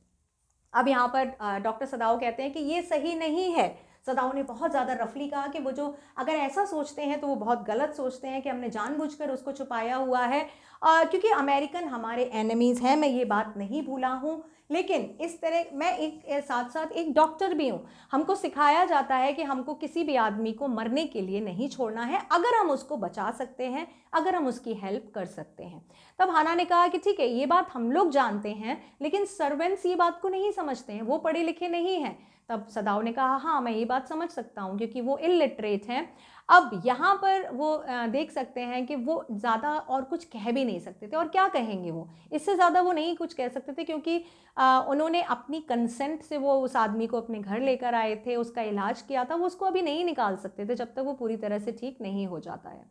अब यहाँ पर doctor सदाओ कहते हैं कि ये सही नहीं है। सदाओ ने बहुत ज़्यादा रफली कहा कि वो जो अगर ऐसा सोचते हैं तो वो बहुत गलत सोचते हैं कि हमने जानबूझकर उसको छुपाया हुआ है, क्योंकि अमेरिकन हमारे एनिमीज़ हैं, मैं ये बात नहीं भूला हूँ, लेकिन इस तरह मैं एक साथ साथ एक डॉक्टर भी हूँ। हमको सिखाया जाता है कि हमको किसी भी आदमी को मरने के लिए नहीं छोड़ना है, अगर हम उसको बचा सकते हैं, अगर हम उसकी हेल्प कर सकते हैं। तब हाना ने कहा कि ठीक है, ये बात हम लोग जानते हैं, लेकिन सर्वेंट्स ये बात को नहीं समझते हैं, वो पढ़े लिखे नहीं हैं। तब सदाओ ने कहा हाँ, मैं ये बात समझ सकता हूँ, क्योंकि वो इलिटरेट हैं। अब यहाँ पर वो देख सकते हैं कि वो ज़्यादा और कुछ कह भी नहीं सकते थे, और क्या कहेंगे, वो इससे ज़्यादा वो नहीं कुछ कह सकते थे, क्योंकि उन्होंने अपनी कंसेंट से वो उस आदमी को अपने घर लेकर आए थे, उसका इलाज किया था, वो उसको अभी नहीं निकाल सकते थे जब तक वो पूरी तरह से ठीक नहीं हो जाता है।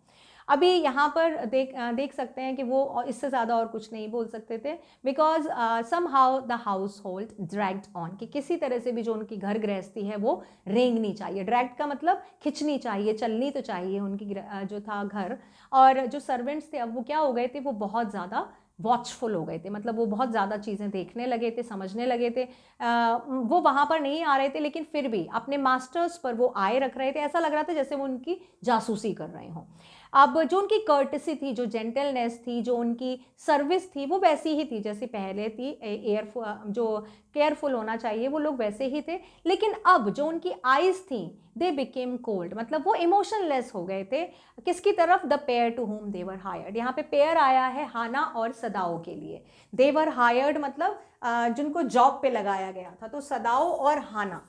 अभी यहाँ पर देख सकते हैं कि वो इससे ज़्यादा और कुछ नहीं बोल सकते थे, because somehow the house hold dragged on, कि किसी तरह से भी जो उनकी घर गृहस्थी है वो रेंगनी चाहिए। ड्रैग्ड का मतलब खिंचनी चाहिए, चलनी तो चाहिए उनकी जो था घर। और जो सर्वेंट्स थे अब वो क्या हो गए थे, वो बहुत ज़्यादा वॉचफुल हो गए थे, मतलब वो बहुत ज़्यादा चीज़ें देखने लगे थे, समझने लगे थे। वो वहाँ पर नहीं आ रहे थे, लेकिन फिर भी अपने मास्टर्स पर वो आए रख रहे थे। ऐसा लग रहा था जैसे वो उनकी जासूसी कर रहे हों। अब जो उनकी कर्टसी थी, जो जेंटलनेस थी, जो उनकी सर्विस थी, वो वैसी ही थी जैसे पहले थी। जो केयरफुल होना चाहिए वो लोग वैसे ही थे। लेकिन अब जो उनकी आईज थी, दे बिकेम कोल्ड, मतलब वो इमोशनलेस हो गए थे। किसकी तरफ? The pair to whom they were hired. यहाँ पे पेयर आया है हाना और सदाओ के लिए। देवर हायर्ड मतलब जिनको जॉब पे लगाया गया था। तो सदाओ और हाना,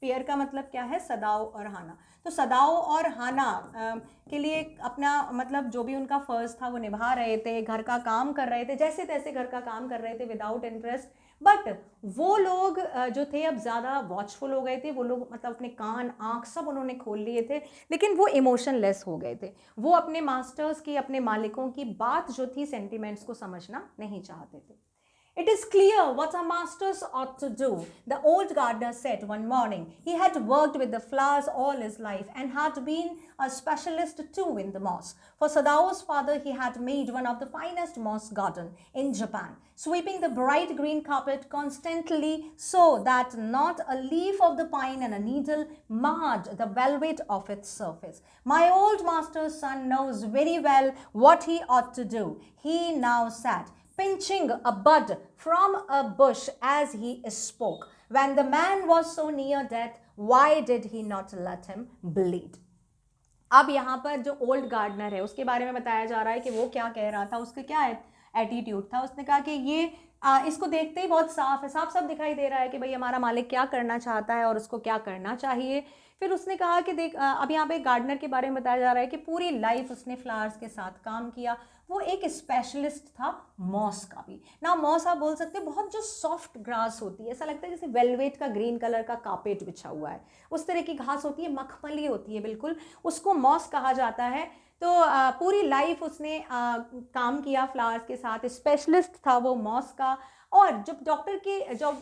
पेयर का मतलब क्या है? सदाओ और हाना। तो सदाओ और हाना के लिए अपना मतलब जो भी उनका फर्ज था वो निभा रहे थे, घर का काम कर रहे थे, जैसे तैसे घर का काम कर रहे थे विदाउट इंटरेस्ट। बट वो लोग जो थे अब ज़्यादा वॉचफुल हो गए थे। वो लोग मतलब अपने कान आँख सब उन्होंने खोल लिए थे, लेकिन वो इमोशनलेस हो गए थे। वो अपने मास्टर्स की, अपने मालिकों की बात जो थी, सेंटिमेंट्स को समझना नहीं चाहते थे। It is clear what our masters ought to do, the old gardener said one morning. He had worked with the flowers all his life and had been a specialist too in the moss. For Sadao's father, he had made one of the finest moss garden in Japan, sweeping the bright green carpet constantly so that not a leaf of the pine and a needle marred the velvet of its surface. My old master's son knows very well what he ought to do, he now said, pinching a bud from a bush as he spoke. When the man was so near death, why did he not let him bleed? अब यहाँ पर जो old gardener है उसके बारे में बताया जा रहा है कि वो क्या कह रहा था, उसका क्या एटीट्यूड था। उसने कहा कि ये इसको देखते ही बहुत साफ है, साफ साफ दिखाई दे रहा है कि भाई हमारा मालिक क्या करना चाहता है और उसको क्या करना चाहिए। फिर उसने कहा कि देख, अब यहाँ पे गार्डनर के बारे में बताया जा रहा है कि पूरी लाइफ उसने फ्लावर्स के साथ काम किया। वो एक स्पेशलिस्ट था मॉस का भी ना। मॉस आप बोल सकते हैं बहुत जो सॉफ्ट ग्रास होती है, ऐसा लगता है जैसे वेलवेट का ग्रीन कलर का कार्पेट बिछा हुआ है, उस तरह की घास होती है, मखमली होती है बिल्कुल, उसको मॉस कहा जाता है। तो पूरी लाइफ उसने काम किया फ्लावर्स के साथ, स्पेशलिस्ट था वो मॉस का। और जब डॉक्टर के जब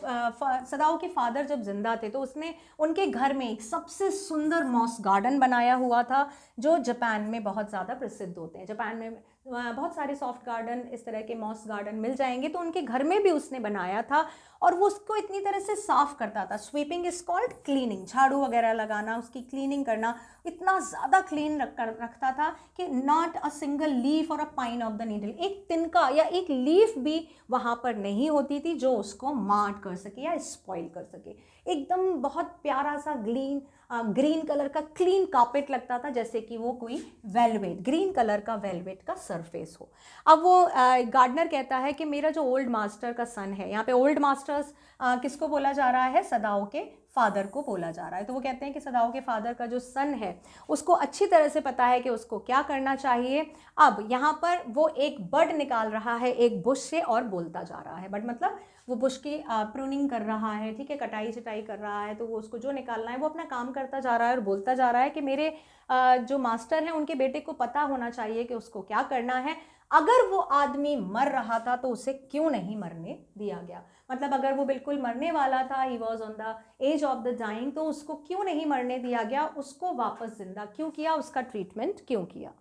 सदाओ के फादर जब जिंदा थे तो उसने उनके घर में एक सबसे सुंदर मॉस गार्डन बनाया हुआ था, जो जापान में बहुत ज़्यादा प्रसिद्ध होते हैं। जापान में बहुत सारे सॉफ्ट गार्डन, इस तरह के मॉस गार्डन मिल जाएंगे, तो उनके घर में भी उसने बनाया था। और वो उसको इतनी तरह से साफ करता था। स्वीपिंग इज कॉल्ड क्लीनिंग, झाड़ू वगैरह लगाना, उसकी क्लीनिंग करना, इतना ज़्यादा क्लीन रखता था कि नॉट अ सिंगल लीफ और अ पाइन ऑफ द नीडल, एक तिनका या एक लीफ भी वहाँ पर नहीं होती थी जो उसको मार कर सके या स्पॉइल कर सके। एकदम बहुत प्यारा सा ग्रीन कलर का क्लीन कार्पेट लगता था, जैसे कि वो कोई वेलवेट, ग्रीन कलर का वेलवेट का सरफेस हो। अब वो गार्डनर कहता है कि मेरा जो ओल्ड मास्टर का सन है, यहाँ पे ओल्ड मास्टर्स किसको बोला जा रहा है? सदाओ के फादर को बोला जा रहा है। तो वो कहते हैं कि सदाओ के फादर का जो सन है उसको अच्छी तरह से पता है कि उसको क्या करना चाहिए। अब यहाँ पर वो एक बड निकाल रहा है एक बुश से और बोलता जा रहा है। बड मतलब वो बुश की प्रूनिंग कर रहा है, ठीक है, कटाई छटाई कर रहा है। तो वो उसको जो निकालना है वो अपना काम करता जा रहा है और बोलता जा रहा है कि मेरे जो मास्टर हैं उनके बेटे को पता होना चाहिए कि उसको क्या करना है। अगर वो आदमी मर रहा था तो उसे क्यों नहीं मरने दिया गया? मतलब अगर वो बिल्कुल मरने वाला था, he was on the edge of the dying, तो उसको क्यों नहीं मरने दिया गया? उसको वापस जिंदा क्यों किया? उसका ट्रीटमेंट क्यों किया?